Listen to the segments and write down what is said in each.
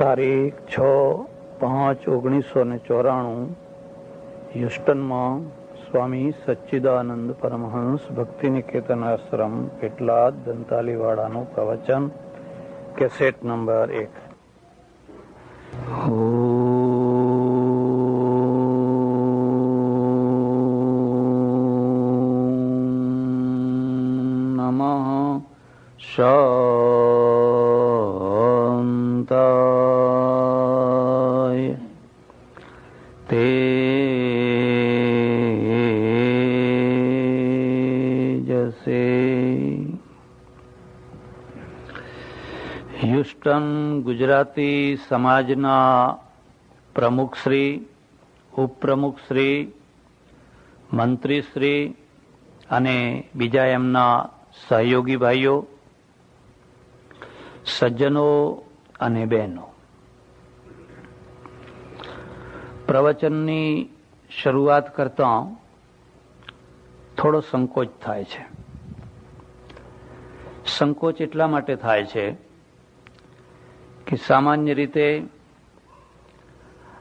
તારીખ 6/5/1994 હ્યુસ્ટનમાં સ્વામી સચ્ચિદાનંદ પરમહંસ ભક્તિનિકેતન આશ્રમ પેટલાદ દંતાલીવાડાનું પ્રવચન, cassette number 1. નમઃ શાંતાય તેજસે. હ્યુસ્ટન ગુજરાતી સમાજના પ્રમુખશ્રી, ઉપપ્રમુખશ્રી, મંત્રીશ્રી અને બીજા એમના સહયોગી ભાઈઓ, સજ્જનો અને બહેનો, પ્રવચનની શરૂઆત કરતા થોડો સંકોચ થાય છે. સંકોચ એટલા માટે થાય છે કે સામાન્ય રીતે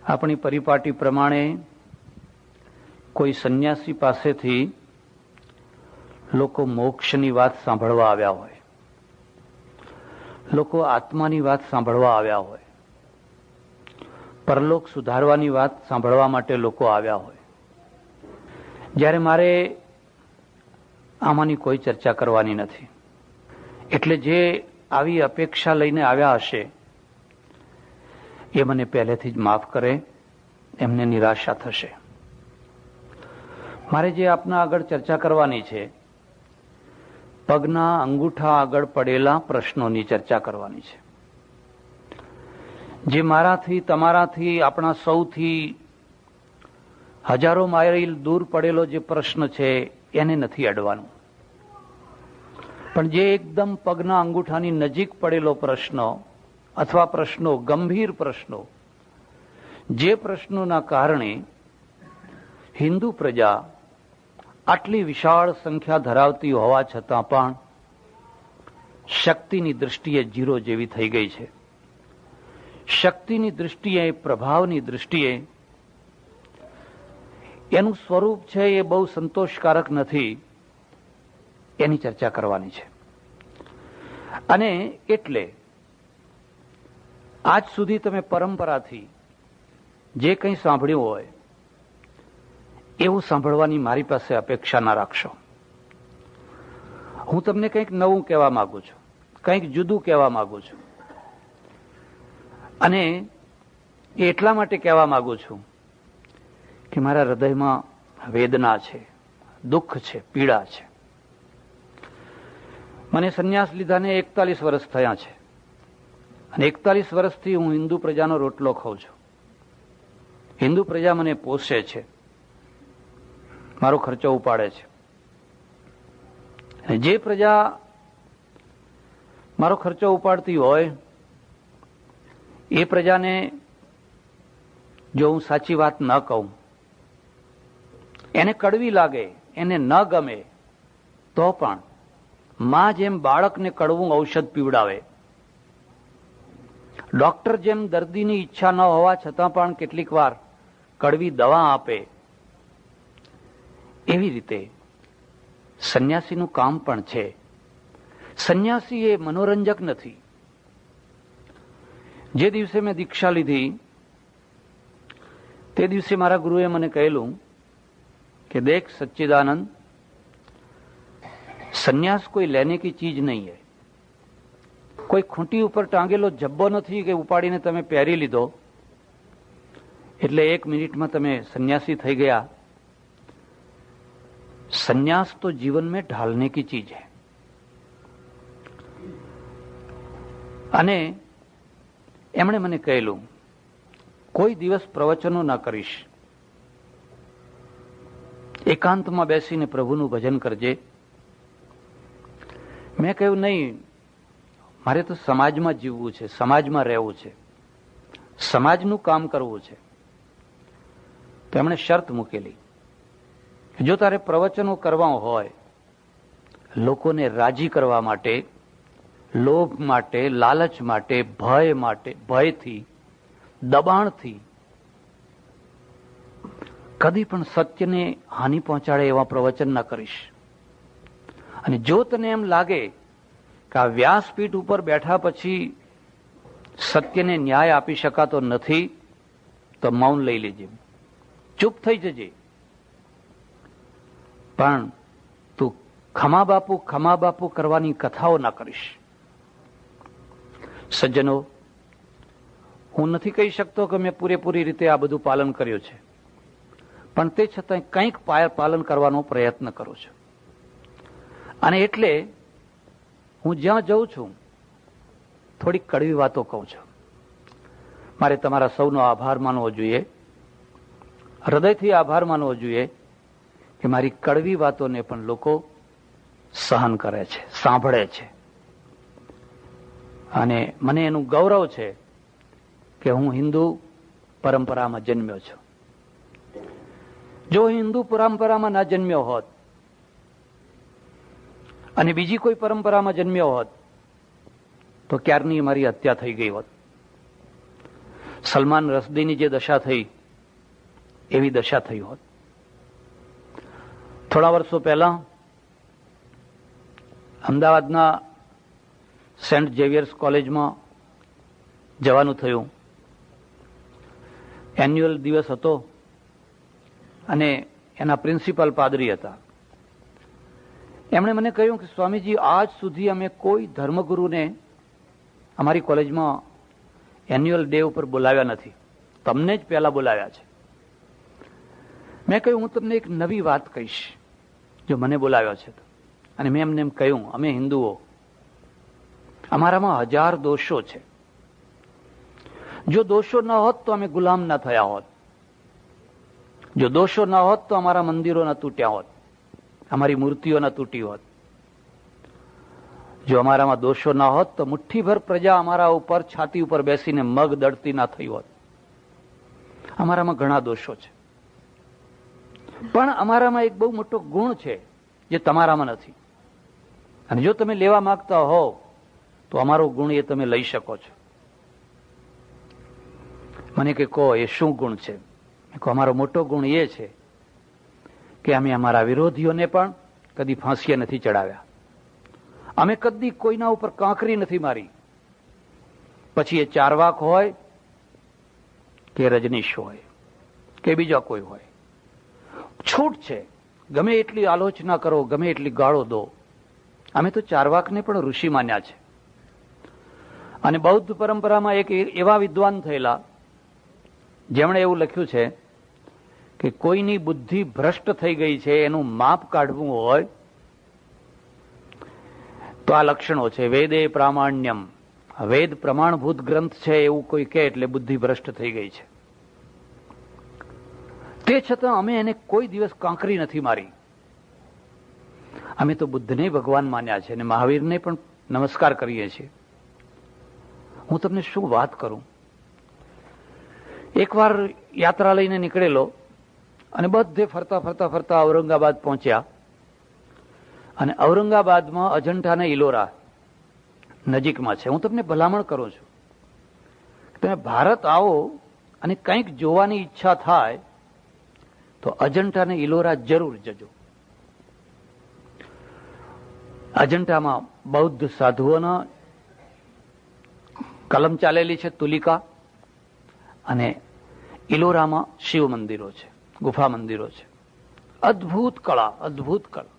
આપણી પરિપાટી પ્રમાણે કોઈ સંન્યાસી પાસેથી લોકો મોક્ષની વાત સાંભળવા આવ્યા હોય, લોકો આત્માની વાત સાંભળવા આવ્યા હોય, પરલોક સુધારવાની વાત સાંભળવા માટે લોકો આવ્યા હોય. જ્યારે મારે આમાંની કોઈ ચર્ચા કરવાની નથી. એટલે જે આવી અપેક્ષા લઈને આવ્યા હશે એ મને પહેલેથી જ માફ કરે, એમને નિરાશા થશે. મારે જે આપના આગળ ચર્ચા કરવાની છે, પગના અંગૂઠા આગળ પડેલા પ્રશ્નોની ચર્ચા કરવાની છે. જે મારાથી, તમારાથી, આપણા સૌથી હજારો માઇલ દૂર પડેલો જે પ્રશ્ન છે એને નથી અડવાનું. પણ જે એકદમ પગના અંગૂઠાની નજીક પડેલો પ્રશ્ન અથવા પ્રશ્નો, ગંભીર પ્રશ્નો, જે પ્રશ્નોના કારણે હિન્દુ પ્રજા આટલી વિશાળ સંખ્યા ધરાવતી હોવા છતાં પણ શક્તિની દૃષ્ટિએ જીરો જેવી થઈ ગઈ છે. શક્તિની દૃષ્ટિએ, પ્રભાવની દૃષ્ટિએ એનું સ્વરૂપ છે એ બહુ સંતોષકારક નથી. એની ચર્ચા કરવાની છે. અને એટલે આજ સુધી તમે પરંપરાથી જે કંઈ સાંભળ્યું હોય એવું સાંભળવાની મારી પાસે અપેક્ષા ના રાખશો. હું તમને કંઈક નવું કહેવા માંગુ છું, કંઈક જુદું કહેવા માંગુ છું. અને એટલા માટે કહેવા માંગુ છું કે મારા હૃદયમાં વેદના છે, દુઃખ છે, પીડા છે. મને સંન્યાસ લીધાને 41 વર્ષ થયા છે અને 41 વર્ષથી હું હિન્દુ પ્રજાનો રોટલો ખાઉં છું. હિન્દુ પ્રજા મને પોષે છે, મારો ખર્ચો ઉપાડે છે. અને જે પ્રજા મારો ખર્ચો ઉપાડતી હોય એ પ્રજાને જો હું સાચી વાત ન કહું, એને કડવી લાગે, એને ન ગમે, તો પણ માં જેમ બાળકને કડવું ઔષધ પીવડાવે, ડોક્ટર જેમ દર્દીની ઈચ્છા ન હોવા છતાં પણ કેટલીક વાર કડવી દવા આપે, એવી રીતે સંન્યાસીનું કામ પણ છે. સંન્યાસી એ મનોરંજક નથી. જે દિવસે મેં દીક્ષા લીધી તે દિવસે મારા ગુરુએ મને કહેલું કે દેખ સચ્ચિદાનંદ, સંન્યાસ કોઈ લેને કી ચીજ નહીં હૈ. કોઈ ખૂંટી ઉપર ટાંગેલો જબ્બો નથી કે ઉપાડીને તમે પહેરી લીધો એટલે 1 મિનિટમાં તમે સંન્યાસી થઈ ગયા. संन्यास तो जीवन में ढालने की चीज है. અને એમણે મને કહેલું કોઈ દિવસ પ્રવચનો ના કરીશ, એકાંતમાં બેસીને પ્રભુનું ભજન કરજે. મેં કહ્યું નહીં, મારે તો સમાજમાં જીવવું છે, સમાજમાં રહેવું છે, સમાજનું કામ કરવું છે. તો એમણે શરત મૂકેલી, જો તારે પ્રવચનો કરવા હોય, લોકોને રાજી કરવા માટે, લોભ માટે, લાલચ માટે, ભય માટે, ભયથી, દબાણથી કદી પણ સત્યને હાનિ પહોંચાડે એવા પ્રવચન ના કરીશ. અને જો તને એમ લાગે કે આ વ્યાસપીઠ ઉપર બેઠા પછી સત્યને ન્યાય આપી શકાતો નથી, તો મૌન લઈ લેજે, ચૂપ થઈ જજે. પણ તું ખમા બાપુ કરવાની કથાઓ ના કરીશ. સજ્જનો, હું નથી કહી શકતો કે મેં પૂરેપૂરી રીતે આ બધું પાલન કર્યું છે, પણ તે છતાં કંઈક પાલન કરવાનો પ્રયત્ન કરું છું. અને એટલે હું જ્યાં જઉં છું થોડીક કડવી વાતો કહું છું. મારે તમારા સૌનો આભાર માનવો જોઈએ, હૃદયથી આભાર માનવો જોઈએ કે મારી કડવી વાતોને પણ લોકો સહન કરે છે, સાંભળે છે. અને મને એનું ગૌરવ છે કે હું હિન્દુ પરંપરામાં જન્મ્યો છું. જો હિન્દુ પરંપરામાં ના જન્મ્યો હોત અને બીજી કોઈ પરંપરામાં જન્મ્યો હોત તો ક્યારની મારી હત્યા થઈ ગઈ હોત. સલમાન રશ્દીની જે દશા થઈ એવી દશા થઈ હોત. થોડા વર્ષો પહેલા અમદાવાદના સેન્ટ ઝેવિયર્સ કોલેજમાં જવાનું થયું. એન્યુઅલ દિવસ હતો અને એના પ્રિન્સિપાલ પાદરી હતા. એમણે મને કહ્યું કે સ્વામીજી, આજ સુધી અમે કોઈ ધર્મગુરુને અમારી કોલેજમાં એન્યુઅલ ડે ઉપર બોલાવ્યા નથી, તમને જ પહેલા બોલાવ્યા છે. મેં કહ્યું, હું તમને એક નવી વાત કહીશ જો મને બોલાવ્યો છે તો. અને મેં એમને એમ કહ્યું, અમે હિન્દુઓ, અમારામાં 1000 દોષો છે. જો દોષો ન હોત તો અમે ગુલામ ના થયા હોત. જો દોષો ન હોત તો અમારા મંદિરો ન તૂટ્યા હોત, અમારી મૂર્તિઓ ન તૂટી હોત. જો અમારામાં દોષો ન હોત તો મુઠ્ઠીભર પ્રજા અમારા ઉપર છાતી ઉપર બેસીને મગ દળતી ના થઈ હોત. અમારામાં ઘણા દોષો છે, પણ અમારામાં એક બહુ મોટો ગુણ છે જે તમારામાં નથી. અને જો તમે લેવા માંગતા હો તો અમારો ગુણ એ તમે લઈ શકો છો. મને કે કહો, એ શું ગુણ છે? અમારો મોટો ગુણ એ છે કે અમે અમારા વિરોધીઓને પણ કદી ફાંસીએ નથી ચડાવ્યા. અમે કદી કોઈના ઉપર કાંકરી નથી મારી, પછી એ ચારવાક હોય કે રજનીશ હોય કે બીજા કોઈ હોય. છૂટ છે, ગમે એટલી આલોચના કરો, ગમે એટલી ગાળો દો. અમે તો ચારવાકને પણ ઋષિ માન્યા છે. અને બૌદ્ધ પરંપરામાં એક એવા વિદ્વાન થયેલા જેમણે એવું લખ્યું છે કે કોઈની બુદ્ધિ ભ્રષ્ટ થઈ ગઈ છે એનું માપ કાઢવું હોય તો આ લક્ષણો છે. વેદે પ્રામાણ્યમ, વેદ પ્રમાણભૂત ગ્રંથ છે એવું કોઈ કહે એટલે બુદ્ધિ ભ્રષ્ટ થઈ ગઈ છે. તે છતાં અમે એને કોઈ દિવસ કાંકરી નથી મારી. અમે તો બુદ્ધને ભગવાન માન્યા છે અને મહાવીરને પણ નમસ્કાર કરીએ છીએ. હું તમને શું વાત કરું, એકવાર યાત્રા લઈને નીકળેલો અને બધે ફરતા ફરતા ફરતા ઔરંગાબાદ પહોંચ્યા. અને ઔરંગાબાદમાં અજંઠા અને ઇલોરા નજીકમાં છે. હું તમને ભલામણ કરું છું, તમે ભારત આવો અને કંઈક જોવાની ઈચ્છા થાય તો અજંઠા અને ઇલોરા જરૂર જજો. અજંઠામાં બૌદ્ધ સાધુઓના કલમ ચાલેલી છે, તુલિકા. અને ઇલોરામાં શિવ મંદિરો છે, ગુફા મંદિરો છે. અદ્ભુત કળા, અદ્ભુત કળા.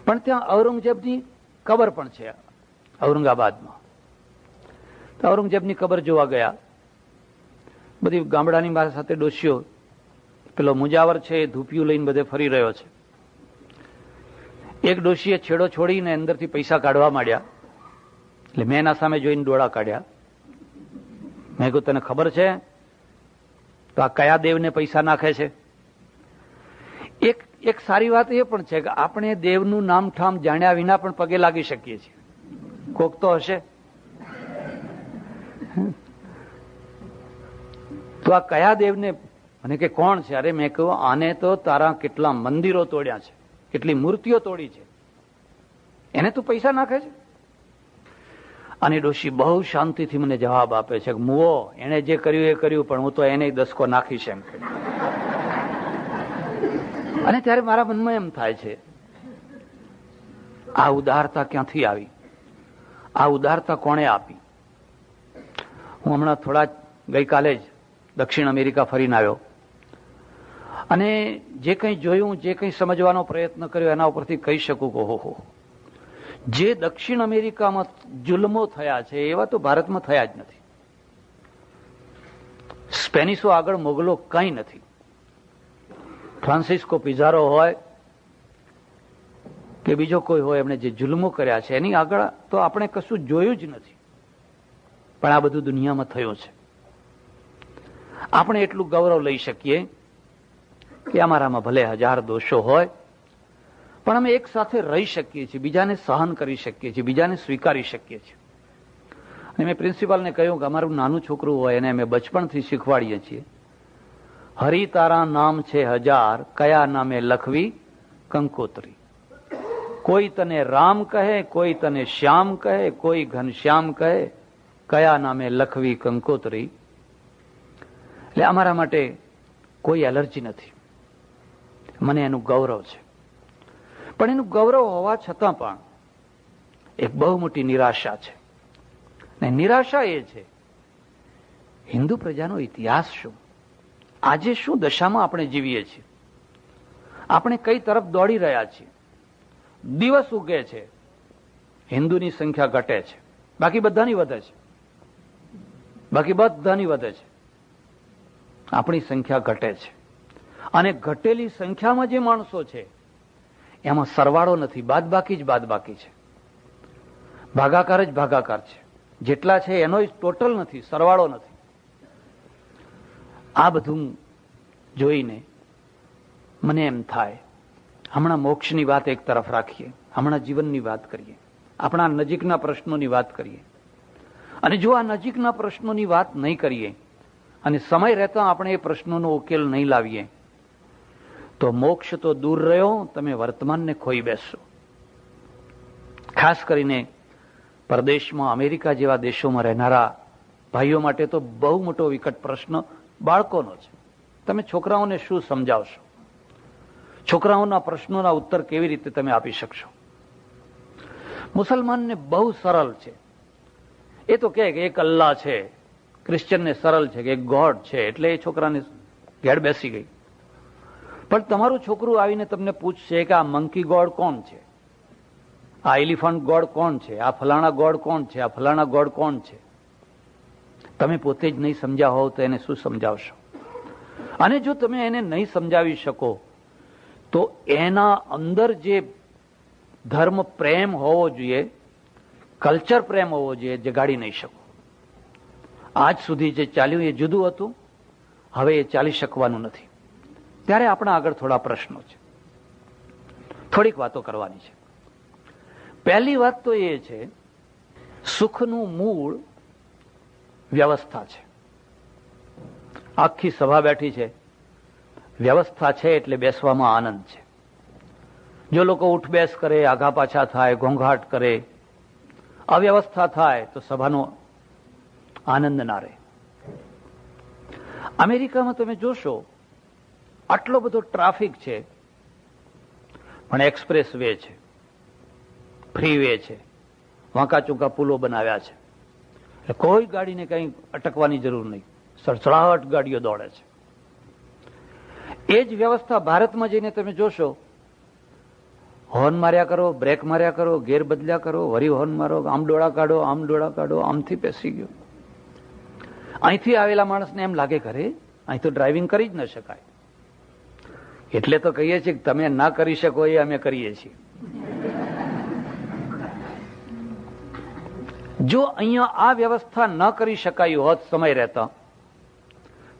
પણ ત્યાં ઔરંગઝેબની કબર પણ છે ઔરંગાબાદમાં. તો ઔરંગઝેબની કબર જોવા ગયા. બધી ગામડાની મારા સાથે ડોશીઓ, પેલો મુજાવર છે એ ધૂપિયું લઈને બધે ફરી રહ્યો છે. એક ડોશીએ છેડો છોડીને અંદરથી પૈસા કાઢવા માંડ્યા. એટલે મેં એના સામે જોઈને ડોળા કાઢ્યા. મેં કહ્યું, તને ખબર છે તો આ કયા દેવને પૈસા નાખે છે? એક સારી વાત એ પણ છે કે આપણે દેવનું નામ ઠામ જાણ્યા વિના પણ પગે લાગી શકીએ છીએ. કોક તો હશે. તો આ કયા દેવને? મને કે કોણ છે? અરે મેં કહ્યું, આને તો તારા કેટલા મંદિરો તોડ્યા છે, કેટલી મૂર્તિઓ તોડી છે, એને તું પૈસા નાખે છે? અને ડોશી બહુ શાંતિથી મને જવાબ આપે છે કે મુઓ, એને જે કર્યું એ કર્યું, પણ હું તો એને દસકો નાખીશ એમ. અને ત્યારે મારા મનમાં એમ થાય છે, આ ઉદારતા ક્યાંથી આવી? આ ઉદારતા કોણે આપી? હું હમણાં થોડા ગઈકાલે જ દક્ષિણ અમેરિકા ફરીને આવ્યો અને જે કંઈ જોયું, જે કંઈ સમજવાનો પ્રયત્ન કર્યો, એના ઉપરથી કહી શકું કે ઓહો, જે દક્ષિણ અમેરિકામાં જુલ્મો થયા છે એવા તો ભારતમાં થયા જ નથી. સ્પેનિશો આગળ મોગલો કંઈ નથી. ફ્રાન્સિસ્કો પિઝારો હોય કે બીજો કોઈ હોય, એમણે જે જુલ્મો કર્યા છે એની આગળ તો આપણે કશું જોયું જ નથી. પણ આ બધું દુનિયામાં થયું છે. આપણે એટલું ગૌરવ લઈ શકીએ કે અમારામાં ભલે 1000 દોષો હોય, પણ અમે એક સાથે રહી શકીએ છીએ, બીજાને સહન કરી શકીએ છીએ, બીજાને સ્વીકારી શકીએ છીએ. અને મેં પ્રિન્સિપાલને કહ્યું કે અમારું નાનું છોકરું હોય એને અમે બચપણથી શીખવાડીએ છીએ, હરિ તારા નામ છે 1000, કયા નામે લખવી કંકોત્રી. કોઈ તને રામ કહે, કોઈ તને શ્યામ કહે, કોઈ ઘનશ્યામ કહે, કયા નામે લખવી કંકોત્રી. એટલે અમારા માટે કોઈ એલર્જી નથી. મને એનું ગૌરવ છે. પણ એનું ગૌરવ હોવા છતાં પણ એક બહુ મોટી નિરાશા છે. ને નિરાશા એ છે, હિન્દુ પ્રજાનો ઇતિહાસ શું? આજે શું દશામાં આપણે જીવીએ છીએ? આપણે કઈ તરફ દોડી રહ્યા છીએ? દિવસ ઉગે છે, હિન્દુની સંખ્યા ઘટે છે, બાકી બધાની વધે છે. આપણી સંખ્યા ઘટે છે. અને ઘટેલી સંખ્યામાં જે માણસો છે એમાં સરવાળો નથી, બાદબાકી જ બાદબાકી છે, ભાગાકાર જ ભાગાકાર છે. જેટલા છે એનો ટોટલ નથી, સરવાળો નથી. આ બધું જોઈને મને એમ થાય, હમણાં મોક્ષની વાત એક તરફ રાખીએ, હમણાં જીવનની વાત કરીએ, આપણા નજીકના પ્રશ્નોની વાત કરીએ. અને જો આ નજીકના પ્રશ્નોની વાત નહીં કરીએ અને સમય રહેતા આપણે એ પ્રશ્નોનો ઉકેલ નહીં લાવીએ તો મોક્ષ તો દૂર રહ્યો, તમે વર્તમાનને ખોઈ બેસશો. ખાસ કરીને પરદેશમાં, અમેરિકા જેવા દેશોમાં રહેનારા ભાઈઓ માટે તો બહુ મોટો વિકટ પ્રશ્ન બાળકોનો છે. તમે છોકરાઓને શું સમજાવશો? છોકરાઓના પ્રશ્નોના ઉત્તર કેવી રીતે તમે આપી શકશો? મુસલમાનને બહુ સરળ છે, એ તો કહે કે એક અલ્લાહ છે. ક્રિશ્ચિયનને સરળ છે કે એક ગોડ છે, એટલે એ છોકરાને ઘેર બેસી ગઈ. પણ તમારું છોકરું આવીને તમને પૂછશે કે આ મંકી ગોડ કોણ છે, આ એલિફન્ટ ગોડ કોણ છે, આ ફલાણા ગોડ કોણ છે, આ ફલાણા ગોડ કોણ છે, તમે પોતે જ નહીં સમજ્યા હોવ તો એને શું સમજાવશો? અને જો તમે એને નહીં સમજાવી શકો તો એના અંદર જે ધર્મ પ્રેમ હોવો જોઈએ, કલ્ચર પ્રેમ હોવો જોઈએ, જગાડી નહીં શકો. આજ સુધી જે ચાલ્યું એ જુદું હતું, હવે એ ચાલી શકવાનું નથી. ત્યારે આપણા આગળ થોડા પ્રશ્નો છે, થોડીક વાતો કરવાની છે. પહેલી વાત તો એ છે, સુખનું મૂળ વ્યવસ્થા છે. આખી સભા બેઠી છે, વ્યવસ્થા છે એટલે બેસવામાં આનંદ છે. જો લોકો ઉઠબેસ કરે, આઘા પાછા થાય, ઘોંઘાટ કરે, અવ્યવસ્થા થાય તો સભાનો આનંદ ના રહે. અમેરિકામાં તમે જોશો આટલો બધો ટ્રાફિક છે, પણ એક્સપ્રેસ વે છે, ફ્રી વે છે, વાંકા ચૂકા પુલો બનાવ્યા છે, એટલે કોઈ ગાડીને કંઈ અટકવાની જરૂર નહીં, સડસડાટ ગાડીઓ દોડે છે. એ જ વ્યવસ્થા ભારતમાં જઈને તમે જોશો, હોર્ન માર્યા કરો, બ્રેક માર્યા કરો, ગેર બદલ્યા કરો, વરી હોર્ન મારો, આમ ડોળા કાઢો, આમ ડોળા કાઢો, આમથી પેસી ગયો. અહીંથી આવેલા માણસને એમ લાગે કરે અહીં તો ડ્રાઇવિંગ કરી જ ન શકાય. એટલે તો કહીએ છીએ કે તમે ના કરી શકો એ અમે કરીએ છીએ. જો અહીંયા આ વ્યવસ્થા ન કરી શકાય હોત સમય રહેતા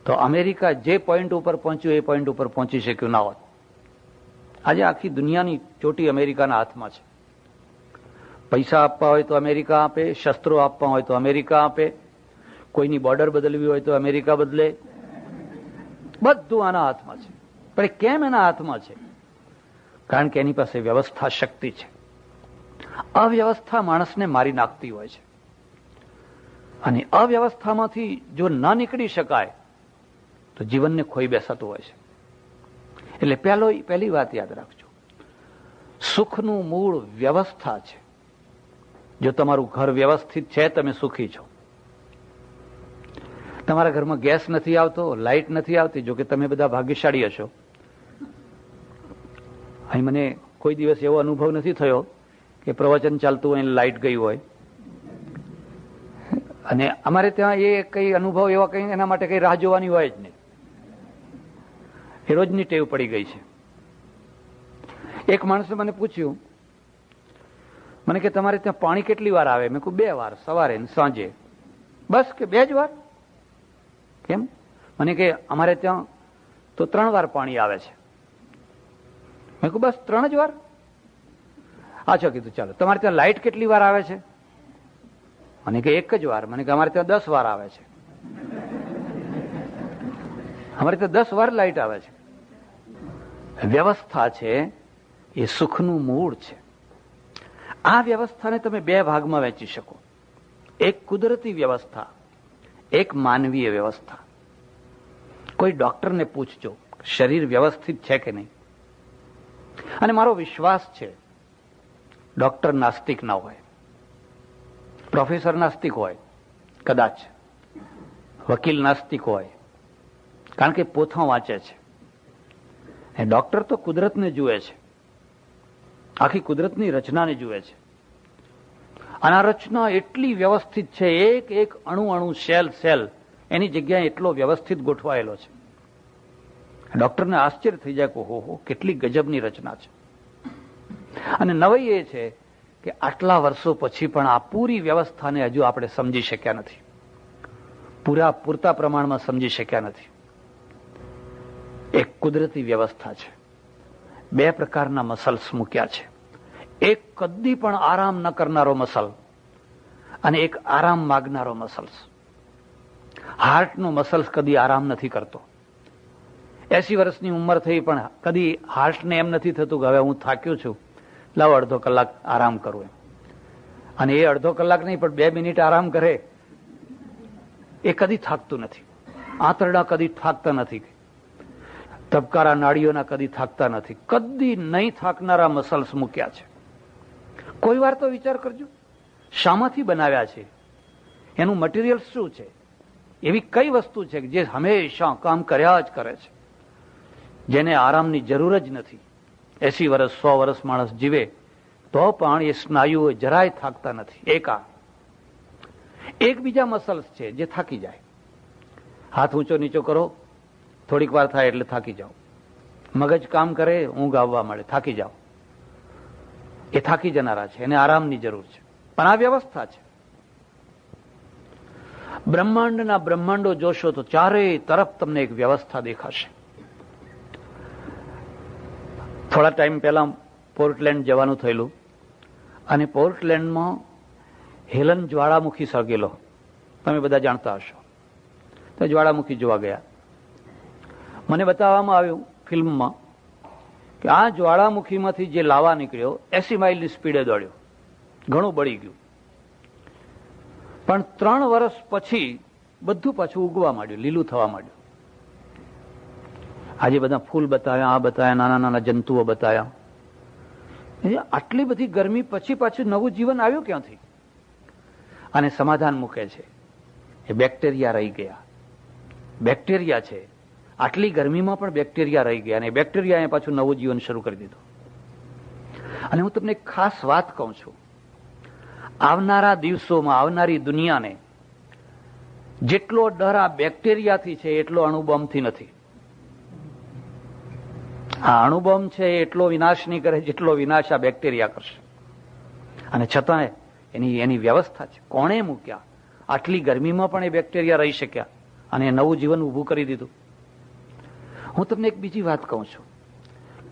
તો અમેરિકા જે પોઈન્ટ ઉપર પહોંચ્યું એ પોઈન્ટ ઉપર પહોંચી શક્યું ના હોત. આજે આખી દુનિયાની ચોટી અમેરિકાના હાથમાં છે. પૈસા આપવા હોય તો અમેરિકા આપે, શસ્ત્રો આપવા હોય તો અમેરિકા આપે, કોઈની બોર્ડર બદલવી હોય તો અમેરિકા બદલે. બધું આના હાથમાં છે. પણ કેમ એના હાથમાં છે? કારણ કે એની પાસે વ્યવસ્થા શક્તિ છે. અવ્યવસ્થા માણસને મારી નાખતી હોય છે, અને અવ્યવસ્થામાંથી જો ન નીકળી શકાય તો જીવનને ખોઈ બેસાતું હોય છે. એટલે પહેલી વાત યાદ રાખજો, સુખનું મૂળ વ્યવસ્થા છે. જો તમારું ઘર વ્યવસ્થિત છે, તમે સુખી છો. તમારા ઘરમાં ગેસ નથી આવતો, લાઇટ નથી આવતી, જો કે તમે બધા ભાગ્યશાળી હશો. અહીં મને કોઈ દિવસ એવો અનુભવ નથી થયો કે પ્રવચન ચાલતું હોય લાઇટ ગઈ હોય. અને અમારે ત્યાં એ કઈ અનુભવ એવા કઈ એના માટે કઈ રાહ જોવાની હોય જ નહીં, એ રોજની ટેવ પડી ગઈ છે. એક માણસે મને પૂછ્યું, મને કે તમારે ત્યાં પાણી કેટલી વાર આવે? મેં કહ્યું 2 વાર, સવારે ને સાંજે. બસ કે 2 જ વાર? કેમ? મને કે અમારે ત્યાં તો 3 વાર પાણી આવે છે. મેં કહ્યું બસ 3 જ વાર? અચ્છા, કીધું ચાલો. તમારે ત્યાં લાઇટ કેટલી વાર આવે છે? મને કે 1 જ વાર. મને કે અમારે ત્યાં 10 વાર આવે છે. અમારે ત્યાં 10 વાર લાઇટ આવે છે. વ્યવસ્થા છે એ સુખનું મૂળ છે. આ વ્યવસ્થાને તમે 2 ભાગમાં વહેંચી શકો. એક કુદરતી વ્યવસ્થા, એક માનવીય વ્યવસ્થા. કોઈ ડોક્ટરને પૂછજો શરીર વ્યવસ્થિત છે કે નહીં. અને મારો વિશ્વાસ છે ડોક્ટર નાસ્તિક ના હોય, પ્રોફેસર નાસ્તિક હોય, કદાચ વકીલ નાસ્તિક હોય, કારણ કે પોથા વાંચે છે. ડોક્ટર તો કુદરતને જુએ છે, આખી કુદરતની રચનાને જુએ છે. અને આ રચના એટલી વ્યવસ્થિત છે, એક એક અણુ સેલ એની જગ્યાએ એટલો વ્યવસ્થિત ગોઠવાયેલો છે. ડોક્ટરને આશ્ચર્ય થઈ જાય કે હો કેટલી ગજબની રચના છે. અને નવાઈ એ છે કે આટલા વર્ષો પછી પણ આ પૂરી વ્યવસ્થાને હજુ આપણે સમજી શક્યા નથી, પૂરતા પ્રમાણમાં સમજી શક્યા નથી. એક કુદરતી વ્યવસ્થા છે. 2 પ્રકારના મસલ્સ મૂક્યા છે. એક કદી પણ આરામ ન કરનારો મસલ અને એક આરામ માગનારો મસલ્સ. હાર્ટનો મસલ્સ કદી આરામ નથી કરતો. 80 વર્ષની ઉંમર થઈ પણ કદી હાર્ટને એમ નથી થતું કે હવે હું થાક્યો છું, લાવ અડધો કલાક આરામ કરું. અને એ અડધો કલાક નહીં પણ 2 મિનિટ આરામ કરે એ કદી થાકતું નથી. આંતરડા કદી થાકતા નથી, ધબકારા નાડીઓના કદી થાકતા નથી. કદી નહીં થાકનારા મસલ્સ મૂક્યા છે. કોઈ વાર તો વિચાર કરજો શામાંથી બનાવ્યા છે, એનું મટીરિયલ શું છે, એવી કઈ વસ્તુ છે જે હંમેશા કામ કર્યા જ કરે છે, જેને આરામની જરૂર જ નથી. 80 વર્ષ 100 વર્ષ માણસ જીવે તો પણ એ સ્નાયુઓ જરાય થાકતા નથી. એક બીજા મસલ્સ છે જે થાકી જાય. હાથ ઊંચો નીચો કરો, થોડીક વાર થાય એટલે થાકી જાઓ. મગજ કામ કરે, ઊંઘ આવવા મળે, થાકી જાઓ. એ થાકી જનારા છે, એને આરામની જરૂર છે. પણ આ વ્યવસ્થા છે. બ્રહ્માંડના બ્રહ્માંડો જોશો તો ચારે તરફ તમને એક વ્યવસ્થા દેખાશે. થોડા ટાઈમ પહેલા પોર્ટલેન્ડ જવાનું થયેલું, અને પોર્ટલેન્ડમાં હેલન જ્વાળામુખી સળગેલો, તમે બધા જાણતા હશો. તો જ્વાળામુખી જોવા ગયા. મને બતાવવામાં આવ્યું ફિલ્મમાં કે આ જ્વાળામુખીમાંથી જે લાવા નીકળ્યો 80 માઇલની સ્પીડે દોડ્યો, ઘણું બળી ગયું. પણ 3 વર્ષ પછી બધું પાછું ઉગવા માંડ્યું, લીલું થવા માંડ્યું. આજે બધા ફૂલ બતાવ્યા, આ બતાવ્યા, નાના નાના જંતુઓ બતાવ્યા. આટલી બધી ગરમી પછી પાછું નવું જીવન આવ્યું ક્યાંથી? અને સમાધાન મૂકે છે એ બેક્ટેરિયા રહી ગયા. બેક્ટેરિયા છે, આટલી ગરમીમાં પણ બેક્ટેરિયા રહી ગયા, અને બેક્ટેરિયાએ પાછું નવું જીવન શરૂ કરી દીધું. અને હું તમને ખાસ વાત કહું છું, આવનારા દિવસોમાં આવનારી દુનિયાને જેટલો ડર આ બેક્ટેરિયાથી છે એટલો અણુબોમ્બથી નથી. આ અણુબોમ્બ છે એટલો વિનાશ નહીં કરે જેટલો વિનાશ આ બેક્ટેરિયા કરશે. અને છતાં એની વ્યવસ્થા છે. કોણે મૂક્યા? આટલી ગરમીમાં પણ એ બેક્ટેરિયા રહી શક્યા અને નવું જીવન ઊભું કરી દીધું. હું તમને એક બીજી વાત કહું છું,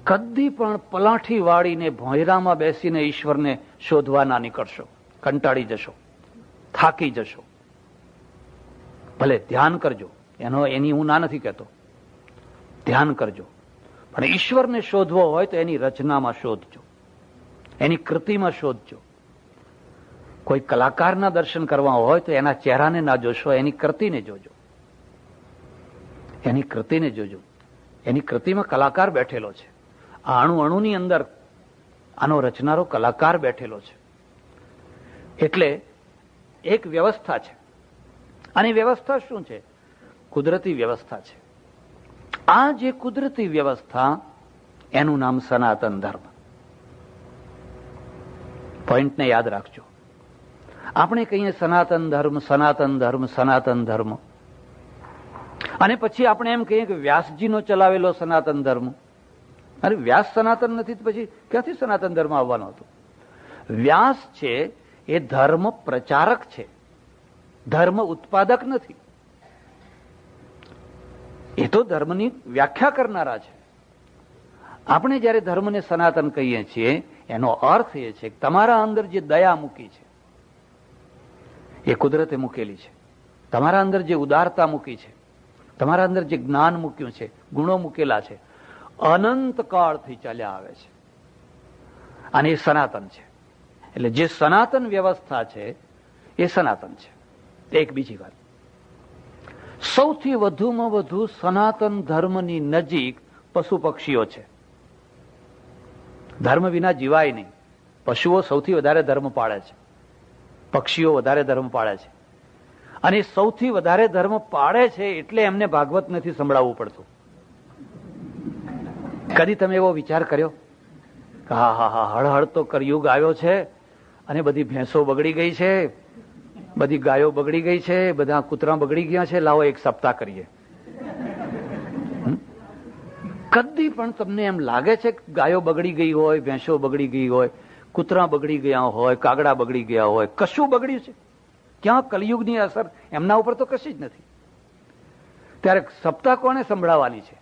કદી પણ પલાઠી વાળીને ભોંયરામાં બેસીને ઈશ્વરને શોધવા ના નીકળશો. કંટાળી જશો, થાકી જશો. ભલે ધ્યાન કરજો, એની હું ના નથી કહેતો, ધ્યાન કરજો, પણ ઈશ્વરને શોધવો હોય તો એની રચનામાં શોધજો, એની કૃતિમાં શોધજો, કોઈ કલાકારના દર્શન કરવા હોય તો એના ચહેરાને ના જોશો, એની કૃતિને જોજો. એની કૃતિને જોજો. એની કૃતિમાં કલાકાર બેઠેલો છે. આ અણુ અણુની અંદર આનો રચનારો કલાકાર બેઠેલો છે. એટલે એક વ્યવસ્થા છે. અને વ્યવસ્થા શું છે? કુદરતી વ્યવસ્થા છે. આ જે કુદરતી વ્યવસ્થા, એનું નામ સનાતન ધર્મ. પોઈન્ટને યાદ રાખજો. આપણે કહીએ સનાતન ધર્મ, સનાતન ધર્મ, સનાતન ધર્મ, અને પછી આપણે એમ કહીએ કે વ્યાસજીનો ચલાવેલો સનાતન ધર્મ. અરે વ્યાસ સનાતન નથી તો પછી ક્યાંથી સનાતન ધર્મ આવવાનો હતો? વ્યાસ છે એ ધર્મ પ્રચારક છે, ધર્મ ઉત્પાદક નથી. એ તો ધર્મની વ્યાખ્યા કરનારા છે. આપણે જયારે ધર્મને સનાતન કહીએ છીએ એનો અર્થ એ છે કે તમારા અંદર જે દયા મૂકી છે એ કુદરતે મૂકેલી છે. તમારા અંદર જે ઉદારતા મૂકી છે, તમારા અંદર જે જ્ઞાન મૂક્યું છે, ગુણો મૂકેલા છે, અનંત કાળથી ચાલ્યા આવે છે. અને એ સનાતન છે. એટલે જે સનાતન વ્યવસ્થા છે એ સનાતન છે. એક બીજી વાત, સૌથી વધુમાં વધુ સનાતન ધર્મની નજીક પશુ પક્ષીઓ છે. ધર્મ વિના જીવાય નહીં. પશુઓ સૌથી વધારે ધર્મ પાળે છે, પક્ષીઓ વધારે ધર્મ પાળે છે. અને સૌથી વધારે ધર્મ પાળે છે એટલે એમને ભાગવત નથી સંભળાવવું પડતું. કદી તમે એવો વિચાર કર્યો? હા હા હા, હળહળ તો કળિયુગ આવ્યો છે અને બધી ભેંસો બગડી ગઈ છે, બધી ગાયો બગડી ગઈ છે, બધા કૂતરા બગડી ગયા છે, લાવો એક સપ્તાહ કરીએ. કદી પણ તમને એમ લાગે છે કે ગાયો બગડી ગઈ હોય, ભેંસો બગડી ગઈ હોય, કૂતરા બગડી ગયા હોય, કાગડા બગડી ગયા હોય, કશું બગડ્યું છે? ક્યાં કલિયુગની અસર એમના ઉપર તો કશી જ નથી. ત્યારે સપ્તાહ કોને સંભળાવવાની છે?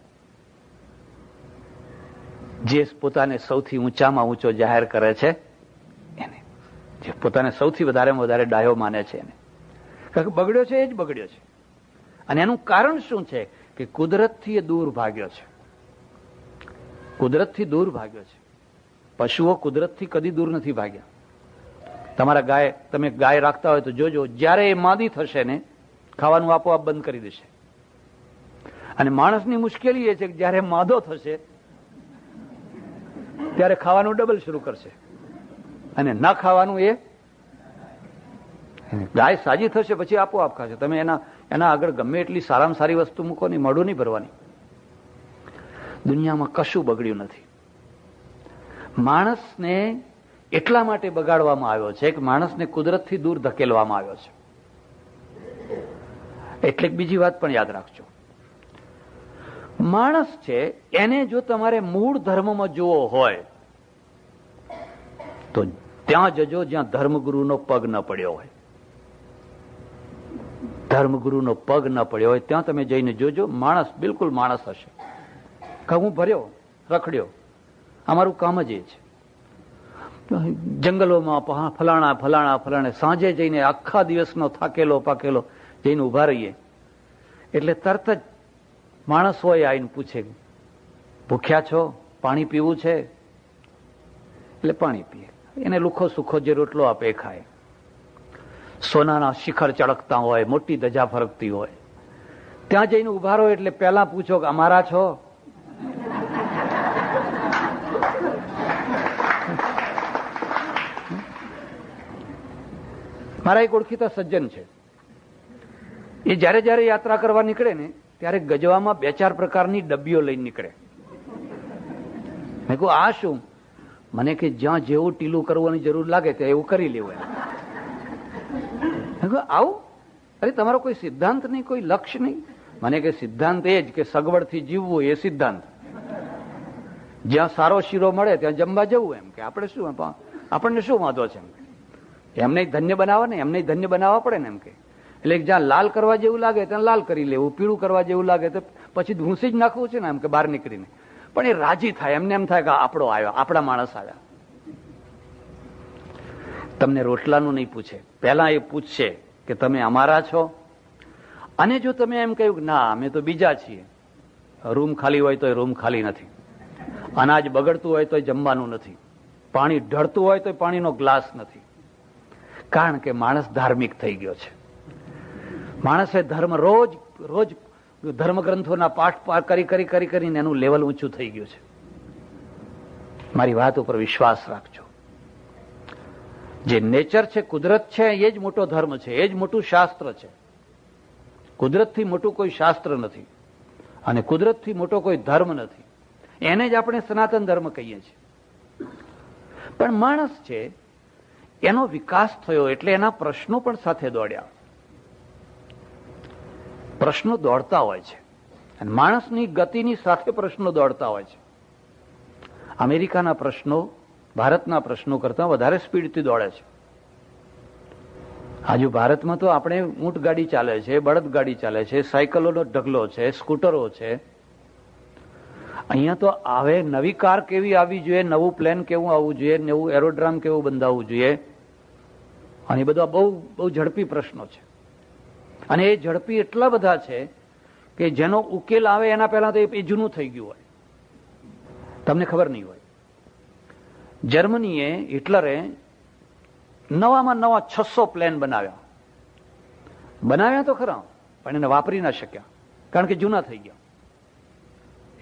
જે પોતાને સૌથી ઊંચામાં ઊંચો જાહેર કરે છે એને, જે પોતાને સૌથી વધારેમાં વધારે ડાયો માને છે એને. કારણ કે બગડ્યો છે એ જ બગડ્યો છે. અને એનું કારણ શું છે કે કુદરતથી એ દૂર ભાગ્યો છે. કુદરતથી દૂર ભાગ્યો છે. પશુઓ કુદરતથી કદી દૂર નથી ભાગ્યા. તમારા ગાય, તમે ગાય રાખતા હોય તો જોજો, જ્યારે એ માંદી થશે ને ખાવાનું આપોઆપ બંધ કરી દેશે. અને માણસની મુશ્કેલી એ છે કે જયારે માદો થશે ત્યારે ખાવાનું ડબલ શરૂ કરશે, અને ના ખાવાનું એ ગાય સાજી થશે પછી આપોઆપ ખાશે. તમે એના આગળ ગમે એટલી સારામાં સારી વસ્તુ મૂકો ને મોઢું નહીં ભરવાની. દુનિયામાં કશું બગડ્યું નથી. માણસને એટલા માટે બગાડવામાં આવ્યો છે કે માણસને કુદરતથી દૂર ધકેલવામાં આવ્યો છે. એટલે બીજી વાત પણ યાદ રાખજો, માણસ છે એને જો તમારે મૂળ ધર્મમાં જોવો હોય તો ત્યાં જજો જ્યાં ધર્મગુરુનો પગ ન પડ્યો હોય. ધર્મગુરુનો પગ ન પડ્યો હોય ત્યાં તમે જઈને જોજો, માણસ બિલકુલ માણસ હશે. હું ભર્યો રખડ્યો, અમારું કામ જ એ છે. જંગલોમાં ફલાણા ફલાણા ફલાણે, સાંજે જઈને આખા દિવસનો થાકેલો પાકેલો જઈને ઉભા રહીએ એટલે તરત જ માણસ હોય આવીને પૂછે, ભૂખ્યા છો? પાણી પીવું છે? એટલે પાણી પીએ. એને લુખો સુખો જે રોટલો આપે એ ખાય. સોનાના શિખર ચળકતા હોય, મોટી ધજા ફરકતી હોય, ત્યાં જઈને ઉભા રહો એટલે પહેલા પૂછો કે અમારા છો? મારા એક ઓળખીતા સજ્જન છે, એ જયારે જયારે યાત્રા કરવા નીકળે ને ત્યારે ગજવામાં 2-4 પ્રકારની ડબ્બીઓ લઈને નીકળે. મેં કહું આ શું? મને કે જ્યાં જેવું ટીલું કરવાની જરૂર લાગે ત્યાં એવું કરી લેવું. મેં કહું આવું? અરે તમારો કોઈ સિદ્ધાંત નહીં, કોઈ લક્ષ્ય નહીં? મને કે સિદ્ધાંત એ જ કે સગવડથી જીવવું એ સિદ્ધાંત. જ્યાં સારો શીરો મળે ત્યાં જમવા જવું. એમ કે આપણે શું, આપણને શું વાંધો છે? એમને ધન્ય બનાવવા ને, એમને ધન્ય બનાવવા પડે ને. એમ કે એટલે જ્યાં લાલ કરવા જેવું લાગે ત્યાં લાલ કરી લેવું, પીળું કરવા જેવું લાગે તો પછી ઘૂંસી જ નાખવું છે ને. એમ કે બહાર નીકળીને પણ એ રાજી થાય, એમને એમ થાય કે આપણો આવ્યો, આપણા માણસ આવ્યા. તમને રોટલાનું નહીં પૂછે, પહેલા એ પૂછશે કે તમે અમારા છો. અને જો તમે એમ કહ્યું કે ના અમે તો બીજા છીએ, રૂમ ખાલી હોય તો રૂમ ખાલી નથી, અનાજ બગડતું હોય તો જમવાનું નથી, પાણી ઢળતું હોય તો પાણીનો ગ્લાસ નથી, કારણ કે માણસ ધાર્મિક થઈ ગયો છે. માણસે ધર્મ રોજ રોજ ધર્મગ્રંથોના પાઠ કરીને એનું લેવલ ઊંચું થઈ ગયું છે. મારી વાત ઉપર વિશ્વાસ રાખજો. જે નેચર છે, કુદરત છે, એ જ મોટો ધર્મ છે, એ જ મોટું શાસ્ત્ર છે. કુદરતથી મોટું કોઈ શાસ્ત્ર નથી અને કુદરતથી મોટો કોઈ ધર્મ નથી. એને જ આપણે સનાતન ધર્મ કહીએ છીએ. પણ માણસ છે, એનો વિકાસ થયો એટલે એના પ્રશ્નો પણ સાથે દોડ્યા. પ્રશ્નો દોડતા હોય છે અને માણસની ગતિની સાથે પ્રશ્નો દોડતા હોય છે. અમેરિકાના પ્રશ્નો ભારતના પ્રશ્નો કરતા વધારે સ્પીડથી દોડે છે. આજુ ભારતમાં તો આપણે ઊંટ ગાડી ચાલે છે, બળદ ગાડી ચાલે છે, સાયકલોનો ઢગલો છે, સ્કૂટરો છે. અહીંયા તો હવે નવી કાર કેવી આવવી જોઈએ, નવું પ્લેન કેવું આવવું જોઈએ, નવું એરોડ્રામ કેવું બંધાવવું જોઈએ, અને બધા બહુ બહુ ઝડપી પ્રશ્નો છે. અને એ ઝડપી એટલા બધા છે કે જેનો ઉકેલ આવે એના પહેલા તો એ જૂનું થઈ ગયું હોય, તમને ખબર નહીં હોય. જર્મનીએ, હિટલરે નવામાં નવા 600 પ્લેન બનાવ્યા તો ખરા, પણ એને વાપરી ના શક્યા કારણ કે જૂના થઈ ગયા.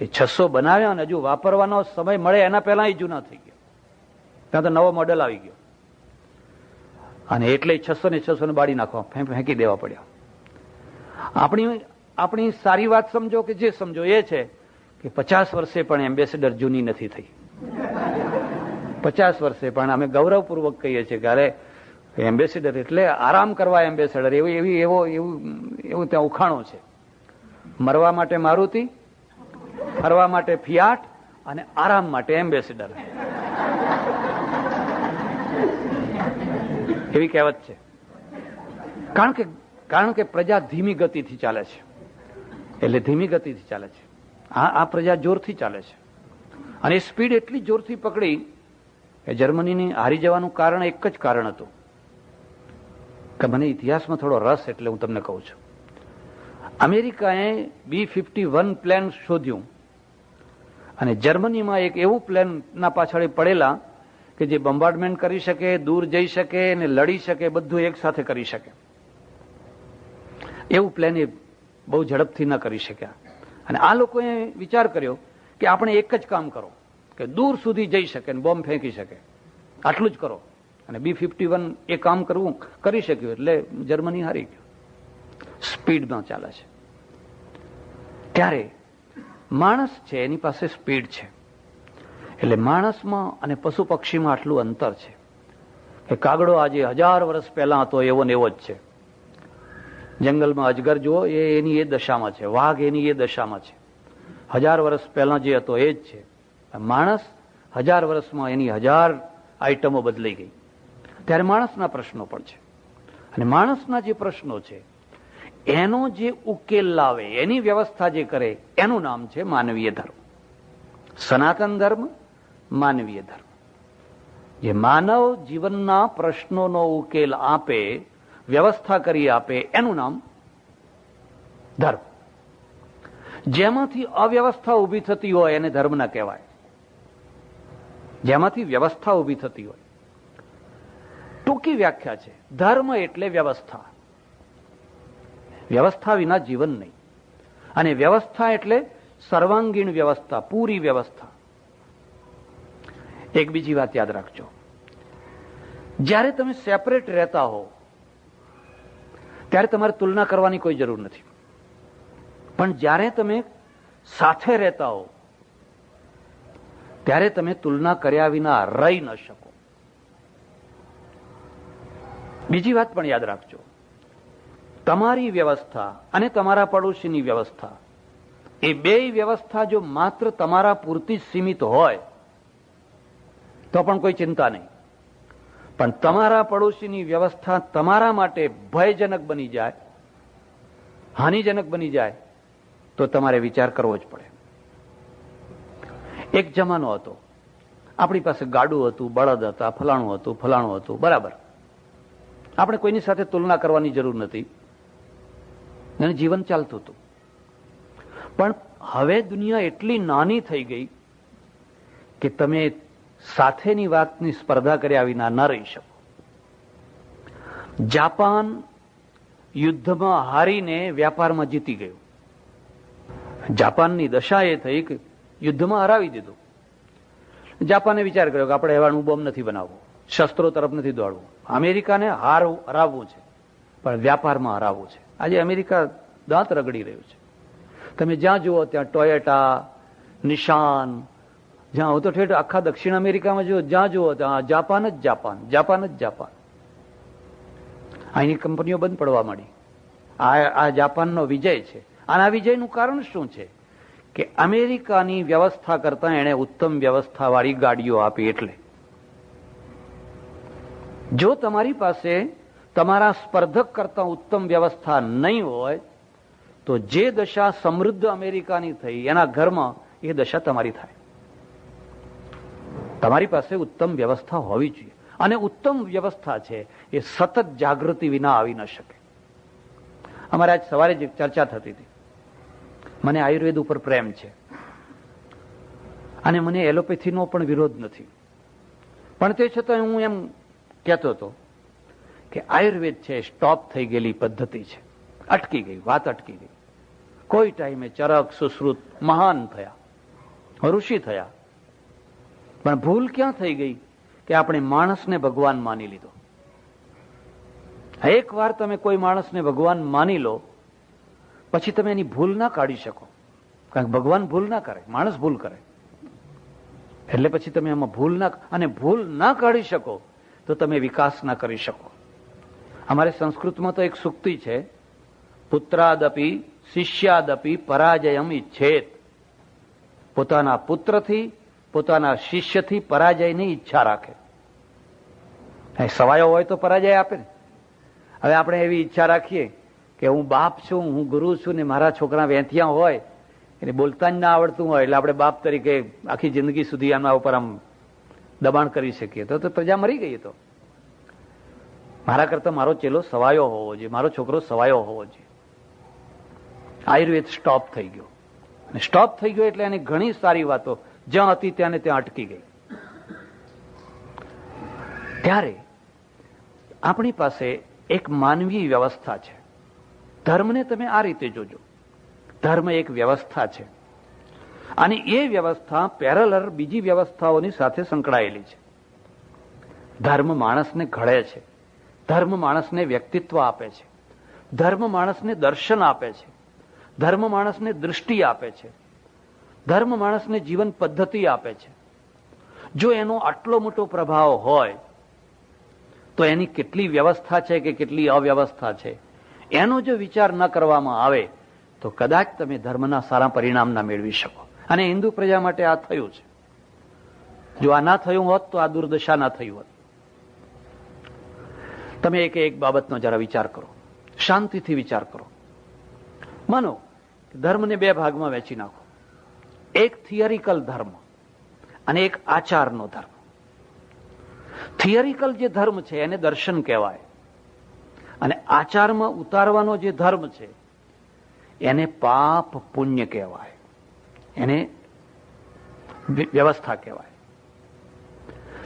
એ 600 બનાવ્યા અને હજુ વાપરવાનો સમય મળે એના પહેલા એ જૂના થઈ ગયા. ત્યાં તો નવો મોડેલ આવી ગયો અને એટલે 600 ને 600 બાળી નાખવા, ફેંકી દેવા પડ્યા. આપણી સારી વાત સમજો કે જે સમજો એ છે કે 50 વર્ષે પણ એમ્બેસેડર જૂની નથી થઈ. 50 વર્ષે પણ અમે ગૌરવપૂર્વક કહીએ છીએ કે અરે એમ્બેસેડર એટલે આરામ કરવા એમ્બેસેડર, એવું ત્યાં ઉખાણો છે. મરવા માટે મારુતિ, ફરવા માટે ફિયાટ અને આરામ માટે એમ્બેસેડર, એવી કહેવત છે. કારણ કે પ્રજા ધીમી ગતિથી ચાલે છે, એટલે ધીમી ગતિથી ચાલે છે. આ પ્રજા જોરથી ચાલે છે અને સ્પીડ એટલી જોરથી પકડી કે જર્મનીની હારી જવાનું કારણ એક જ કારણ હતું કે મને ઇતિહાસમાં થોડો રસ એટલે હું તમને કહું છું. અમેરિકાએ B-51 પ્લેન શોધ્યું અને જર્મનીમાં એક એવું પ્લેનના પાછળ પડેલા કે જે બોમ્બાર્ડમેન્ટ કરી શકે, દૂર જઈ શકે અને લડી શકે, બધું એક સાથે કરી શકે. એવું પ્લેન એ બહુ ઝડપથી ન કરી શક્યા. અને આ લોકોએ વિચાર કર્યો કે આપણે એક જ કામ કરો કે દૂર સુધી જઈ શકે અને બોમ્બ ફેંકી શકે, આટલું જ કરો. અને B-51 એ કામ કરી શક્યું એટલે જર્મની હારી ગયું. સ્પીડમાં ચાલે છે. ત્યારે માણસ છે એની પાસે સ્પીડ છે, એટલે માણસમાં અને પશુ પક્ષીમાં આટલું અંતર છે કે કાગડો આજે 1000 વર્ષ પહેલા હતો એવો ને એવો જ છે. જંગલમાં અજગર જુઓ, એની એ દશામાં છે. વાઘ એની એ દશામાં છે. 1000 વર્ષ પહેલા જે હતો એ જ છે. માણસ 1000 વર્ષમાં એની 1000 આઈટમો બદલાઈ ગઈ. ત્યારે માણસના પ્રશ્નો પણ છે અને માણસના જે પ્રશ્નો છે એનો જે ઉકેલ લાવે, એની વ્યવસ્થા જે કરે એનું નામ છે માનવીય ધર્મ. સનાતન ધર્મ, માનવીય ધર્મ. જે માનવ જીવનના પ્રશ્નોનો ઉકેલ આપે, વ્યવસ્થા કરી આપે, એનું નામ ધર્મ. જેમાંથી અવ્યવસ્થા ઉભી થતી હોય એને ધર્મ ના કહેવાય. જેમાંથી વ્યવસ્થા ઉભી થતી હોય, ટૂંકી વ્યાખ્યા છે, ધર્મ એટલે વ્યવસ્થા. વ્યવસ્થા વિના જીવન નહીં. અને વ્યવસ્થા એટલે સર્વાંગીણ વ્યવસ્થા, પૂરી વ્યવસ્થા. એક બીજી વાત યાદ રાખજો, જ્યારે તમે સેપરેટ રહેતા હો ત્યારે તમારે તુલના કરવાની કોઈ જરૂર નથી. પણ જ્યારે તમે સાથે રહેતા હો ત્યારે તમે તુલના કર્યા વિના રહી ન શકો. બીજી વાત પણ યાદ રાખજો, તમારી વ્યવસ્થા અને તમારા પડોશીની વ્યવસ્થા, એ બે વ્યવસ્થા જો માત્ર તમારા પૂરતી જ સીમિત હોય તો પણ કોઈ ચિંતા નહીં. પણ તમારા પડોશીની વ્યવસ્થા તમારા માટે ભયજનક બની જાય, હાનિજનક બની જાય તો તમારે વિચાર કરવો જ પડે. એક જમાનો હતો, આપણી પાસે ગાડું હતું, બળદ હતા, ફલાણું હતું, બરાબર. આપણે કોઈની સાથે તુલના કરવાની જરૂર નથી અને જીવન ચાલતું હતું. પણ હવે દુનિયા એટલી નાની થઈ ગઈ કે તમે સાથેની વાતની સ્પર્ધા કર્યા વિના ન રહી શકો. જાપાન યુદ્ધમાં હારીને વ્યાપારમાં જીતી ગયું. જાપાનની દશા એ થઈ કે યુદ્ધમાં હરાવી દીધું. જાપાને વિચાર કર્યો કે આપણે હવાનું બોમ્બ નથી બનાવવું, શસ્ત્રો તરફ નથી દોડવું, અમેરિકાને હરાવવું છે, પણ વ્યાપારમાં હરાવવું છે. આજે અમેરિકા દાંત રગડી રહ્યું છે. તમે જ્યાં જુઓ ત્યાં ટોયોટા, નિશાન, જ્યાં હું તો ઠેઠ આખા દક્ષિણ અમેરિકામાં જુઓ, જ્યાં જુઓ ત્યાં જાપાન જ જાપાન, જાપાન જ જાપાન. અહીંની કંપનીઓ બંધ પડવા માંડી. આ જાપાનનો વિજય છે. આના વિજયનું કારણ શું છે કે અમેરિકાની વ્યવસ્થા કરતા એણે ઉત્તમ વ્યવસ્થા વાળી ગાડીઓ આપી. એટલે જો તમારી પાસે તમારા સ્પર્ધક કરતા ઉત્તમ વ્યવસ્થા નહીં હોય તો જે દશા સમૃદ્ધ અમેરિકાની થઈ એના ઘરમાં એ દશા તમારી થાય. તમારી પાસે ઉત્તમ વ્યવસ્થા હોવી જોઈએ, અને ઉત્તમ વ્યવસ્થા છે એ સતત જાગૃતિ વિના આવી ન શકે. અમારે આજ સવારે જ ચર્ચા થતી હતી. મને આયુર્વેદ ઉપર પ્રેમ છે અને મને એલોપેથીનો પણ વિરોધ નથી, પણ તે છતાં હું એમ કહેતો હતો કે આયુર્વેદ છે સ્ટોપ થઈ ગયેલી પદ્ધતિ છે, અટકી ગઈ, વાત અટકી ગઈ. કોઈ ટાઈમે ચરક સુશ્રુત મહાન થયા, ઋષિ થયા, પણ ભૂલ ક્યાં થઈ ગઈ કે આપણે માણસને ભગવાન માની લીધો. એક વાર તમે કોઈ માણસને ભગવાન માની લો પછી તમે એની ભૂલ ના કાઢી શકો, કારણ કે ભગવાન ભૂલ ના કરે, માણસ ભૂલ કરે. એટલે પછી તમે એમાં ભૂલ ના કાઢી શકો તો તમે વિકાસ ના કરી શકો. અમારે સંસ્કૃતમાં તો એક સૂક્તિ છે, પુત્રાદપી શિષ્યાદપી પરાજયમ ઈચ્છેત. પોતાના પુત્રથી, પોતાના શિષ્યથી પરાજયની ઈચ્છા રાખે. સવાયો હોય તો પરાજય આપે ને. હવે આપણે એવી ઈચ્છા રાખીએ કે હું બાપ છું, હું ગુરુ છું, ને મારા છોકરા વેંથિયા હોય, એને બોલતા જ ના આવડતું હોય, એટલે આપણે બાપ તરીકે આખી જિંદગી સુધી આના ઉપર આમ દબાણ કરી શકીએ તો પ્રજા મરી ગઈ. તો મારા કરતા મારો ચેલો સવાયો હોવો જોઈએ, મારો છોકરો સવાયો હોવો જોઈએ. આયુર્વેદ સ્ટોપ થઈ ગયો, અને સ્ટોપ થઈ ગયો એટલે એની ઘણી સારી વાતો જ્યાં હતી ત્યાં ત્યાં અટકી ગઈ. ત્યારે આપણી પાસે એક માનવી વ્યવસ્થા છે. ધર્મને તમે આ રીતે જોજો, ધર્મ એક વ્યવસ્થા છે, અને એ વ્યવસ્થા પેરેલલ બીજી વ્યવસ્થાઓની સાથે સંકળાયેલી છે. ધર્મ માણસને ઘડે છે, ધર્મ માણસને વ્યક્તિત્વ આપે છે, ધર્મ માણસને દર્શન આપે છે, ધર્મ માણસને દૃષ્ટિ આપે છે, ધર્મ માણસને જીવન પદ્ધતિ આપે છે. જો એનો આટલો મોટો પ્રભાવ હોય તો એની કેટલી વ્યવસ્થા છે કે કેટલી અવ્યવસ્થા છે એનો જો વિચાર ન કરવામાં આવે તો કદાચ તમે ધર્મના સારા પરિણામ ના મેળવી શકો. અને હિન્દુ પ્રજા માટે આ થયું છે. જો આ ના થયું હોત તો આ દુર્દશા ના થયું હોત. તમે એક બાબતનો જરા વિચાર કરો, શાંતિથી વિચાર કરો. માનો ધર્મને બે ભાગમાં વહેંચી નાખો. એક થિયરિકલ ધર્મ અને એક આચારનો ધર્મ. થિયરિકલ જે ધર્મ છે એને દર્શન કહેવાય, અને આચારમાં ઉતારવાનો જે ધર્મ છે એને પાપ પુણ્ય કહેવાય, એને વ્યવસ્થા કહેવાય.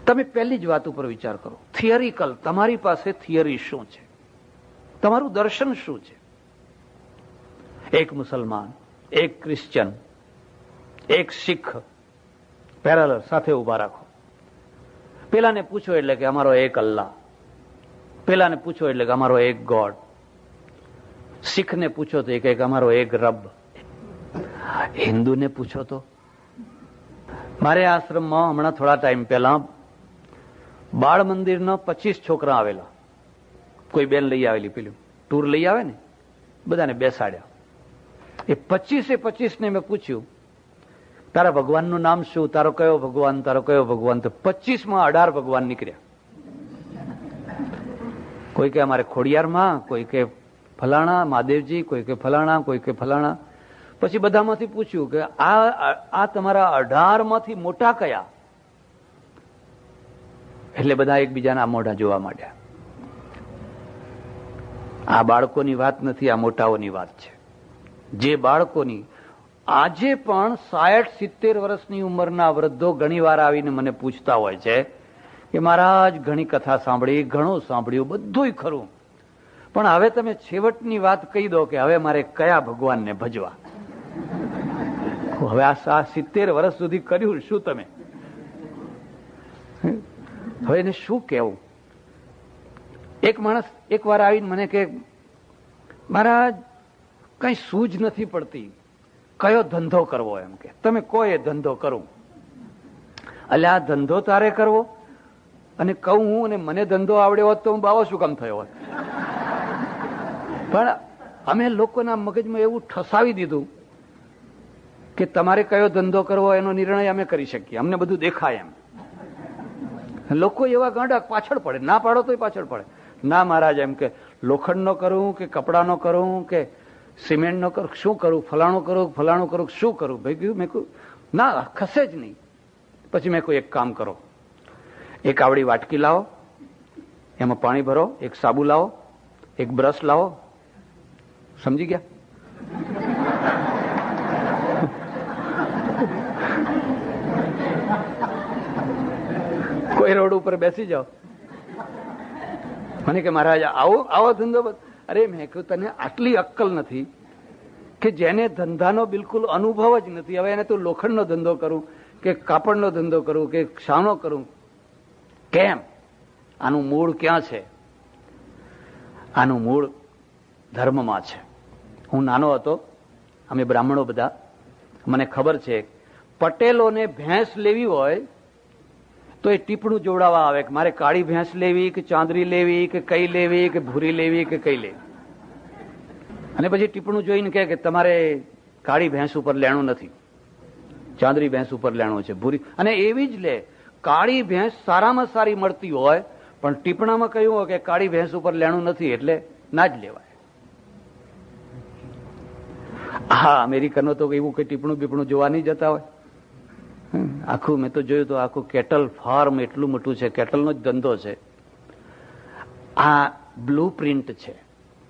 તમે પહેલી જ વાત ઉપર વિચાર કરો. થિયરિકલ, તમારી પાસે થિયરી શું છે, તમારું દર્શન શું છે? એક મુસલમાન, એક ક્રિશ્ચન, એક શીખ પેરેલલ સાથે ઉભા રાખો. પેલાને પૂછો એટલે કે અમારો એક અલ્લાહ, પેલાને પૂછો એટલે કે અમારો એક ગોડ, શીખને પૂછો તો એક અમારો એક રબ, હિન્દુને પૂછો તો. મારે આશ્રમમાં હમણાં થોડા ટાઈમ પહેલા બાળ મંદિરના 25 છોકરા આવેલા. કોઈ બેન લઈ આવેલી, પેલું ટૂર લઈ આવે ને, બધાને બેસાડ્યા. એ 25 ને મેં પૂછ્યું તારા ભગવાનનું નામ શું, તારો કયો ભગવાન, તારો કયો ભગવાન? તો 25માં 18 ભગવાન નીકળ્યા. કોઈ કે અમારે ખોડિયારમાં, કોઈ કે ફલાણા મહાદેવજી, કોઈ કે ફલાણા, કોઈ કે ફલાણા. પછી બધામાંથી પૂછ્યું કે આ તમારા 18 માંથી મોટા કયા? એટલે બધા એકબીજાના મોઢા જોવા માંડ્યા. આ બાળકોની વાત નથી, આ મોટાઓની વાત છે. જે બાળકોની આજે પણ 60-70 વર્ષની ઉંમરના વૃદ્ધો ઘણી વાર આવીને મને પૂછતા હોય છે કે મહારાજ ઘણી કથા સાંભળી, ઘણું સાંભળ્યું, બધુંય ખરું, પણ હવે તમે છેવટની વાત કહી દો કે હવે મારે કયા ભગવાનને ભજવા. હવે આ 70 વર્ષ સુધી કર્યું શું તમે? હવે એને શું કહેવું? એક માણસ એક વાર આવીને મને કે મહારાજ કઈ સૂઝ નથી પડતી, કયો ધંધો કરવો? એમ કે તમે કોઈ એ ધંધો કરું. એટલે આ ધંધો તારે કરવો? અને કહું હું, અને મને ધંધો આવડ્યો હોત તો હું બાવો શું કામ થયો હોત? પણ અમે લોકોના મગજમાં એવું ઠસાવી દીધું કે તમારે કયો ધંધો કરવો એનો નિર્ણય અમે કરી શકીએ, અમને બધું દેખાય એમ. લોકો એવા ગાંડા પાછળ પડે, ના પાડો તો પાછળ પડે. ના મહારાજ એમ કે લોખંડનો કરું કે કપડાનો કરું કે સિમેન્ટનો કરું, શું કરું? ફલાણું કરું, શું કરું? ભાઈ મેં કહ્યું ના, ખસે જ નહીં. પછી મેં કહ્યું એક કામ કરો, એક આવડી વાટકી લાવો, એમાં પાણી ભરો, એક સાબુ લાવો, એક બ્રશ લાવો. સમજી ગયા? કોઈ રોડ ઉપર બેસી જાઓ, મને કે મહારાજ આવો ધંધો. અરે મેં કહ્યું તને આટલી અક્કલ નથી કે જેને ધંધાનો બિલકુલ અનુભવ જ નથી, હવે એને તું લોખંડનો ધંધો કરું કે કાપડનો ધંધો કરું કે શાનો કરું? કેમ? આનું મૂળ ક્યાં છે? આનું મૂળ ધર્મમાં છે. હું નાનો હતો, અમે બ્રાહ્મણો બધા, મને ખબર છે પટેલોને ભેંસ લેવી હોય તો એ ટીપણું જોડાવા આવે કે મારે કાળી ભેંસ લેવી કે ચાંદરી લેવી કે કઈ લેવી કે ભૂરી લેવી કે કઈ લેવી. અને પછી ટીપણું જોઈને કહે કે તમારે કાળી ભેંસ ઉપર લેણું નથી, ચાંદરી ભેંસ ઉપર લેણું છે, ભૂરી. અને એવી જ લે, કાળી ભેંસ સારામાં સારી મળતી હોય પણ ટીપણામાં કહ્યું હોય કે કાળી ભેંસ ઉપર લેણું નથી એટલે ના જ લેવાય. હા, અમેરિકનો તો એવું કઈ ટીપણું બીપણું જોવા નહીં જતા હોય. આખું મેં તો જોયું તો આખું કેટલ ફાર્મ એટલું મોટું છે, કેટલનો જ ધંધો છે. આ બ્લુ પ્રિન્ટ છે,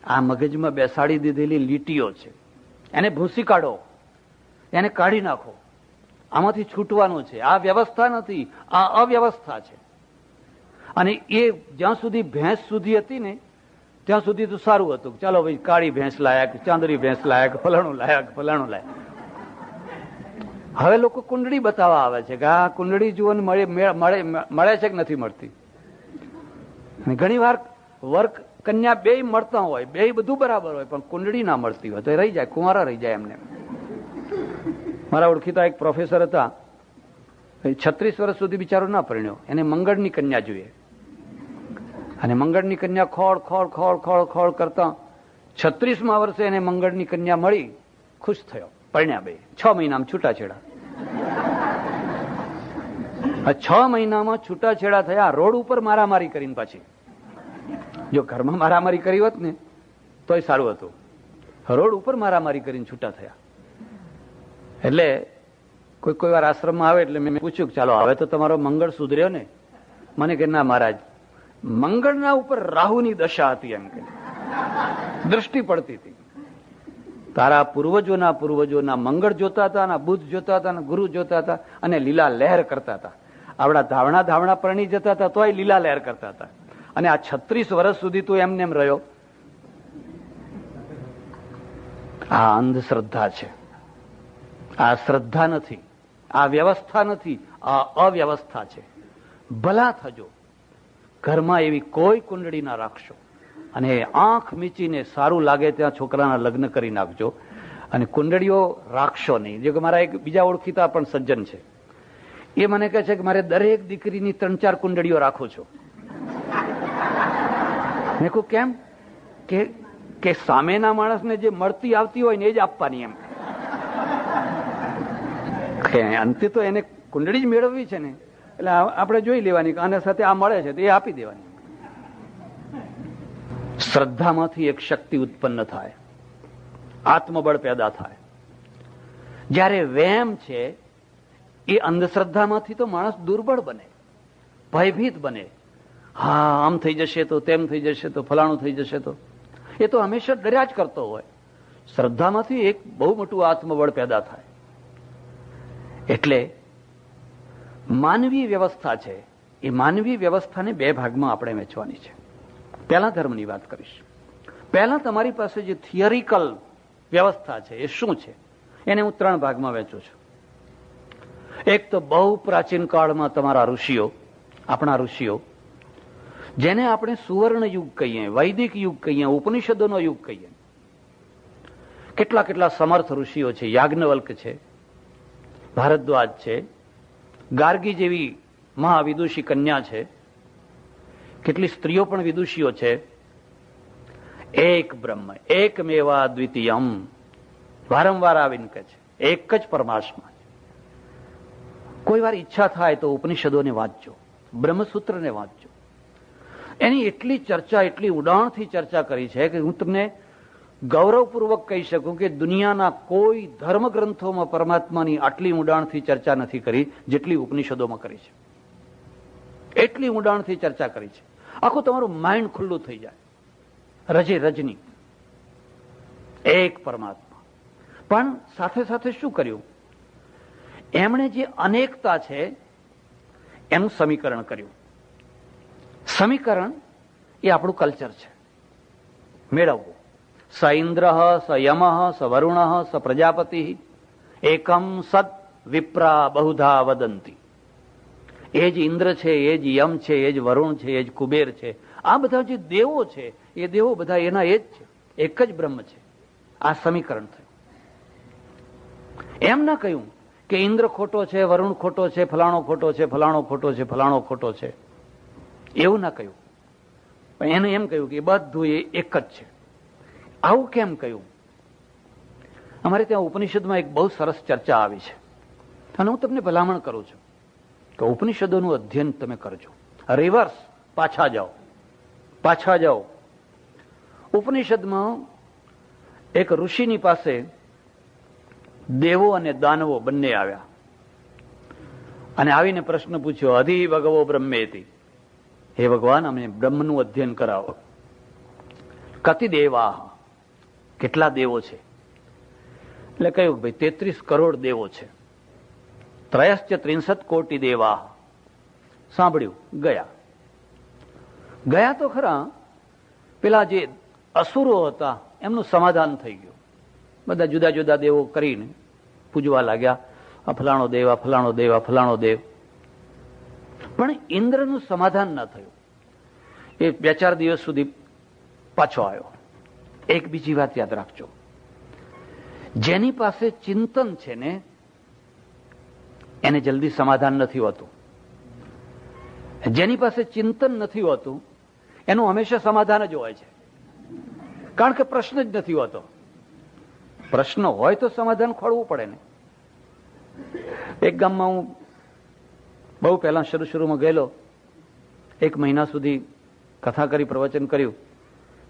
આ મગજમાં બેસાડી દીધેલી લીટીઓ છે, એને ભૂસી કાઢો, એને કાઢી નાખો, આમાંથી છૂટવાનું છે. આ વ્યવસ્થા નથી, આ અવ્યવસ્થા છે. અને એ જ્યાં સુધી ભેંસ સુધી હતી ને ત્યાં સુધી તો સારું હતું, ચાલો ભાઈ કાળી ભેંસ લાયક, ચાંદરી ભેંસ લાયક, ફલાણું લાયક. હવે લોકો કુંડળી બતાવવા આવે છે કે આ કુંડળી જુઓ મળે છે કે નથી મળતી. ઘણી વાર વર્ક કન્યા બે મળતા હોય, બે બધું બરાબર હોય, પણ કુંડળી ના મળતી હોય તો રહી જાય, કુંવારા રહી જાય એમને. મારા ઓળખીતા એક પ્રોફેસર હતા, 36 વર્ષ સુધી બિચારો ના પરણ્યો, એને મંગળની કન્યા જોઈએ. અને મંગળની કન્યા ખોળ કરતા 36મા વર્ષે એને મંગળની કન્યા મળી, ખુશ થયો, પરણ્યા બે. 6 મહિનામાં છૂટાછેડા. 6 મહિનામાં છૂટાછેડા થયા, રોડ ઉપર મારામારી કરીને. પાછી જો ઘરમાં મારામારી કરી હોત ને તોય સારું હતું, રોડ ઉપર મારામારી કરીને છૂટા થયા. એટલે કોઈ વાર આશ્રમમાં આવે એટલે મેં પૂછ્યું કે ચાલો હવે તો તમારો મંગળ સુધર્યો ને? મને કે ના મહારાજ, મંગળના ઉપર રાહુની દશા હતી, એમ કે દ્રષ્ટિ પડતી હતી. તારા પૂર્વજોના મંગળ જોતા હતા, અને બુધ જોતા હતા, અને ગુરુ જોતા હતા, અને લીલા લહેર કરતા હતા. આવડા ધાવણા પરણી જતા હતા તોય લીલા લહેર કરતા હતા. અને આ 36 વર્ષ સુધી તું એમને એમ રહ્યો. આ અંધશ્રદ્ધા છે, આ શ્રદ્ધા નથી, આ વ્યવસ્થા નથી, આ અવ્યવસ્થા છે. ભલા થજો, ઘરમાં એવી કોઈ કુંડળી ના રાખશો, અને આંખ મીચીને સારું લાગે ત્યાં છોકરાના લગ્ન કરી નાખજો, અને કુંડળીઓ રાખશો નહીં. જો કે મારા એક બીજા ઓળખીતા પણ સજ્જન છે, એ મને કહે છે કે મારે દરેક દીકરીની 3-4 કુંડળીઓ રાખો છો. મેં કહું કેમ? કે સામેના માણસને જે મળતી આવતી હોય ને એ જ આપવાની. એમ અંતે તો એને કુંડળી જ મેળવવી છે ને, એટલે આપણે જોઈ લેવાની કે આના સાથે આ મળે છે તો એ આપી દેવાની. શ્રદ્ધામાંથી એક શક્તિ ઉત્પન્ન થાય, આત્મબળ પેદા થાય. જ્યારે વહેમ છે એ અંધશ્રદ્ધામાંથી તો માણસ દુર્બળ બને, ભયભીત બને. હા, આમ થઈ જશે તો, તેમ થઈ જશે તો, ફલાણું થઈ જશે તો, એ તો હંમેશા ડર્યા જ કરતો હોય. શ્રદ્ધામાંથી એક બહુ મોટું આત્મબળ પેદા થાય. એટલે માનવી વ્યવસ્થા છે, એ માનવી વ્યવસ્થાને 2 ભાગમાં આપણે વહેંચવાની છે. પહેલા ધર્મની વાત કરીશ. પહેલા તમારી પાસે જે થિયરિકલ વ્યવસ્થા છે એ શું છે એને હું 3 ભાગમાં વહેંચું છું. એક તો બહુ પ્રાચીન કાળમાં તમારા ઋષિઓ, આપણા ઋષિઓ, જેને આપણે સુવર્ણ યુગ કહીએ, વૈદિક યુગ કહીએ, ઉપનિષદોનો યુગ કહીએ. કેટલા કેટલા સમર્થ ઋષિઓ છે. યાજ્ઞવલ્ક છે, ભારદ્વાજ છે, ગાર્ગી જેવી મહાવિદુષી કન્યા છે, કેટલી સ્ત્રીઓ પણ વિદુષીઓ છે. એક બ્રહ્મ એકમેવા દ્વિતીયમ, વારંવાર આવીને કહે છે એક જ પરમાત્મા છે. કોઈ વાર ઈચ્છા થાય તો ઉપનિષદોને વાંચજો, બ્રહ્મસૂત્રને વાંચજો. એની એટલી ચર્ચા, એટલી ઉડાણથી ચર્ચા કરી છે કે હું તમને ગૌરવપૂર્વક કહી શકું કે દુનિયાના કોઈ ધર્મગ્રંથોમાં પરમાત્માની આટલી ઉડાણથી ચર્ચા નથી કરી જેટલી ઉપનિષદોમાં કરી છે. એટલી ઉડાણથી ચર્ચા કરી છે. આખું તમારું માઇન્ડ ખુલ્લું થઈ જાય. રજે રજની એક પરમાત્મા. પણ સાથે સાથે શું કર્યું? એમણે જે અનેકતા છે એનું સમીકરણ કર્યું. સમીકરણ એ આપણું કલ્ચર છે, મેળવવું. સ ઇન્દ્ર સ યમ સ વરુણ સ પ્રજાપતિ એકમ સદ વિપ્રા બહુધા વદંતી. એ જ ઇન્દ્ર છે, એ જ યમ છે, એ જ વરુણ છે, એ જ કુબેર છે. આ બધા જે દેવો છે એ દેવો બધા એના એ જ છે, એક જ બ્રહ્મ છે. આ સમીકરણ થયું. એમ ના કહ્યું કે ઇન્દ્ર ખોટો છે, વરુણ ખોટો છે, ફલાણો ખોટો છે, ફલાણો ખોટો છે, ફલાણો ખોટો છે, એવું ના કહ્યું. પણ એને એમ કહ્યું કે બધું એ એક જ છે. આવું કેમ કહ્યું? અમારે ત્યાં ઉપનિષદમાં એક બહુ સરસ ચર્ચા આવી છે અને હું તમને ભલામણ કરું છું કે ઉપનિષદોનું અધ્યયન તમે કરજો. રિવર્સ, પાછા જાઓ. ઉપનિષદમાં એક ઋષિની પાસે દેવો અને દાનવો બંને આવ્યા અને આવીને પ્રશ્ન પૂછ્યો, અધિ ભગવો બ્રહ્મેતિ, હે ભગવાન અમને બ્રહ્મનું અધ્યયન કરાવો. કતિ દેવા, કેટલા દેવો છે? એટલે કહ્યું ભાઈ 33 કરોડ દેવો છે. ત્રયશ્ચ 63 કોટી દેવા. સાંભળ્યું, ગયા તો ખરા. પેલા જે અસુરો હતા એમનું સમાધાન થઈ ગયું. બધા જુદા જુદા દેવો કરીને પૂજવા લાગ્યા, આ ફલાણો દેવ, આ ફલાણો દેવ, આ ફલાણો દેવ. પણ ઇન્દ્રનું સમાધાન ન થયું. એ 2-4 દિવસ સુધી પાછો આવ્યો. એક બીજી વાત યાદ રાખજો, જેની પાસે ચિંતન છે ને એને જલ્દી સમાધાન નથી હોતું. જેની પાસે ચિંતન નથી હોતું એનું હંમેશા સમાધાન જ હોય છે, કારણ કે પ્રશ્ન જ નથી હોતો. પ્રશ્ન હોય તો સમાધાન ખોળવું પડે ને. એક ગામમાં હું બહુ પહેલા શરૂમાં ગયેલો, 1 મહિના સુધી કથા કરી, પ્રવચન કર્યું.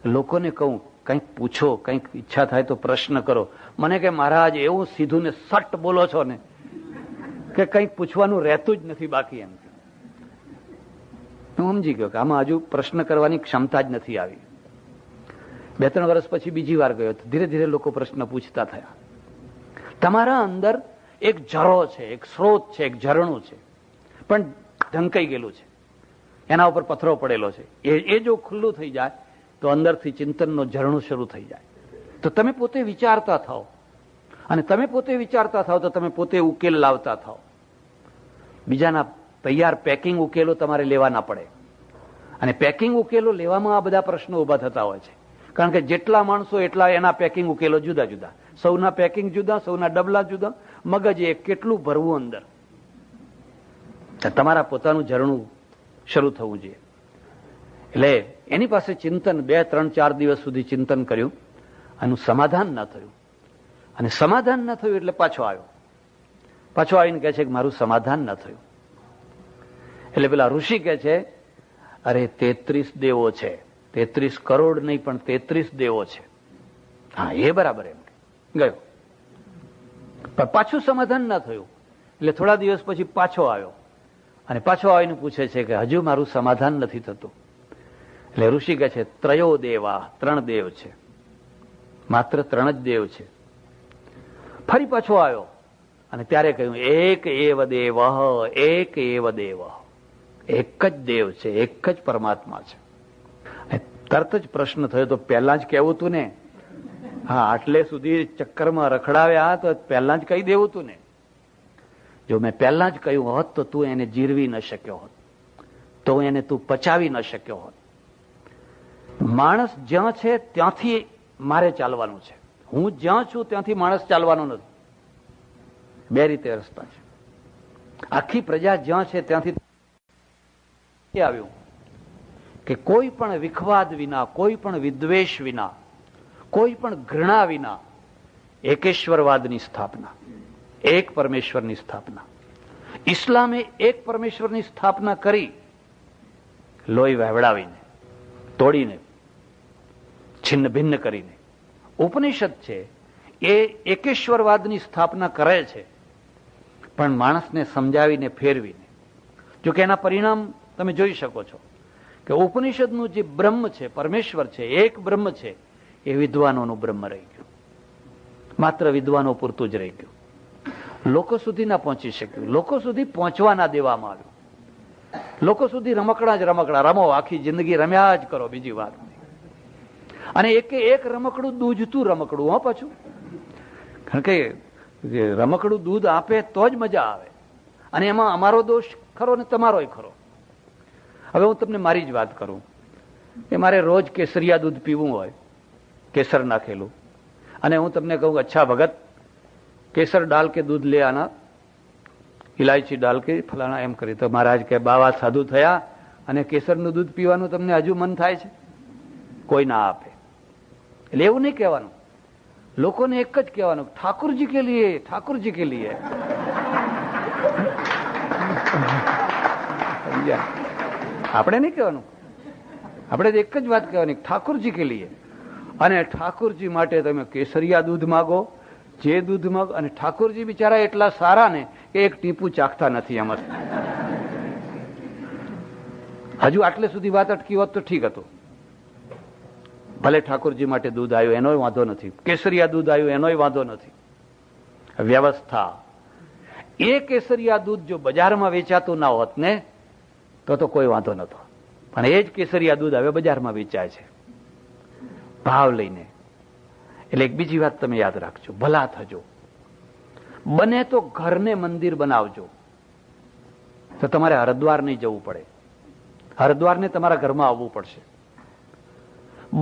લોકોને કહું કંઈક પૂછો, કંઈક ઈચ્છા થાય તો પ્રશ્ન કરો. મને કે મહારાજ એવું સીધું ને સટ બોલો છો ને કે કંઈક પૂછવાનું રહેતું જ નથી બાકી. એમ હું સમજી ગયો કે આમાં હજુ પ્રશ્ન કરવાની ક્ષમતા જ નથી આવી. 2-3 વર્ષ પછી બીજી વાર ગયો તો ધીરે ધીરે લોકો પ્રશ્ન પૂછતા થયા. તમારા અંદર એક ઝરો છે, એક સ્રોત છે, એક ઝરણું છે, પણ ઢંકાઈ ગયેલું છે, એના ઉપર પથ્થરો પડેલો છે. એ જો ખુલ્લું થઈ જાય તો અંદરથી ચિંતનનો ઝરણું શરૂ થઈ જાય. તો તમે પોતે વિચારતા થાઓ, અને તમે પોતે વિચારતા થાઓ તો તમે પોતે ઉકેલ લાવતા થાઓ. બીજાના તૈયાર પેકિંગ ઉકેલો તમારે લેવા ના પડે. અને પેકિંગ ઉકેલો લેવામાં આ બધા પ્રશ્નો ઉભા થતા હોય છે, કારણ કે જેટલા માણસો એટલા એના પેકિંગ ઉકેલો જુદા જુદા. સૌના પેકિંગ જુદા, સૌના ડબલા જુદા, મગજ એ કેટલું ભરવું અંદર. તમારા પોતાનું ઝરણું શરૂ થવું જોઈએ. એટલે એની પાસે ચિંતન 2, 3, 4 દિવસ સુધી ચિંતન કર્યું, આનું સમાધાન ન થયું. અને સમાધાન ન થયું એટલે પાછો આવીને કહે છે કે મારું સમાધાન ન થયું. એટલે પેલા ઋષિ કહે છે, અરે 33 દેવો છે, 33 કરોડ નહીં પણ 33 દેવો છે. હા, એ બરાબર. એમ ગયો, પણ પાછું સમાધાન ન થયું. એટલે થોડા દિવસ પછી પાછો આવ્યો અને પાછો આવીને પૂછે છે કે હજુ મારું સમાધાન નથી થતું. એટલે ઋષિ કહે છે, ત્રયો દેવા, 3 દેવ છે, માત્ર 3 જ દેવ છે. ફરી પાછો આવ્યો અને ત્યારે કહ્યું, એક એવ દેવ, એક એવ દેવ, એક જ દેવ છે, એક જ પરમાત્મા છે. તરત જ પ્રશ્ન થયો, તો પહેલા જ કહેવું તું ને. હા, આટલે સુધી ચક્કરમાં રખડાવ્યા તો પહેલા જ કહી દેવું તું ને. જો મેં પહેલા જ કહ્યું હોત તો તું એને જીરવી ન શક્યો હોત, તો એને તું પચાવી ન શક્યો હોત. માણસ જ્યાં છે ત્યાંથી મારે ચાલવાનું છે. હું જ્યાં છું ત્યાંથી માણસ ચાલવાનો નથી. બે રીતે રસ્તા છે. આખી પ્રજા જ્યાં છે ત્યાંથી આવ્યું કે કોઈ પણ વિખવાદ વિના, કોઈ પણ વિદ્વેષ વિના, કોઈ પણ ઘૃણા વિના એકેશ્વરવાદની સ્થાપના, એક પરમેશ્વરની સ્થાપના. ઇસ્લામે એક પરમેશ્વરની સ્થાપના કરી, લોહી વહેવડાવીને, તોડીને, છિન્ન ભિન્ન કરીને. ઉપનિષદ છે એ એકેશ્વરવાદની સ્થાપના કરે છે, પણ માણસને સમજાવીને, ફેરવીને. જો કે એના પરિણામ તમે જોઈ શકો છો કે ઉપનિષદનું જે બ્રહ્મ છે, પરમેશ્વર છે, એક બ્રહ્મ છે, એ વિદ્વાનોનું બ્રહ્મ રહી ગયું. માત્ર વિદ્વાનો પૂરતું જ રહી ગયું. લોકો સુધી ના પહોંચી શક્યું, લોકો સુધી પહોંચવા ના દેવામાં આવ્યું. લોકો સુધી રમકડા જ રમકડા રમો, આખી જિંદગી રમ્યા જ કરો, બીજી વાત નહીં. અને એક રમકડું દૂધતું રમકડું, હો પાછું. કારણ કે રમકડું દૂધ આપે તો જ મજા આવે, અને એમાં અમારો દોષ ખરો ને તમારોય ખરો. હવે હું તમને મારી જ વાત કરું કે મારે રોજ કેસરિયા દૂધ પીવું હોય, કેસર નાખેલું, અને હું તમને કહું, અચ્છા ભગત કેસર ડાલ કે દૂધ લે આના, ઇલાયચી ડાલ કે ફલાણા, એમ કરી તો મહારાજ કે બાવા સાધુ થયા અને કેસરનું દૂધ પીવાનું તમને હજુ મન થાય છે? કોઈ ના આપે. એટલે એવું નહીં કહેવાનું, લોકોને એક જ કહેવાનું, ઠાकुरજી કે લીએ, ઠાकुरજી કે લીએ. આપણે નહીં કહેવાનું, આપણે એક જ વાત કહેવાની, ઠાकुरજી કે લીએ. અને ઠાकुरજી માટે તમે કેસરિયા દૂધ માગો, જે દૂધ માગો. અને ઠાकुरજી બિચારા એટલા સારા ને કે એક ટીપું ચાખતા નથી એમ. હજુ આટલે સુધી વાત અટકી હોત તો ઠીક હતું. ભલે ઠાकुरજી માટે દૂધ આવ્યું એનોય વાંધો નથી, કેસરિયા દૂધ આવ્યું એનોય વાંધો નથી. વ્યવસ્થા. એ કેસરિયા દૂધ જો બજારમાં વેચાતું ના હોત ને તો કોઈ વાંધો નતો. પણ એ જ કેસરિયા દૂધ હવે બજારમાં વેચાય છે ભાવ લઈને. એટલે એક બીજી વાત તમે યાદ રાખજો, ભલા થજો. બને તો ઘરને મંદિર બનાવજો, તો તમારે હરિદ્વાર નહીં જવું પડે. હરિદ્વારને તમારા ઘરમાં આવવું પડશે.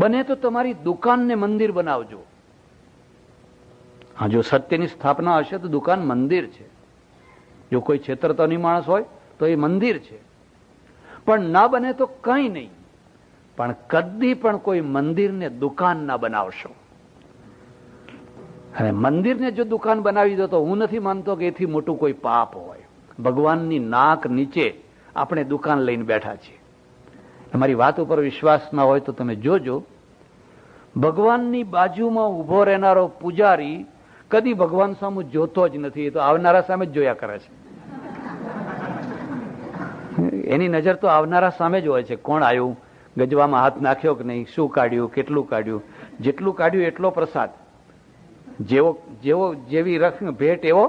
બને તો તમારી દુકાનને મંદિર બનાવજો. હા, જો સત્યની સ્થાપના હશે તો દુકાન મંદિર છે. જો કોઈ છેતરતાની માણસ હોય તો એ મંદિર છે. પણ ના બને તો કંઈ નહીં. પણ કદી પણ કોઈ મંદિરને દુકાન ના બનાવશો. અને મંદિરને જો દુકાન બનાવી દો તો હું નથી માનતો કે એથી મોટું કોઈ પાપ હોય. ભગવાનની નાક નીચે આપણે દુકાન લઈને બેઠા છીએ. તમારી વાત ઉપર વિશ્વાસ ના હોય તો તમે જોજો, ભગવાનની બાજુમાં ઉભો રહેનારો પૂજારી કદી ભગવાન સામે જોતો જ નથી. એ તો આવનારા સામે જ જોયા કરે છે. એની નજર તો આવનારા સામે જ હોય છે. કોણ આવ્યું, ગજવામાં હાથ નાખ્યો કે નહીં, શું કાઢ્યું, કેટલું કાઢ્યું. જેટલું કાઢ્યું એટલો પ્રસાદ. જેવી ભેટ એવો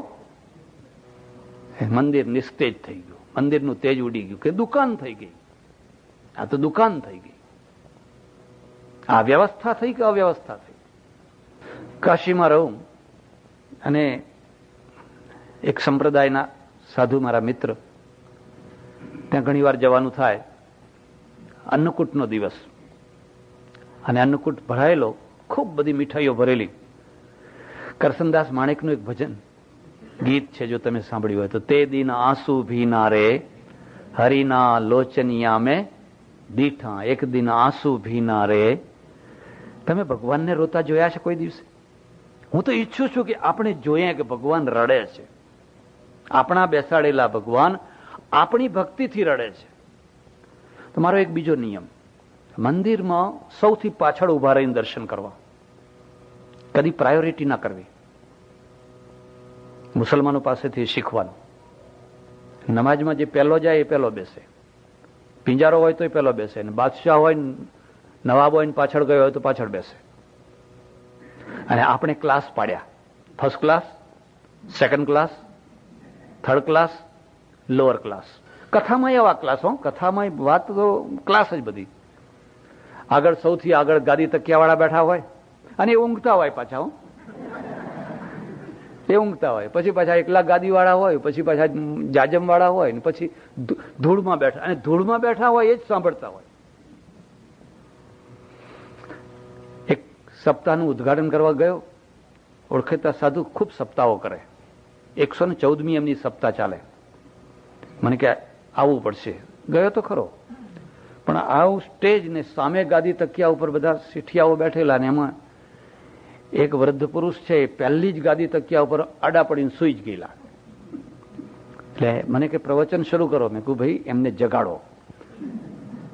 મંદિર નિસ્તેજ થઈ ગયું, મંદિરનું તેજ ઉડી ગયું કે દુકાન થઈ ગઈ. આ તો દુકાન થઈ ગઈ. આ વ્યવસ્થા થઈ કે અવ્યવસ્થા થઈ? કાશીમાં રહું અને એક સંપ્રદાયના સાધુ મારા મિત્ર, ત્યાં ઘણી વાર જવાનું થાય. અન્નકૂટનો દિવસ, અને અન્નકૂટ ભરાયેલો, ખૂબ બધી મીઠાઈઓ ભરેલી. કરસનદાસ માણેકનું એક ભજન ગીત છે, જો તમે સાંભળ્યું હોય તો, તે દિન આંસુ ભીના રે હરિના લોચનિયા મેં દીઠા, એક દિન આંસુ ભીના રે. તમે ભગવાનને રોતા જોયા છે કોઈ દિવસે? હું તો ઈચ્છું છું કે આપણે જોઈએ કે ભગવાન રડે છે. આપણા બેસાડેલા ભગવાન આપણી ભક્તિથી રડે છે. તમારો એક બીજો નિયમ, મંદિરમાં સૌથી પાછળ ઉભા રહીને દર્શન કરવા. કદી પ્રાયોરિટી ના કરવી. મુસલમાનો પાસેથી શીખવાનું. નમાજમાં જે પહેલો જાય એ પહેલો બેસે, પિંજારો હોય તો એ પહેલો બેસે, અને બાદશાહ હોય, નવાબ હોય પાછળ ગયો હોય તો પાછળ બેસે. અને આપણે ક્લાસ પાડ્યા, first class, second class, third class, lower class. કથામાં એવા ક્લાસ હો, કથામાં વાત તો ક્લાસ જ બધી. આગળ સૌથી આગળ ગાદી તકિયાવાળા બેઠા હોય અને એ ઊંઘતા હોય પાછા. એ ઊંઘતા હોય, પછી પાછા એકલા ગાદીવાળા હોય, પછી પાછા જાજમવાળા હોય, ને પછી ધૂળમાં બેઠા, અને ધૂળમાં બેઠા હોય એ જ સાંભળતા હોય. એક સપ્તાહનું ઉદ્ઘાટન કરવા ગયો, ઓળખેતા સાધુ ખૂબ સપ્તાહો કરે, 114મી એમની સપ્તાહ ચાલે. મને કે આવવું પડશે. ગયો તો ખરો, પણ આવું સ્ટેજ ને સામે ગાદી તકિયા ઉપર બધા શીઠિયાઓ બેઠેલા, ને એમાં એક વૃદ્ધ પુરુષ છે, પહેલી જ ગાદી તકિયા ઉપર આડા પડીને સુઈ જ ગયેલા. એટલે મને કે પ્રવચન શરૂ કરો. મેં કહ્યું ભાઈ એમને જગાડો,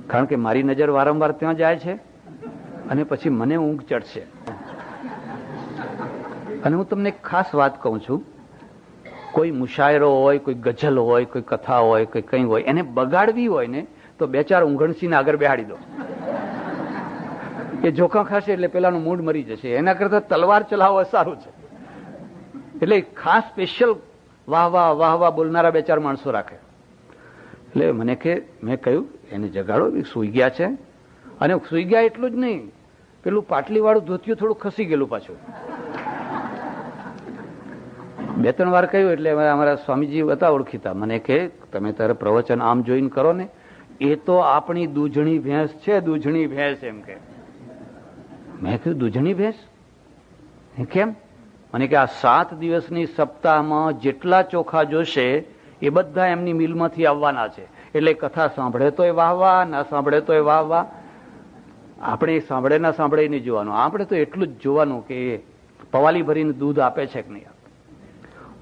કારણ કે મારી નજર વારંવાર ત્યાં જાય છે અને પછી મને ઊંઘ ચડશે. અને હું તમને ખાસ વાત કહું છું, કોઈ મુશાયરો હોય, કોઈ ગઝલ હોય, કોઈ કથા હોય, કોઈ કંઈ હોય, એને બગાડવી હોય ને તો 2-4 ઊંઘણસીને આગળ બેહાડી દો. એ જોખમ ખાશે એટલે પેલાનું મૂડ મરી જશે. એના કરતા તલવાર ચલાવવા સારું છે. એટલે ખાસ સ્પેશિયલ વાહ વાહ વાહ વાહ બોલનારા 2-4 માણસો રાખે. એટલે મને કે મેં કહ્યું એને જગાડો, સૂઈ ગયા છે. અને સૂઈ ગયા એટલું જ નહીં, પેલું પાટલી વાળું ધોતિયું થોડું ખસી ગયેલું પાછું. 2-3 વાર કહ્યું એટલે અમારા સ્વામીજી હતા ઓળખીતા, મને કે તમે તારે પ્રવચન આમ જોઈને કરો ને, એ તો આપણી દૂધણી ભેંસ છે, દૂધણી ભેંસ. એમ કે મેં કહ્યું દૂધણી ભેંસ કેમ? મને કે આ 7 દિવસની સપ્તાહમાં જેટલા ચોખા જોશે એ બધા એમની મિલમાંથી આવવાના છે. એટલે કથા સાંભળે તોય વાહ વાહ, ના સાંભળે તોય વાહ વાહ. આપણે સાંભળે ના સાંભળે નહીં જોવાનું, આપણે તો એટલું જ જોવાનું કે પવાલી ભરીને દૂધ આપે છે કે નહીં.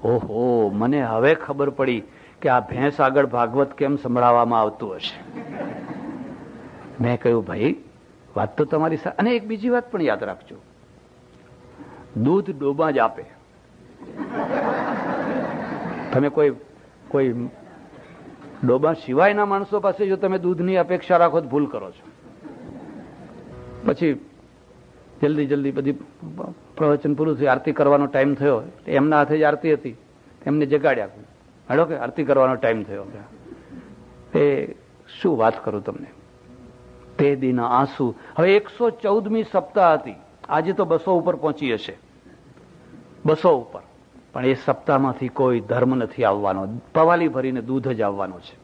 ઓહો, મને હવે ખબર પડી કે આ ભેંસ આગળ ભાગવત કેમ સંભળાવવામાં આવતું હશે. મેં કહ્યું ભાઈ વાત તો તમારી સાથે. અને એક બીજી વાત પણ યાદ રાખજો, દૂધ ડોબા જ આપે. તમે કોઈ ડોબા સિવાયના માણસો પાસે જો તમે દૂધની અપેક્ષા રાખો તો ભૂલ કરો છો. પછી જલ્દી બધી પ્રવચન પૂરું થયું, આરતી કરવાનો ટાઈમ થયો, એમના હાથે જ આરતી હતી, એમને જગાડ્યા. હાલો કે આરતી કરવાનો ટાઈમ થયો. એ શું વાત કરું તમને, તે દિન આંસુ. હવે 114મી સપ્તાહ હતી, આજે તો 200 ઉપર પહોંચી હશે, 200 ઉપર. પણ એ સપ્તાહમાંથી કોઈ ધર્મ નથી આવવાનો, પવાલી ભરીને દૂધ જ આવવાનું છે.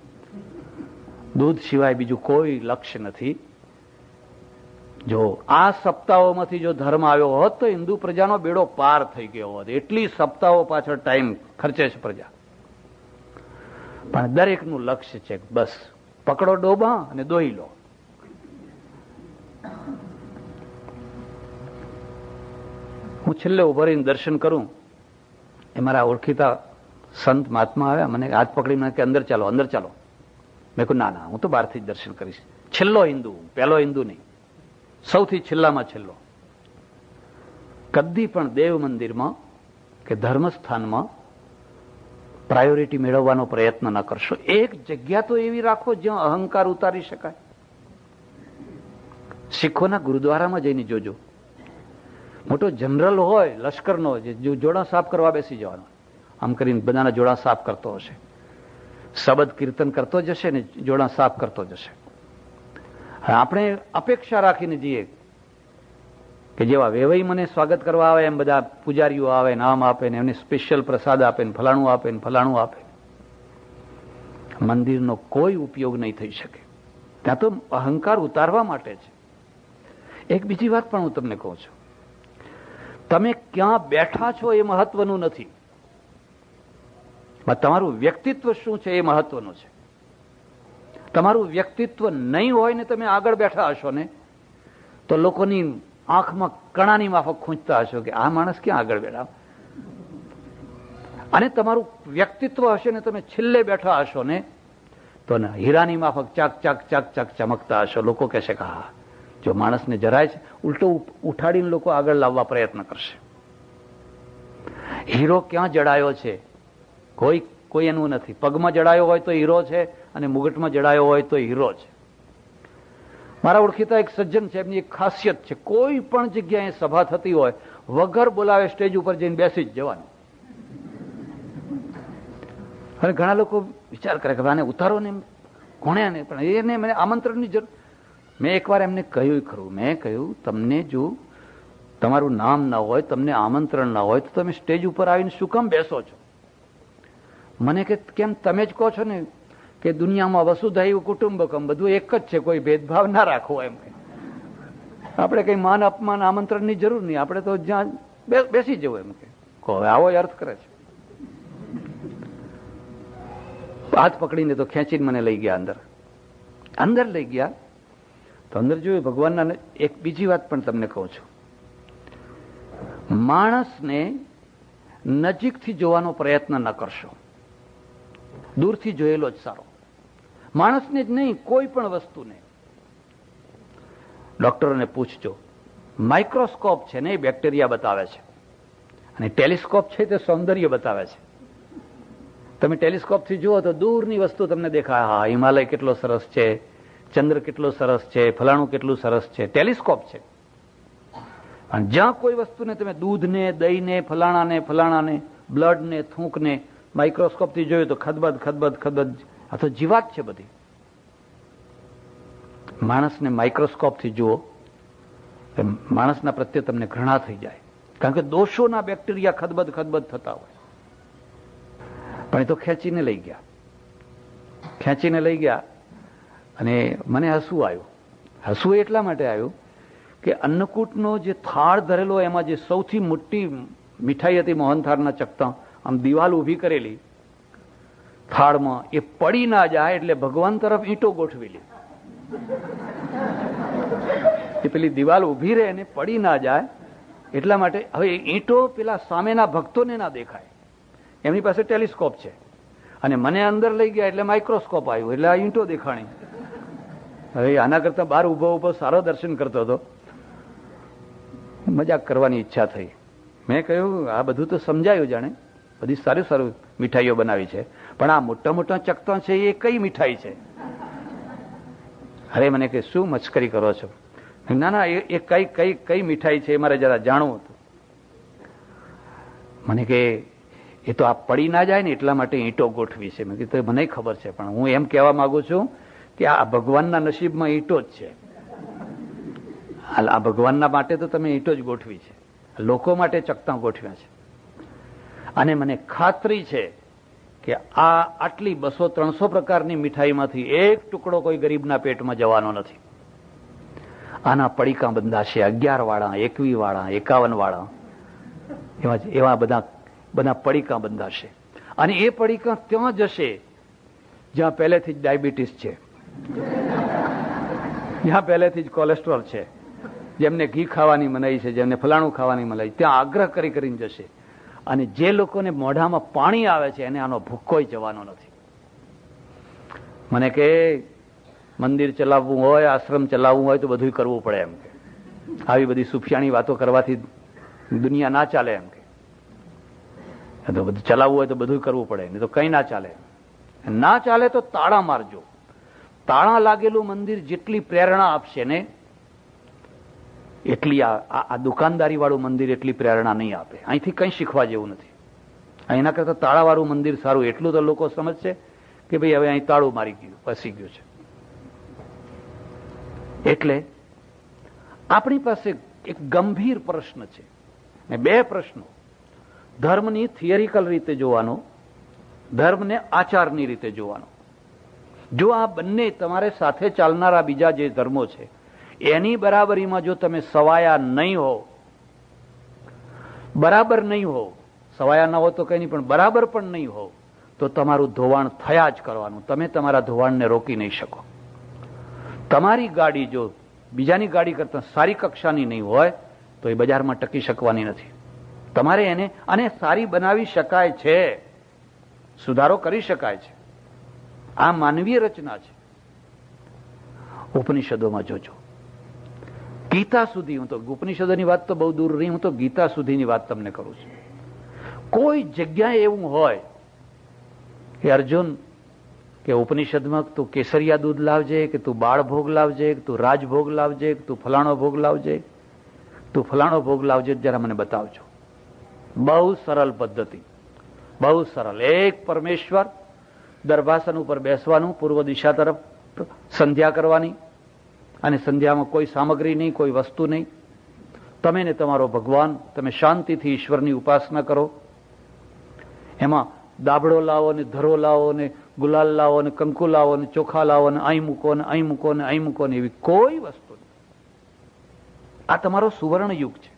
દૂધ સિવાય બીજું કોઈ લક્ષ્ય નથી. જો આ સપ્તાહોમાંથી જો ધર્મ આવ્યો હોત તો હિન્દુ પ્રજાનો બેડો પાર થઈ ગયો હોત. એટલી સપ્તાહો પાછળ ટાઈમ ખર્ચે છે પ્રજા. પણ દરેકનું લક્ષ્ય છે બસ પકડો ડોબા અને દોઈ લો. હું છેલ્લે ઉભો રહીને દર્શન કરું, એ મારા ઓળખીતા સંત મહાત્મા આવ્યા, મને હાથ પકડી મને કે અંદર ચાલો, અંદર ચાલો. મેં કહ્યું ના હું તો બહારથી જ દર્શન કરીશ. છેલ્લો હિન્દુ, પહેલો હિન્દુ નહીં, સૌથી છેલ્લામાં છેલ્લો. કદી પણ દેવ મંદિરમાં કે ધર્મસ્થાનમાં પ્રાયોરિટી મેળવવાનો પ્રયત્ન ન કરશો. એક જગ્યા તો એવી રાખો જ્યાં અહંકાર ઉતારી શકાય. શીખોના ગુરુદ્વારામાં જઈને જોજો, મોટો જનરલ હોય લશ્કરનો, જે જોડા સાફ કરવા બેસી જવાનો, આમ કરીને બધાના જોડા સાફ કરતો હશે, શબદ કીર્તન કરતો જશે ને જોડા સાફ કરતો જશે. આપણે અપેક્ષા રાખીને જઈએ કે જેવા વેવાઈ મને સ્વાગત કરવા આવે એમ બધા પૂજારીઓ આવે, નામ આપે ને એમને સ્પેશિયલ પ્રસાદ આપે ને ફલાણું આપે ને ફલાણું આપે. મંદિરનો કોઈ ઉપયોગ નહીં થઈ શકે. ત્યાં તો અહંકાર ઉતારવા માટે છે. એક બીજી વાત પણ હું તમને કહું છું, તમે ક્યાં બેઠા છો એ મહત્વનું નથી, તમારું વ્યક્તિત્વ શું છે એ મહત્વનું છે. તમારું વ્યક્તિત્વ નહીં હોય ને તમે આગળ બેઠા હશો ને તો લોકોની આંખમાં કણાની માફક ખૂંચતા હશો કે આ માણસ ક્યાં આગળ બેઠા. અને તમારું વ્યક્તિત્વ હશે ને તમે છેલ્લે બેઠા હશો ને તો હીરાની માફક ચાક ચાક ચાક ચાક ચમકતા હશો. લોકો કહેશે કે હા, જો માણસને જરાય છે ઉલટો ઉઠાડીને લોકો આગળ લાવવા પ્રયત્ન કરશે. હીરો ક્યાં જડાયો છે કોઈ એનું નથી. પગમાં જડાયો હોય તો હીરો છે અને મુગટમાં જડાયો હોય તો હીરો છે. મારા ઓળખીતા એક સજ્જન છે, એમની એક ખાસિયત છે, કોઈ પણ જગ્યાએ સભા થતી હોય વગર બોલાવે સ્ટેજ ઉપર જઈને બેસી જ જવાનું. અને ઘણા લોકો વિચાર કરે કે આને ઉતારો ને કોણે, પણ એને મને આમંત્રણની જરૂર. મેં એકવાર એમને કહ્યું ખરું, મેં કહ્યું તમને જો તમારું નામ ના હોય, તમને આમંત્રણ ના હોય તો તમે સ્ટેજ ઉપર આવીને શું કામ બેસો છો? મને કે કેમ તમે જ કહો છો ને કે દુનિયામાં વસુધૈવ કુટુંબકમ, બધું એક જ છે, કોઈ ભેદભાવ ના રાખવો. એમ આપણે કઈ માન અપમાન આમંત્રણની જરૂર નહીં, આપણે તો જ્યાં બેસી જવું. એમ કે હવે આવો અર્થ કરે છે. હાથ પકડીને તો ખેંચીને મને લઈ ગયા અંદર લઈ ગયા તો અંદર જોયું ભગવાનના. એક બીજી વાત પણ તમને કહું છું, માણસને નજીકથી જોવાનો પ્રયત્ન ન કરશો, દૂરથી જોયેલો જ સારો. માણસને જ નહીં, કોઈ પણ વસ્તુને. ડોક્ટરોને પૂછજો, માઇક્રોસ્કોપ છે ને એ બેક્ટેરિયા બતાવે છે, અને ટેલિસ્કોપ છે તે સૌંદર્ય બતાવે છે. તમે ટેલિસ્કોપથી જુઓ તો દૂરની વસ્તુ તમને દેખાય, હા હિમાલય કેટલો સરસ છે, ચંદ્ર કેટલો સરસ છે, ફલાણું કેટલું સરસ છે, ટેલિસ્કોપ છે. અને જ્યાં કોઈ વસ્તુને તમે દૂધને, દહીંને, ફલાણાને, બ્લડને, થૂંકને માઇક્રોસ્કોપથી જોયું તો ખદબદ, આ તો જીવાત છે બધી. માણસને માઇક્રોસ્કોપથી જુઓ, માણસના પ્રત્યે તમને ઘૃણા થઈ જાય, કારણ કે દોષોના બેક્ટેરિયા ખદબદ થતા હોય. પણ એ તો ખેંચીને લઈ ગયા અને મને હસવું આવ્યું. હસવું એટલા માટે આવ્યું કે અન્નકૂટનો જે થાળ ધરેલો, એમાં જે સૌથી મોટી મીઠાઈ હતી મોહનથાળના ચકતા, આમ દિવાલ ઊભી કરેલી થાળમાં, એ પડી ના જાય એટલે ભગવાન તરફ ઈંટો ગોઠવેલી. એ પેલી દિવાલ ઊભી રહે અને પડી ના જાય એટલા માટે. હવે ઈંટો પેલા સામેના ભક્તોને ના દેખાય, એમની પાસે ટેલિસ્કોપ છે, અને મને અંદર લઈ ગયા એટલે માઇક્રોસ્કોપ આવ્યું એટલે આ ઈંટો દેખાણી. હવે આના કરતા બહાર ઉભો સારો દર્શન કરતો હતો, મજાક કરવાની ઈચ્છા થઈ. મેં કહ્યું આ બધું તો સમજાયું, જાણે બધી સારું મીઠાઈઓ બનાવી છે, પણ આ મોટા ચકતા છે એ કઈ મીઠાઈ છે? અરે મને કે શું મશ્કરી કરો છો? ના એ કઈ મીઠાઈ છે મારે જરા જાણવું હતું. મને કે એ તો આ પડી ના જાય ને એટલા માટે ઈંટો ગોઠવી છે. મેં કીધું મને ખબર છે, પણ હું એમ કહેવા માંગુ છું કે આ ભગવાનના નસીબમાં ઈંટો જ છે. આ ભગવાનના માટે તો તમે ઈંટો જ ગોઠવી છે, લોકો માટે ચકતા ગોઠવ્યા છે. અને મને ખાતરી છે કે આ આટલી 200-300 પ્રકારની મીઠાઈમાંથી એક ટુકડો કોઈ ગરીબના પેટમાં જવાનો નથી. આના પડીકા બંધાશે 11 વાળા, 21 વાળા, 51 વાળા, એવા બધા પડીકા બંધાશે. અને એ પડીકા ત્યાં જશે જ્યાં પહેલેથી જ ડાયાબિટીસ છે, જ્યાં પહેલેથી જ કોલેસ્ટ્રોલ છે, જેમને ઘી ખાવાની મનાઈ છે, જેમને ફલાણું ખાવાની મનાઈ, ત્યાં આગ્રહ કરીને જશે. અને જે લોકોને મોઢામાં પાણી આવે છે એને આનો ભૂક્કોય જવાનો નથી. મને કે મંદિર ચલાવવું હોય, આશ્રમ ચલાવવું હોય તો બધું કરવું પડે. એમ કે આવી બધી સુફિયાણી વાતો કરવાથી દુનિયા ના ચાલે. એમ કે તો બધું ચલાવવું હોય તો બધું કરવું પડે, નહીં તો કઈ ના ચાલે. ના ચાલે તો તાળા મારજો. તાળા લાગેલું મંદિર જેટલી પ્રેરણા આપશે ને એટલી આ દુકાનદારી વાળું મંદિર એટલી પ્રેરણા નહીં આપે. અહીંથી કઈ શીખવા જેવું નથી. એના કરતા તાળા વાળું મંદિર સારું. એટલું તો લોકો સમજશે કે ભાઈ હવે અહીં તાળું મારી ગયું, પસી ગયું છે. એટલે આપણી પાસે એક ગંભીર પ્રશ્ન છે, ને 2 પ્રશ્નો. ધર્મની થિયરિકલ રીતે જોવાનો, ધર્મને આચારની રીતે જોવાનો. જો આ બંને તમારે સાથે ચાલનારા બીજા જે ધર્મો છે એની બરાબરીમાં જો તમે સવાયા નહીં હો, બરાબર નહીં હો, સવાયા ના હો તો કઈ નહીં, પણ બરાબર પણ નહીં હો, તો તમારું ધોવાણ થયા જ કરવાનું. તમે તમારા ધોવાણને રોકી નહીં શકો. તમારી ગાડી જો બીજાની ગાડી કરતા સારી કક્ષાની નહીં હોય તો એ બજારમાં ટકી શકવાની નથી. તમારે એને અને સારી બનાવી શકાય છે, સુધારો કરી શકાય છે. આ માનવીય રચના છે. ઉપનિષદોમાં જોજો, ગીતા સુધી, હું તો ઉપનિષદોની વાત તો બહુ દૂર રહી, હું તો ગીતા સુધીની વાત તમને કરું છું. કોઈ જગ્યાએ એવું હોય કે અર્જુન કે ઉપનિષદમાં તું કેસરિયા દૂધ લાવજે, કે તું બાળ ભોગ લાવજે, કે તું રાજભોગ લાવજે, કે તું ફલાણો ભોગ લાવજે, તું ફલાણો ભોગ લાવજે, જરા મને બતાવજો. બહુ સરળ પદ્ધતિ, બહુ સરળ. એક પરમેશ્વર, દરભાસન ઉપર બેસવાનું, પૂર્વ દિશા તરફ સંધ્યા કરવાની, અને સંધ્યામાં કોઈ સામગ્રી નહીં, કોઈ વસ્તુ નહીં. તમે ને તમારો ભગવાન, તમે શાંતિથી ઈશ્વરની ઉપાસના કરો. એમાં દાબડો લાવો ને ધરો લાવો ને ગુલાલ લાવો ને કંકુ લાવો ને ચોખા લાવો ને અહીં મૂકો ને અહીં મૂકો ને અહીં મૂકો ને એવી કોઈ વસ્તુ નહીં. આ તમારો સુવર્ણ યુગ છે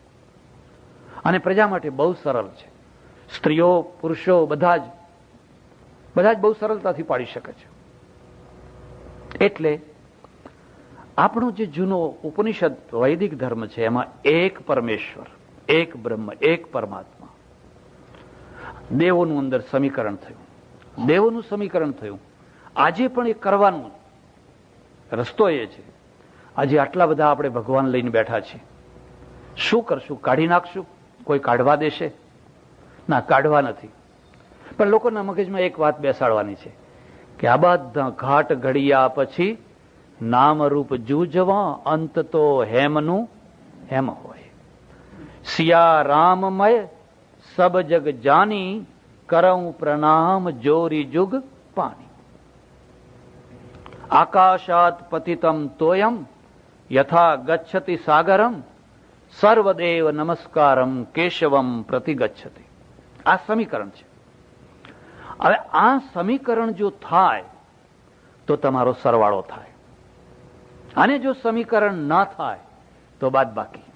અને પ્રજા માટે બહુ સરળ છે. સ્ત્રીઓ પુરુષો બધા જ બહુ સરળતાથી પાડી શકે છે. એટલે આપણો જે જૂનો ઉપનિષદ વૈદિક ધર્મ છે એમાં એક પરમેશ્વર, એક બ્રહ્મ, એક પરમાત્મા. દેવોનું અંદર સમીકરણ થયું, દેવોનું સમીકરણ થયું. આજે પણ એ કરવાનું રસ્તો એ છે. આજે આટલા બધા આપણે ભગવાન લઈને બેઠા છીએ. શું કરશું? કાઢી નાખશું? કોઈ કાઢવા દેશે? ના, કાઢવા નથી. પણ લોકોના મગજમાં એક વાત બેસાડવાની છે કે આ બધા ઘાટ ઘડિયા પછી નામરૂપ જૂજવા અંત તો હેમનું હેમ હોય. સિયા રામમય સબ જગ જાની કરઉં પ્રણામ જોરી જુગ પાણી. આકાશાત પતિતમ તોયમ યથા ગચ્છતિ સાગરમ સર્વદેવ નમસ્કારમ કેશવમ પ્રતિગચ્છતિ. આ સમીકરણ છે. હવે આ સમીકરણ જો થાય તો તમારો સરવાળો થાય, અને જો સમીકરણ ના થાય તો બાદ બાકી.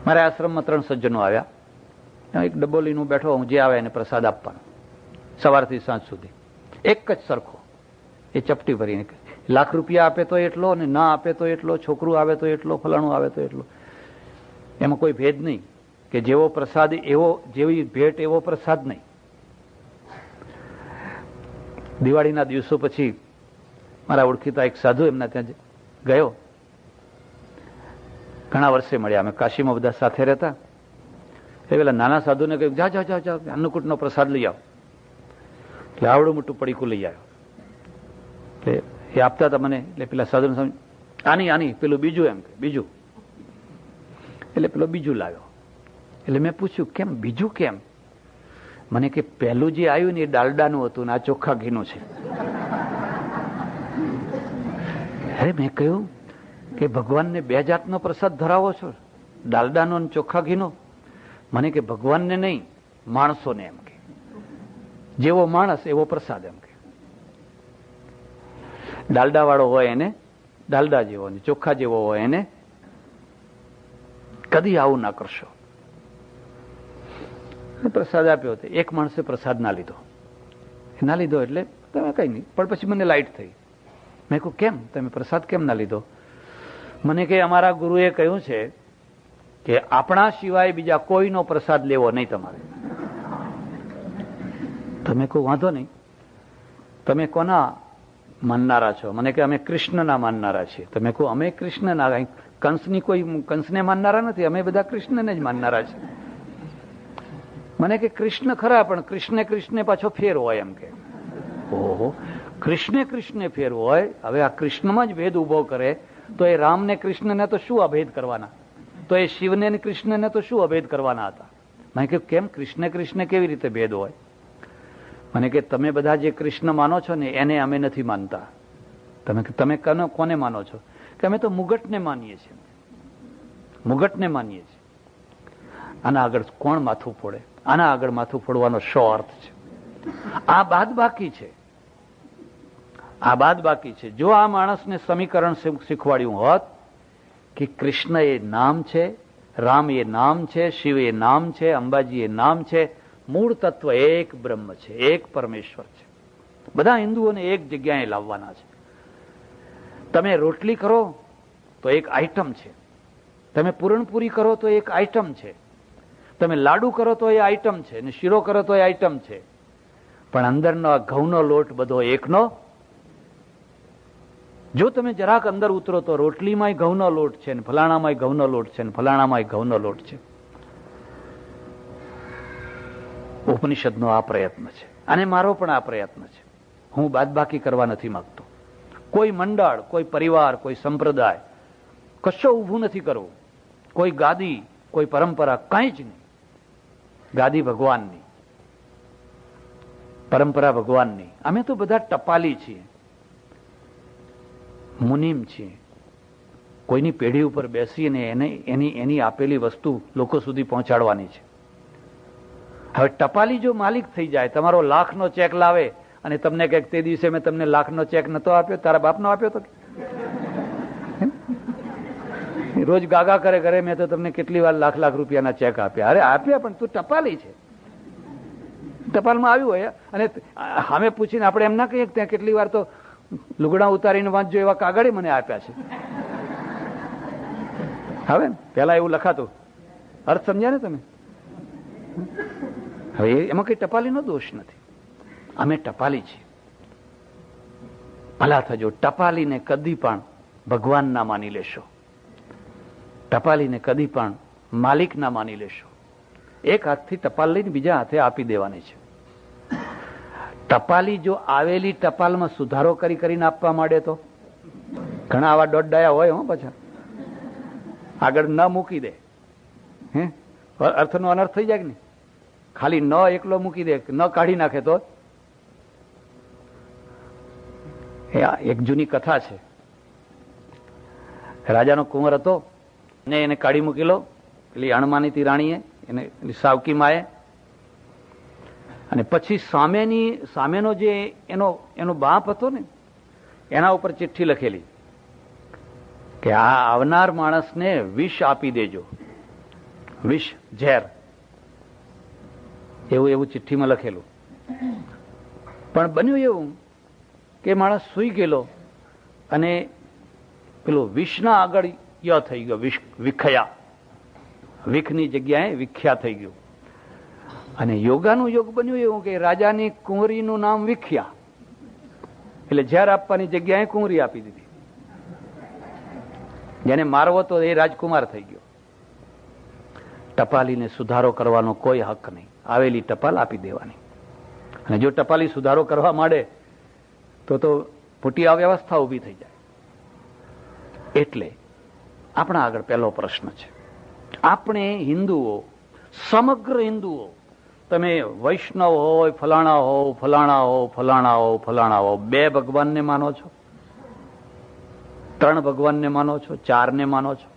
મારા આશ્રમમાં 3 સજ્જનો આવ્યા. એક ડબ્બો લઈને બેઠો, હું જે આવે એને પ્રસાદ આપવાનો સવારથી સાંજ સુધી, એક જ સરખો. એ ચપટી ભરીને લાખ રૂપિયા આપે તો એટલો, અને ના આપે તો એટલો, છોકરું આવે તો એટલો, ફલાણું આવે તો એટલો. એમાં કોઈ ભેદ નહીં કે જેવો પ્રસાદ એવો, જેવી ભેટ એવો પ્રસાદ નહીં. દિવાળીના દિવસો પછી મારા ઓળખીતા એક સાધુ એમના ત્યાં ગયો. ઘણા વર્ષે મળ્યા, અમે કાશીમાં બધા સાથે રહેતા. એ પેલા નાના સાધુને કહ્યું, જા જા જા જા અન્નકૂટનો પ્રસાદ લઈ આવો. એટલે આવડું મોટું પડીકું લઈ આવ્યો. એટલે એ આપતા હતા મને. એટલે પેલા સાધુને સમજ, આની પેલું બીજું, એમ કે બીજું. એટલે પેલો બીજું લાવ્યો. એટલે મેં પૂછ્યું, કેમ બીજું કેમ? મને કે પહેલું જે આવ્યું ને એ ડાલડાનું હતું ને આ ચોખ્ખા ઘીનું છે. અરે મેં કહ્યું કે ભગવાનને 2 જાતનો પ્રસાદ ધરાવો છો, ડાલડાનો અને ચોખ્ખા ઘીનો? મને કે ભગવાનને નહીં, માણસોને. એમ કે જેવો માણસ એવો પ્રસાદ. એમ કે ડાલડા વાળો હોય એને ડાલડા જેવો, ને ચોખ્ખા જેવો હોય એને કદી આવું ના કરશો. પ્રસાદ આપ્યો હતો. એક માણસે પ્રસાદ ના લીધો. એટલે તમે કઈ નહીં. પણ પછી મને લાઈટ થઈ. મેં કહ્યું, કેમ તમે પ્રસાદ કેમ ના લીધો? મને કે અમારા ગુરુએ કહ્યું છે કે આપણા સિવાય બીજા કોઈનો પ્રસાદ લેવો નહીં તમારે. તમે કહું, વાંધો નહીં. તમે કોના માનનારા છો? મને કે અમે કૃષ્ણના માનનારા છીએ. તમે કહું, અમે કૃષ્ણના? કંસને માનનારા નથી, અમે બધા કૃષ્ણને જ માનનારા છે. મને કે કૃષ્ણ ખરા, પણ કૃષ્ણે પાછો ફેર હોય. એમ કે ઓહો, કૃષ્ણે ફેર હોય. હવે આ કૃષ્ણમાં જ ભેદ ઉભો કરે તો એ રામને કૃષ્ણને તો શું અભેદ કરવાના? તો એ શિવને કૃષ્ણને તો શું અભેદ કરવાના હતા? મેં કહ્યું, કેમ કૃષ્ણ કેવી રીતે ભેદ હોય? મને કે તમે બધા જે કૃષ્ણ માનો છો ને એને અમે નથી માનતા. તમે કોને માનો છો? કે અમે તો મુગટને માનીએ છીએ. આના આગળ કોણ માથું ફોડે? આના આગળ માથું ફોડવાનો શો અર્થ છે? આ બાદ બાકી છે. જો આ માણસને સમીકરણ શીખવાડ્યું હોત કે કૃષ્ણ એ નામ છે, રામ એ નામ છે, શિવ એ નામ છે, અંબાજી એ નામ છે, મૂળ તત્વ એક બ્રહ્મ છે, એક પરમેશ્વર છે. બધા હિન્દુઓને એક જગ્યાએ લાવવાના છે. તમે રોટલી કરો તો એક આઈટમ છે, તમે પૂરણપૂરી કરો તો એક આઈટમ છે, તમે લાડુ કરો તો એ આઈટમ છે, ને શીરો કરો તો એ આઈટમ છે. પણ અંદરનો ઘઉંનો લોટ બધો એકનો. જો તમે જરાક અંદર ઉતરો તો રોટલીમાંય ઘઉંનો લોટ છે, ને ફલાણામાંય ઘઉંનો લોટ છે, ને ફલાણામાંય ઘઉંનો લોટ છે. ઉપનિષદનો આ પ્રયત્ન છે, અને મારો પણ આ પ્રયત્ન છે. હું બાદબાકી કરવા નથી માંગતો. કોઈ મંડળ, કોઈ પરિવાર, કોઈ સંપ્રદાય કશો ઊભું નથી કરવું. કોઈ ગાદી, કોઈ પરંપરા, કંઈ જ નહીં. ગાદી ભગવાનની, પરંપરા ભગવાનની. અમે તો બધા ટપાલી છીએ. મુનિમ છીએ, કોઈની પેઢી ઉપર બેસીને એની આપેલી વસ્તુ લોકો સુધી પહોંચાડવાની છે. હવે ટપાલી જો માલિક થઈ જાય, તમારો લાખનો ચેક લાવે અને તમને કહે તે દિવસે મેં તમને લાખનો ચેક નતો આપ્યો, તારા બાપનો આપ્યો તો, રોજ ગાગા કરે કરે મેં તો તમને કેટલી વાર લાખ લાખ રૂપિયાના ચેક આપ્યા. અરે આપ્યા, પણ તું ટપાલી છે, ટપાલમાં આવ્યું હોય. અને સામે પૂછીને આપણે એમ ના કહીએ કે ત્યાં કેટલી વાર તો લુગડા ઉતારીને વાંચજો એવા કાગળે મને આપ્યા છે. હવે પેલા એવું લખાતું, અર્થ સમજ્યા ને તમે? હવે એમાં કઈ ટપાલીનો દોષ નથી, અમે ટપાલી છીએ. ભલા થજો, ટપાલીને કદી પણ ભગવાન ના માની લેશો, ટપાલીને કદી પણ માલિક ના માની લેશો. એક હાથથી ટપાલ લઈને બીજા હાથે આપી દેવાની છે. ટપાલી જો આવેલી ટપાલમાં સુધારો કરીને આપવા માંડે તો ઘણા આવા દોડડાયા હોય. પાછા આગળ ન મૂકી દે, અર્થનો અનર્થ થઈ જાય કે નહીં? ખાલી ન એકલો મૂકી દે, ન કાઢી નાખે તો. એક જૂની કથા છે, રાજાનો કુંવર હતો ને એને કાઢી મૂકી લો પેલી અણમાનીતી રાણીએ, એને સાવકી માએ. અને પછી સામેનો જે એનો બાપ હતો ને, એના ઉપર ચિઠ્ઠી લખેલી કે આ આવનાર માણસને વિષ આપી દેજો, વિષ, ઝેર, એવું ચિઠ્ઠીમાં લખેલું. પણ બન્યું એવું કે માણસ સૂઈ ગયેલો અને પેલો વિષના આગળ ય થઈ ગયો, વિખયા, વિખની જગ્યાએ વિખ્યા થઈ ગયું. અને યોગાનું યોગ બન્યું એવું કે રાજાની કુંવરીનું નામ વિખ્યા, એટલે ઝેર આપવાની જગ્યાએ કુંવરી આપી દીધી. જેને મારવો તો એ રાજકુમાર થઈ ગયો. ટપાલીને સુધારો કરવાનો કોઈ હક નહીં, આવેલી ટપાલ આપી દેવાની. અને જો ટપાલી સુધારો કરવા માંડે તો મોટી અવ્યવસ્થા ઉભી થઈ જાય. એટલે આપણા આગળ પહેલો પ્રશ્ન છે, આપણે હિન્દુઓ, સમગ્ર હિન્દુઓ, તમે વૈષ્ણવ હોય, ફલાણા હો, ફલાણા હો, ફલાણા હો, ફલાણા હો, 2 ભગવાનને માનો છો, 3 ભગવાનને માનો છો, 4ને માનો છો?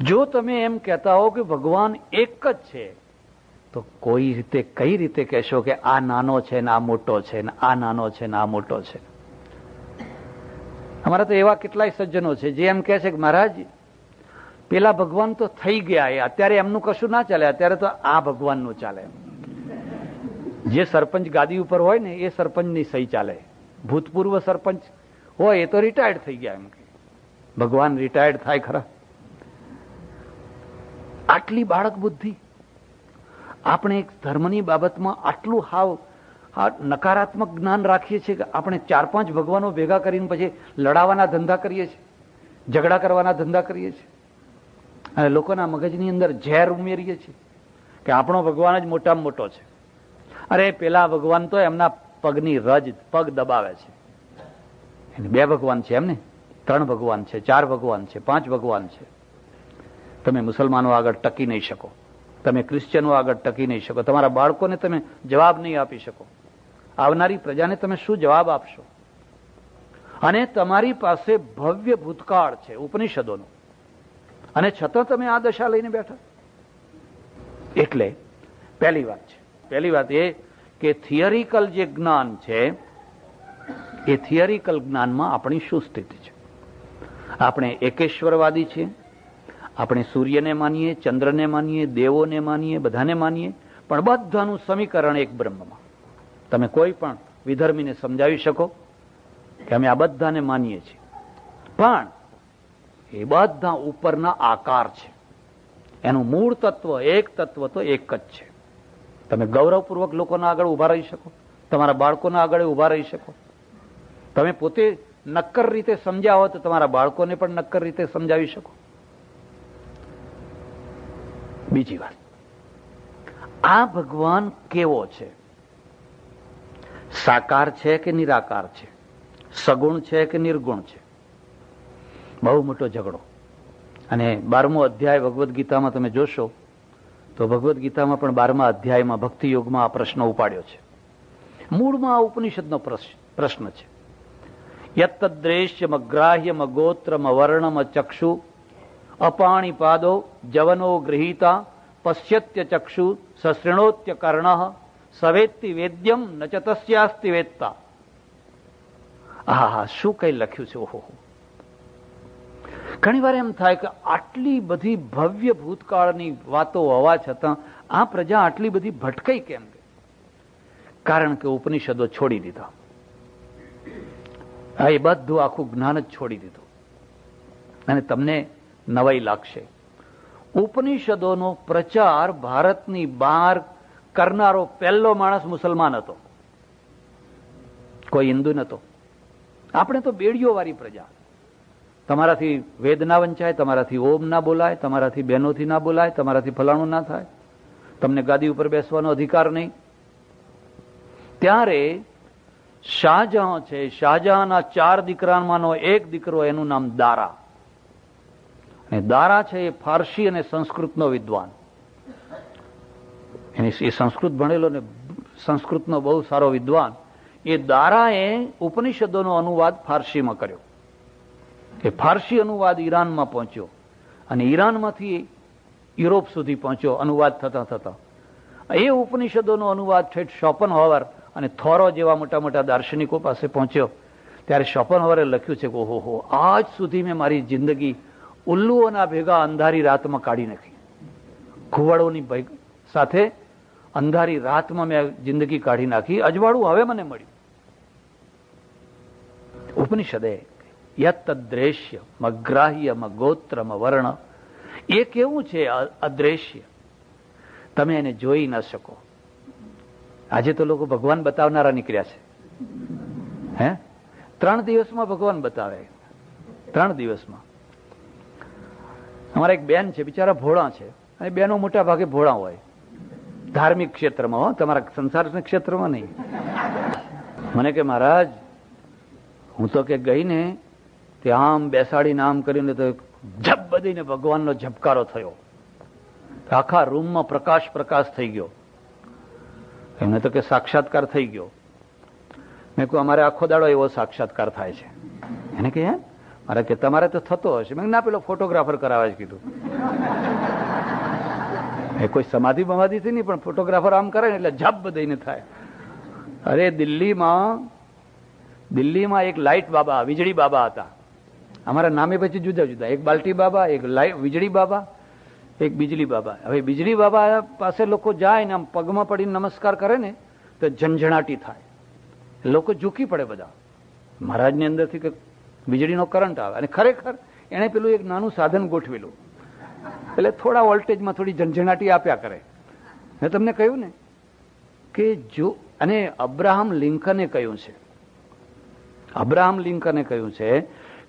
જો તમે એમ કહેતા હો કે ભગવાન એક જ છે, તો કોઈ રીતે, કઈ રીતે કહેશો કે આ નાનો છે ને આ મોટો છે ને આ નાનો છે ને આ મોટો છે? અમારા તો એવા કેટલાય સજ્જનો છે જે એમ કહે છે કે મહારાજ પેલા ભગવાન તો થઈ ગયા, એ અત્યારે એમનું કશું ના ચાલે, અત્યારે તો આ ભગવાનનું ચાલે. જે સરપંચ ગાદી ઉપર હોય ને એ સરપંચની સહી ચાલે. ભૂતપૂર્વ સરપંચ હોય એ તો રિટાયર્ડ થઈ ગયા, એમ કે ભગવાન રિટાયર્ડ થાય ખરા? આટલી બાળક બુદ્ધિ આપણે એક ધર્મની બાબતમાં આટલું હાવ નકારાત્મક જ્ઞાન રાખીએ છીએ કે આપણે 4-5 ભગવાનો ભેગા કરીને પછી લડાવાના ધંધા કરીએ છીએ, ઝઘડા કરવાના ધંધા કરીએ છીએ, અને લોકોના મગજની અંદર ઝેર ઉમેરીએ છીએ કે આપણો ભગવાન જ મોટામાં મોટો છે. અરે પેલા ભગવાન તો એમના પગની રજ, પગ દબાવે છે. 2 ભગવાન છે એમને, 3 ભગવાન છે, 4 ભગવાન છે, 5 ભગવાન છે. તમે મુસલમાનો આગળ ટકી નહીં શકો, તમે ક્રિશ્ચનો આગળ ટકી નહીં શકો, તમારા બાળકોને તમે જવાબ નહીં આપી શકો, આવનારી પ્રજાને તમે શું જવાબ આપશો? અને તમારી પાસે ભવ્ય ભૂતકાળ છે ઉપનિષદોનો, અને છતાં તમે આ દશા લઈને બેઠા. એટલે પહેલી વાત છે, પહેલી વાત એ કે થિયરિકલ જે જ્ઞાન છે એ થિયરિકલ જ્ઞાનમાં આપણી શું સ્થિતિ છે? આપણે એકેશ્વરવાદી છીએ, આપણે સૂર્યને માનીએ, ચંદ્રને માનીએ, દેવોને માનીએ, બધાને માનીએ, પણ બધાનું સમીકરણ એક બ્રહ્મમાં. તમે કોઈ પણ વિધર્મીને સમજાવી શકો કે અમે આ બધાને માનીએ છીએ, પણ એ બધા ઉપરના આકાર છે, એનું મૂળ તત્વ, એક તત્વ તો એક જ છે. તમે ગૌરવપૂર્વક લોકોના આગળ ઉભા રહી શકો, તમારા બાળકોના આગળ ઉભા રહી શકો. તમે પોતે નક્કર રીતે સમજ્યા હો તો તમારા બાળકોને પણ નક્કર રીતે સમજાવી શકો. બીજી વાત, આ ભગવાન કેવો છે? સાકાર છે કે નિરાકાર છે? સગુણ છે કે નિર્ગુણ છે? બહુ મોટો ઝઘડો. અને 12મો અધ્યાય ભગવદ્ ગીતામાં તમે જોશો તો ભગવદ્ ગીતામાં પણ 12મા અધ્યાયમાં ભક્તિ યોગમાં આ પ્રશ્ન ઉપાડ્યો છે. મૂળમાં આ ઉપનિષદનો પ્રશ્ન છે. યત્તદ્રેશ્યમ ગ્રાહ્યમ ગોત્રમ વર્ણમ ચક્ષુ અપાણીપાદો જવનો ગૃહીતા પશ્યત્ય ચક્ષુ સશૃણોત્ય કર્ણ સવેત્તિ વેદ્યમ ન ચ તસ્યાસ્તિ વેત્તા. હા, શું કઈ લખ્યું છે! ઓહો, ઘણી વાર એમ થાય કે આટલી બધી ભવ્ય ભૂતકાળની વાતો હોવા છતાં આ પ્રજા આટલી બધી ભટકાઈ કેમ ગઈ? કારણ કે ઉપનિષદો છોડી દીધા. એ બધું આખું જ્ઞાન જ છોડી દીધું. અને તમને નવાઈ લાગશે, ઉપનિષદોનો પ્રચાર ભારતની બહાર કરનારો પહેલો માણસ મુસલમાન હતો, કોઈ હિન્દુ નતો. આપણે તો બેડીઓ વાળી પ્રજા. તમારાથી વેદ ના વંચાય, તમારાથી ઓમ ના બોલાય, તમારાથી બહેનોથી ના બોલાય, તમારાથી ફલાણું ના થાય, તમને ગાદી ઉપર બેસવાનો અધિકાર નહીં. ત્યારે શાહજહાં છે, શાહજહાંના 4 દીકરામાંનો એક દીકરો, એનું નામ દારા. અને દારા છે એ ફારસી અને સંસ્કૃતનો વિદ્વાન. એ સંસ્કૃત ભણેલો ને સંસ્કૃતનો બહુ સારો વિદ્વાન. એ દારાએ ઉપનિષદોનો અનુવાદ ફારસીમાં કર્યો. એ ફારસી અનુવાદ ઈરાનમાં પહોંચ્યો અને ઈરાનમાંથી યુરોપ સુધી પહોંચ્યો અનુવાદ થતા થતા. એ ઉપનિષદોનો અનુવાદ ઠેઠ શોપનહોવર અને થોરો જેવા મોટા મોટા દાર્શનિકો પાસે પહોંચ્યો. ત્યારે શોપનહોવરે લખ્યું છે કે ઓહો, આજ સુધી મેં મારી જિંદગી ઉલ્લુઓના ભેગા અંધારી રાતમાં કાઢી નાખી. ઘુવડોની સાથે અંધારી રાતમાં મેં જિંદગી કાઢી નાખી. અજવાળું હવે મને મળ્યું. ઉપનિષદે યત્તદ્રેશ્ય મગ્રાહ્ય મગોત્રમ વર્ણ, એ કેવું છે અદ્રેશ્ય, તમે એને જોઈ ન શકો. આજે તો લોકો ભગવાન બતાવનારા નીકળ્યા છે. હે, 3 દિવસમાં ભગવાન બતાવે. 3 દિવસમાં. અમારા એક બેન છે, બિચારા ભોળા છે, અને બેનો મોટા ભાગે ભોળા હોય, ધાર્મિક ક્ષેત્રમાં હો, તમારા સંસારના ક્ષેત્રમાં નહીં. મને કે મહારાજ, હું તો કે ગઈ ને તે આમ બેસાડીને આમ કરીને તો જપ બધીને ભગવાનનો ઝબકારો થયો. આખા રૂમમાં પ્રકાશ પ્રકાશ થઈ ગયો. એમને તો કે સાક્ષાત્કાર થઈ ગયો. મેં કહ્યું અમારે આખો દાડો એવો સાક્ષાત્કાર થાય છે. એને કે મારે કે તમારે તો થતો હશે. મેં ના, પેલો ફોટોગ્રાફર કરાવે છે કીધું. એ કોઈ સમાધિ બમાધિથી નહીં, પણ ફોટોગ્રાફર આમ કરે ને એટલે જપ બધીને થાય. અરે દિલ્હીમાં એક લાઇટ બાબા, વીજળી બાબા હતા. અમારા નામે પછી જુદા જુદા, એક બાલ્ટી બાબા, એક વીજળી બાબા, એક બિજલી બાબા. હવે બિજલી બાબા પાસે લોકો જાય ને આમ પગમાં પડીને નમસ્કાર કરે ને તો ઝંઝણાટી થાય, લોકો ઝૂકી પડે બધા. મહારાજની અંદરથી કે વીજળીનો કરંટ આવે. અને ખરેખર એણે પેલું એક નાનું સાધન ગોઠવેલું, એટલે થોડા વોલ્ટેજમાં થોડી ઝંઝણાટી આપ્યા કરે. મેં તમને કહ્યું ને કે જો, અને અબ્રાહમ લિંકને કહ્યું છે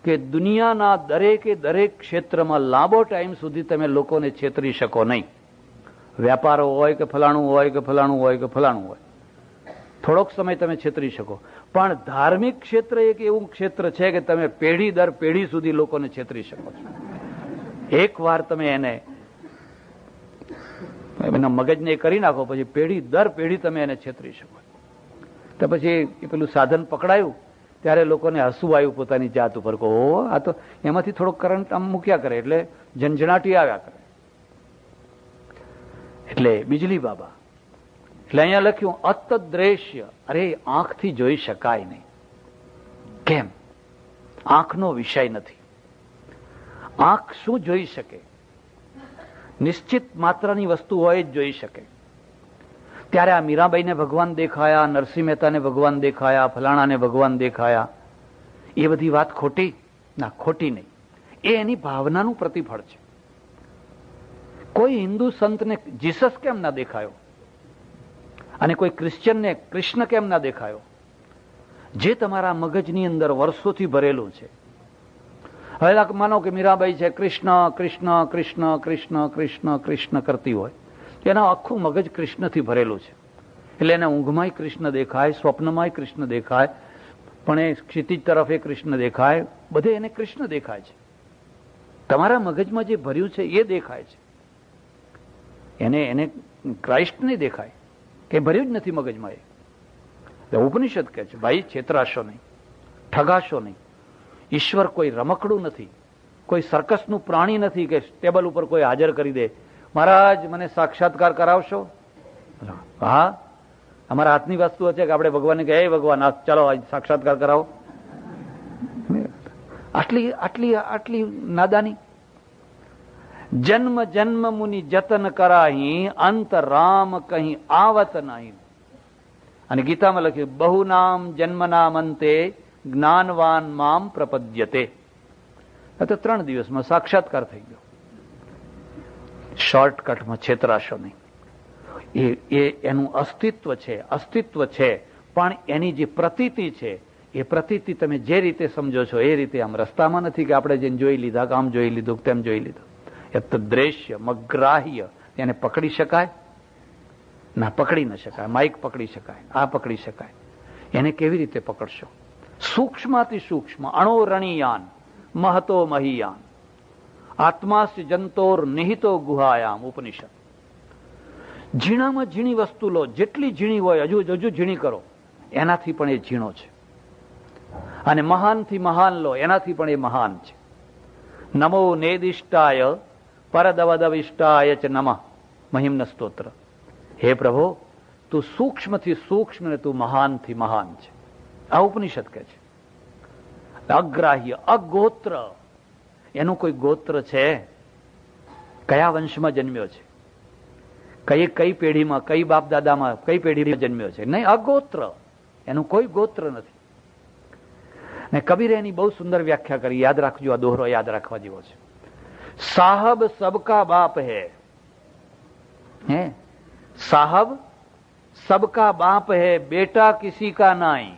કે દુનિયાના દરેકે દરેક ક્ષેત્રમાં લાંબો ટાઈમ સુધી તમે લોકોને છેતરી શકો નહીં. વ્યાપારો હોય કે ફલાણું હોય કે ફલાણું હોય કે ફલાણું હોય, થોડોક સમય તમે છેતરી શકો. પણ ધાર્મિક ક્ષેત્ર એક એવું ક્ષેત્ર છે કે તમે પેઢી દર પેઢી સુધી લોકોને છેતરી શકો છો. એક વાર તમે એના મગજને કરી નાખો, પછી પેઢી દર પેઢી તમે એને છેતરી શકો. તો પછી એ પેલું સાધન પકડાયું ત્યારે લોકોને હસવું આવ્યું પોતાની જાત ઉપર. કહો, આ તો એમાંથી થોડો કરંટ આમ મૂક્યા કરે એટલે ઝંઝણાટી આવ્યા કરે. એટલે બિજલી બાબા. એટલે અહીંયા લખ્યું અતદ્રેશ્ય. અરે, આંખથી જોઈ શકાય નહીં. કેમ? આંખનો વિષય નથી. આંખ શું જોઈ શકે? નિશ્ચિત માત્રાની વસ્તુ હોય જ જોઈ શકે. ત્યારે આ મીરાબાઈને ભગવાન દેખાયા, નરસિંહ મહેતાને ભગવાન દેખાયા, ફલાણાને ભગવાન દેખાયા, એ બધી વાત ખોટી? ના, ખોટી નહીં. એ એની ભાવનાનું પ્રતિફળ છે. કોઈ હિન્દુ સંતને જીસસ કેમ ના દેખાયો? અને કોઈ ક્રિશ્ચિયનને કૃષ્ણ કેમ ના દેખાયો? જે તમારા મગજની અંદર વર્ષોથી ભરેલું છે. હવે માનો કે મીરાબાઈ છે, કૃષ્ણ કૃષ્ણ કૃષ્ણ કૃષ્ણ કૃષ્ણ કૃષ્ણ કરતી હોય, એના આખું મગજ કૃષ્ણથી ભરેલું છે. એટલે એના ઊંઘમાંય કૃષ્ણ દેખાય, સ્વપ્નમાંય કૃષ્ણ દેખાય, પણ એ ક્ષિતિજ તરફ એ કૃષ્ણ દેખાય, બધે એને કૃષ્ણ દેખાય છે. તમારા મગજમાં જે ભર્યું છે એ દેખાય છે. એને ક્રાઇસ્ટ નહીં દેખાય, કે ભર્યું જ નથી મગજમાં. એ ઉપનિષદ કહે છે ભાઈ છેતરાશો નહીં. ઠગાશો નહીં. ઈશ્વર કોઈ રમકડું નથી, કોઈ સર્કસનું પ્રાણી નથી કે ટેબલ ઉપર કોઈ હાજર કરી દે, મહારાજ મને સાક્ષાત્કાર કરાવશો. હા, અમારા હાથની વસ્તુ છે કે આપણે ભગવાનને કહે, હે ભગવાન ચાલો સાક્ષાત્કાર કરાવો. આટલી આટલી આટલી નાદાની. જન્મ જન્મ મુનિ જતન કરાહી, અંત રામ કહી આવત નહીં. અને ગીતામાં લખ્યું, બહુ નામ જન્મ નામ અંતે જ્ઞાનવાન મામ પ્રપદ્યતે. તો 3 દિવસમાં સાક્ષાત્કાર થઈ ગયો. શોર્ટકટમાં છેતરાશો નહીં. એ એનું અસ્તિત્વ છે, પણ એની જે પ્રતીતિ છે એ પ્રતીતિ તમે જે રીતે સમજો છો એ રીતે. આમ રસ્તામાં નથી કે આપણે જેને જોઈ લીધા, આમ જોઈ લીધું, તેમ જોઈ લીધું. એ તો દ્રશ્ય મગ્રાહ્ય, એને પકડી શકાય ના, પકડી ન શકાય. માઇક પકડી શકાય, આ પકડી શકાય. એને કેવી રીતે પકડશો? સૂક્ષ્માતિ સૂક્ષ્મ અણોરણીયાન મહતો મહિયાન આત્માસ્ય જંતોર નિહિતો ગુહાયામ. ઉપનિષદ. ઝીણામાં ઝીણી વસ્તુ લો, જેટલી ઝીણી હોય હજુ ઝીણી કરો, એનાથી પણ એ ઝીણો છે. અને મહાનથી મહાન લો, એનાથી પણ એ મહાન છે. નમો નેદિષ્ટાય પરદવદવિષ્ટાય ચ નમઃ. મહિમ્ન સ્તોત્ર. હે પ્રભુ, તું સૂક્ષ્મથી સૂક્ષ્મ ને તું મહાનથી મહાન છે. આ ઉપનિષદ કહે છે. અગ્રાહ્ય, અગોત્ર. એનું કોઈ ગોત્ર છે? કયા વંશમાં જન્મ્યો છે, કઈ પેઢીમાં, કઈ બાપ દાદામાં, કઈ પેઢીમાં જન્મ્યો છે? નહીં, અગોત્ર. એનું કોઈ ગોત્ર નથી. ને કબીરે એની બહુ સુંદર વ્યાખ્યા કરી. યાદ રાખજો, આ દોહરો યાદ રાખવા જેવો છે. સાહબ સબકા બાપ હે. साहब सबका बाप है, बेटा किसी का नाई,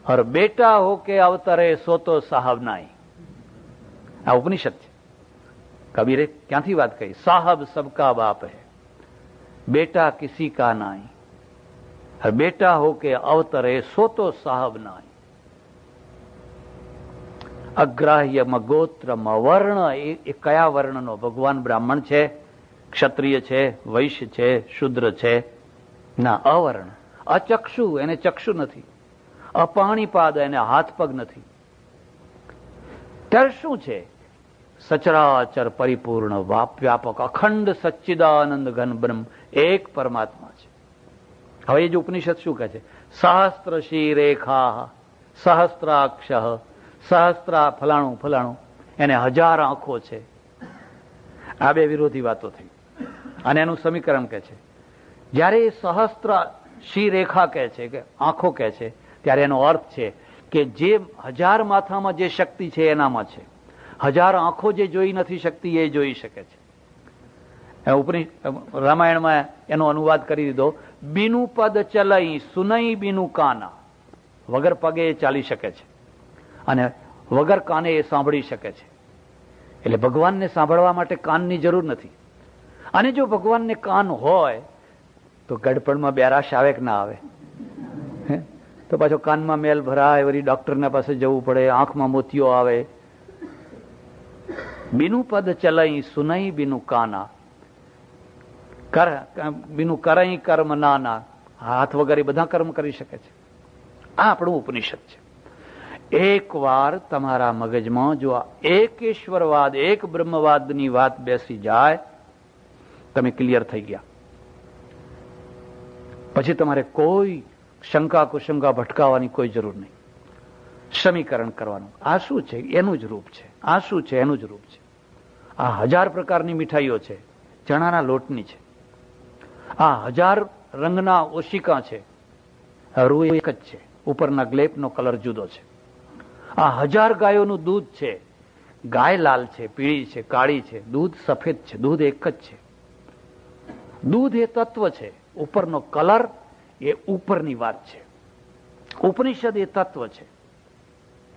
और बेटा हो के अवतरे सो तो साहब नाई. આ ઉપનિષદ છે. કબીરે ક્યાંથી વાત કરી? સાહબ સબકા બાપ હે, બેટા કિસી કા નાઈ, और बेटा हो के अवतरे सो तो साहब नाई. અગ્રાહ્યમ ગોત્રમ વર્ણ. એ કયા વર્ણનો? ભગવાન બ્રાહ્મણ છે, ક્ષત્રિય છે, વૈશ્ય છે, શુદ્ર છે? ના, અવર્ણ. અચક્ષુ, એને ચક્ષુ નથી. અપાણીપાદ, એને હાથ પગ નથી. ત્યારે શું છે? સચરાચર પરિપૂર્ણ વ્યાપક અખંડ સચ્ચિદાનંદ ઘન બ્રહ્મ એક પરમાત્મા છે. હવે એ જ ઉપનિષદ શું કહે છે? સહસ્ત્ર શ્રી રેખા સહસ્ત્રાક્ષ સહસ્ત્રા ફલાણું ફલાણું, એને 1000 આંખો છે. આ બે વિરોધી વાતો થઈ. અને એનું સમીકરણ કહે છે, જયારે સહસ્ત્ર શ્રી રેખા કહે છે કે આંખો કહે છે, ત્યારે એનો અર્થ છે કે જે 1000 માથામાં જે શક્તિ છે એનામાં છે. 1000 આંખો જે જોઈ નથી શકતી એ જોઈ શકે છે. રામાયણમાં એનો અનુવાદ કરી દીધો, બીનું પદ ચલઈ સુનઈ બીનું કાના. વગર પગે એ ચાલી શકે છે અને વગર કાને એ સાંભળી શકે છે. એટલે ભગવાનને સાંભળવા માટે કાનની જરૂર નથી. અને જો ભગવાનને કાન હોય તો ગડપણમાં બેરાશ આવે કે ના આવે? તો પાછો કાનમાં મેલ ભરાય, વળી ડોક્ટરના પાસે જવું પડે, આંખમાં મોતિયો આવે. બીનું પદ ચલઈ સુનઈ બીનું કાના, બીનું કરઈ કર્મ નાના. હાથ વગર બધા કર્મ કરી શકે છે. આ આપણું ઉપનિષદ છે. એક વાર તમારા મગજમાં જો આ એક ઈશ્વરવાદ, એક બ્રહ્મવાદની વાત બેસી જાય, તમે ક્લિયર થઈ ગયા. પછી તમારે કોઈ શંકા કુશંકા ભટકાવવાની કોઈ જરૂર નહીં. સમીકરણ કરવાનું, આ શું છે એનું જ રૂપ છે, આ શું છે એનું જ રૂપ છે. આ 1000 પ્રકારની મીઠાઈઓ છે, ચણાના લોટની છે. આ 1000 રંગના ઓશિકા છે, રૂ એક જ છે, ઉપરના ગ્લેપનો કલર જુદો છે. આ 1000 ગાયોનું દૂધ છે, ગાય લાલ છે, પીળી છે, કાળી છે, દૂધ સફેદ છે, દૂધ એક જ છે. દૂધ એ તત્વ છે, ઉપરનો કલર એ ઉપરની વાત છે. ઉપનિષદ એ તત્વ છે.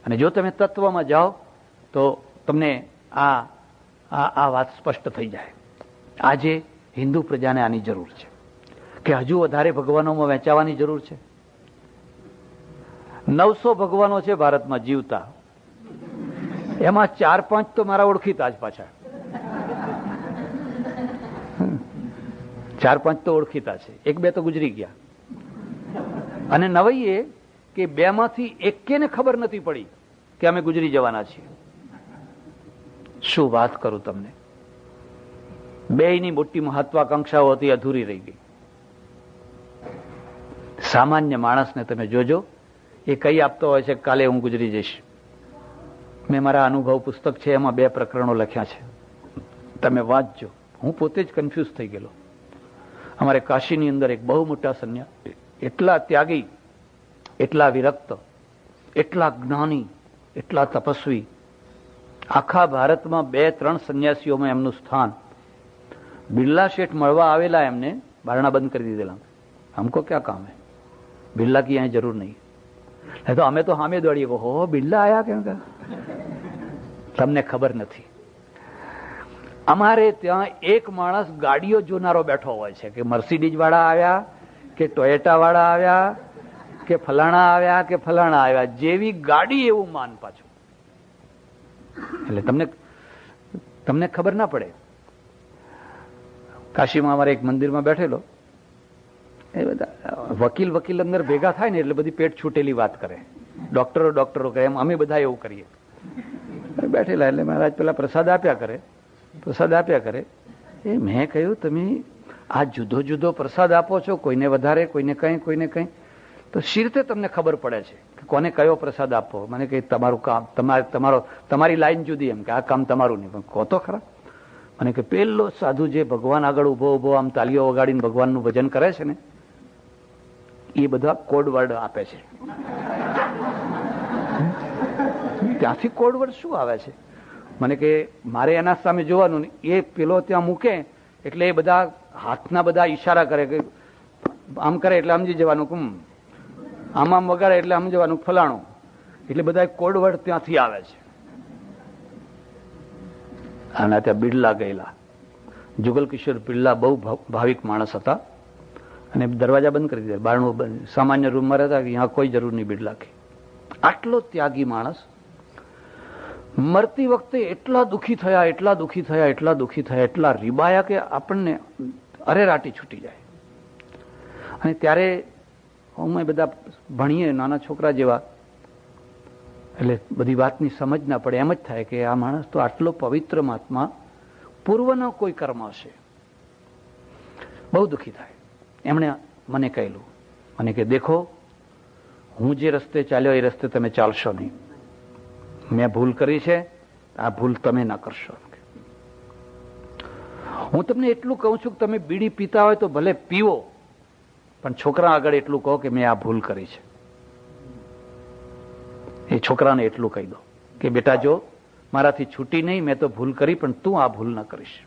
અને જો તમે તત્વમાં જાઓ તો તમને આ વાત સ્પષ્ટ થઈ જાય. આજે હિન્દુ પ્રજાને આની જરૂર છે કે હજુ વધારે ભગવાનોમાં વહેંચાવાની જરૂર છે. 900 ભગવાનો છે ભારતમાં જીવતા, એમાં 4-5 તો મારા ઓળખીતા જ પાછા. 4-5 તો ઓળખીતા છે, 1-2 તો ગુજરી ગયા. અને નવઈએ કે બેમાંથી એકેને ખબર નથી પડી કે અમે ગુજરી જવાના છીએ. શું વાત કરું તમને, બેયની મોટી મહત્વાકાંક્ષાઓ હતી, અધૂરી રહી ગઈ. સામાન્ય માણસને તમે જોજો, એ કઈ આપતો હોય છે કાલે હું ગુજરી જઈશ. મેં મારા અનુભવ પુસ્તક છે એમાં 2 પ્રકરણો લખ્યા છે, તમે વાંચજો. હું પોતે જ કન્ફ્યુઝ થઈ ગયેલો. અમારે કાશીની અંદર એક બહુ મોટા સંન્યાસી, એટલા ત્યાગી, એટલા વિરક્ત, એટલા જ્ઞાની, એટલા તપસ્વી, આખા ભારતમાં 2-3 સંન્યાસીઓમાં એમનું સ્થાન. બિરલા શેઠ મળવા આવેલા, એમને બારણા બંધ કરી દીધેલા. हमको क्या काम है, બિરલા की यहाँ જરૂર નહીં. તો અમે તો સામે દોડીએ, હો બિરલા આયા કેમ કે તમને ખબર નથી. અમારે ત્યાં એક માણસ ગાડીઓ જોનારો બેઠો હોય છે કે મર્સિડીઝ વાળા આવ્યા કે ટોયેટા વાળા આવ્યા કે ફલાણા આવ્યા કે ફલાણા આવ્યા, જેવી ગાડી એવું માન પાછું. એટલે તમને ખબર ના પડે. કાશીમાં અમારે એક મંદિરમાં બેઠેલો, એ બધા વકીલ અંદર ભેગા થાય ને એટલે બધી પેટ છૂટેલી વાત કરે, ડોક્ટરો કરે, એમ અમે બધા એવું કરીએ. બેઠેલા એટલે મહારાજ પેલા પ્રસાદ આપ્યા કરે. એ મેં કહ્યું, તમે આ જુદો જુદો પ્રસાદ આપો છો, કોઈને વધારે, કોઈને કંઈ, તો શી રીતે તમને ખબર પડે છે કે કોને કયો પ્રસાદ આપવો? મને કહે તમારું કામ, તમારી લાઈન જુદી, એમ કે આ કામ તમારું નહીં. પણ કહો તો ખરા. મને કે પેલો સાધુ જે ભગવાન આગળ ઉભો આમ તાલીઓ વગાડીને ભગવાનનું ભજન કરે છે ને, એ બધા કોડ વર્ડ આપે છે. ત્યાંથી કોડ વર્ડ શું આવે છે? મને કે મારે એના સામે જોવાનું ને, એ પેલો ત્યાં મૂકે એટલે એ બધા હાથના બધા ઈશારા કરે કે આમ કરે એટલે સમજી જવાનું, આમ વગાડે એટલે સમજી જવાનું ફલાણું. એટલે બધા કોડ વર્ડ ત્યાંથી આવે છે. અને ત્યાં બિરલા ગયેલા, જુગલ કિશોર બિરલા બહુ ભાવિક માણસ હતા, અને દરવાજા બંધ કરી દીધા, બારણું બંધ. સામાન્ય રૂમમાં રહેતા, यहाँ કોઈ જરૂર નહીં બિરલા કે. આટલો ત્યાગી માણસ મરતી વખતે એટલા દુઃખી થયા, એટલા રીબાયા કે આપણને અરેરાટી છૂટી જાય. અને ત્યારે અમે બધા ભણીએ નાના છોકરા જેવા, એટલે બધી વાતની સમજ ના પડે. એમ જ થાય કે આ માણસ તો આટલો પવિત્ર મહાત્મા, પૂર્વનો કોઈ કર્મ હશે. બહુ દુઃખી થાય. એમણે મને કહેલું, મને કે દેખો, હું જે રસ્તે ચાલ્યો એ રસ્તે તમે ચાલશો નહીં. મેં ભૂલ કરી છે, આ ભૂલ તમે ના કરશો. હું તમને એટલું કહું છું કે તમે બીડી પીતા હોય તો ભલે પીવો, પણ છોકરા આગળ એટલું કહો કે મેં આ ભૂલ કરી છે. એ છોકરાને એટલું કહી દો કે બેટા જો મારાથી છૂટી નહીં, મેં તો ભૂલ કરી, પણ તું આ ભૂલ ન કરીશ.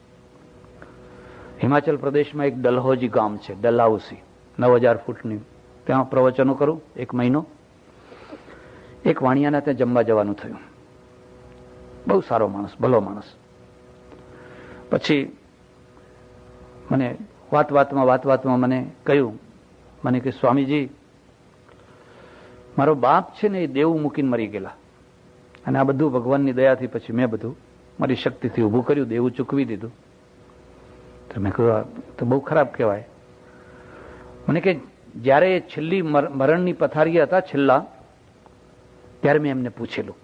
હિમાચલ પ્રદેશમાં એક ડલહૌજી ગામ છે, ડલહાઉસી, 9000 ફૂટની, ત્યાં પ્રવચનો કરું 1 મહિનો. એક વાણિયાના ત્યાં જમવા જવાનું થયું. બહુ સારો માણસ, ભલો માણસ. પછી મને વાતમાં મને કહ્યું, મને કે સ્વામીજી, મારો બાપ છે ને એ દેવું મૂકીને મરી ગયેલા, અને આ બધું ભગવાનની દયાથી પછી મેં બધું મારી શક્તિથી ઊભું કર્યું, દેવું ચૂકવી દીધું. તો મેં કહ્યું તો બહુ ખરાબ કહેવાય. મને કે જ્યારે છેલ્લી મરણની પથારી હતા છેલ્લા, ત્યારે મેં એમને પૂછેલું,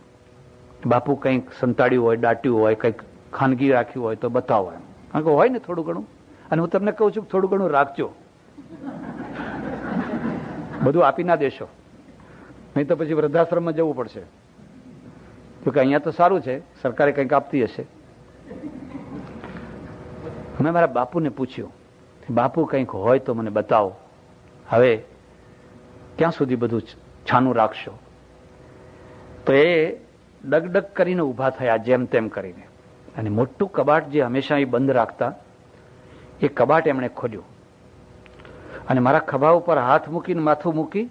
બાપુ કંઈક સંતાડ્યું હોય, દાટ્યું હોય, કંઈક ખાનગી રાખ્યું હોય તો બતાવો. એમ કારણ કે હોય ને થોડું ઘણું, અને હું તમને કહું છું થોડું ઘણું રાખજો, બધું આપી ના દેશો, નહીં તો પછી વૃદ્ધાશ્રમમાં જવું પડશે. તો કે અહીંયા તો સારું છે, સરકારે કંઈક આપતી હશે. મેં મારા બાપુને પૂછ્યું, બાપુ કંઈક હોય તો મને બતાવો, હવે ક્યાં સુધી બધું છાનું રાખશો? તો એ ડગડગ કરીને ઊભા થયા, જેમ તેમ કરીને, અને મોટું કબાટ જે હંમેશા એ બંધ રાખતા, એ કબાટ એમણે ખોલ્યું, અને મારા ખભા ઉપર હાથ મૂકીને માથું મૂકી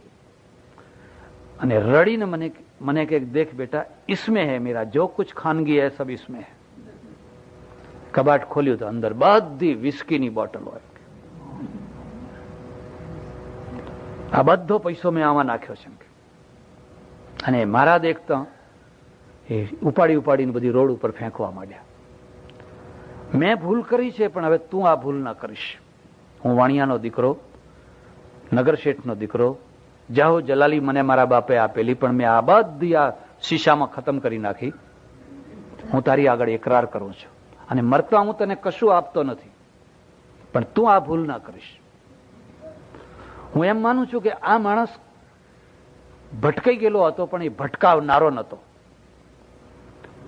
અને રડીને મને કે દેખ બેટા, इसमें है मेरा जो कुछ खानगी है सब इसमें है. કબાટ ખોલ્યું તો અંદર બધી વિસ્કીની બોટલ હોય. આ બધો પૈસો મેં આમાં નાખ્યો છે. અને મારા દેખતા એ ઉપાડીને બધી રોડ ઉપર ફેંકવા માંડ્યા. મેં ભૂલ કરી છે, પણ હવે તું આ ભૂલ ના કરીશ. હું વાણિયાનો દીકરો, નગર શેઠનો દીકરો, જાહો જલાલી મને મારા બાપે આપેલી, પણ મેં આ બધી આ શીશામાં ખતમ કરી નાખી. હું તારી આગળ એકરાર કરું છું, અને મરતા હું તને કશું આપતો નથી, પણ તું આ ભૂલ ના કરીશ. હું એમ માનું છું કે આ માણસ ભટકાઈ ગયેલો હતો, પણ એ ભટકાવનારો નહોતો.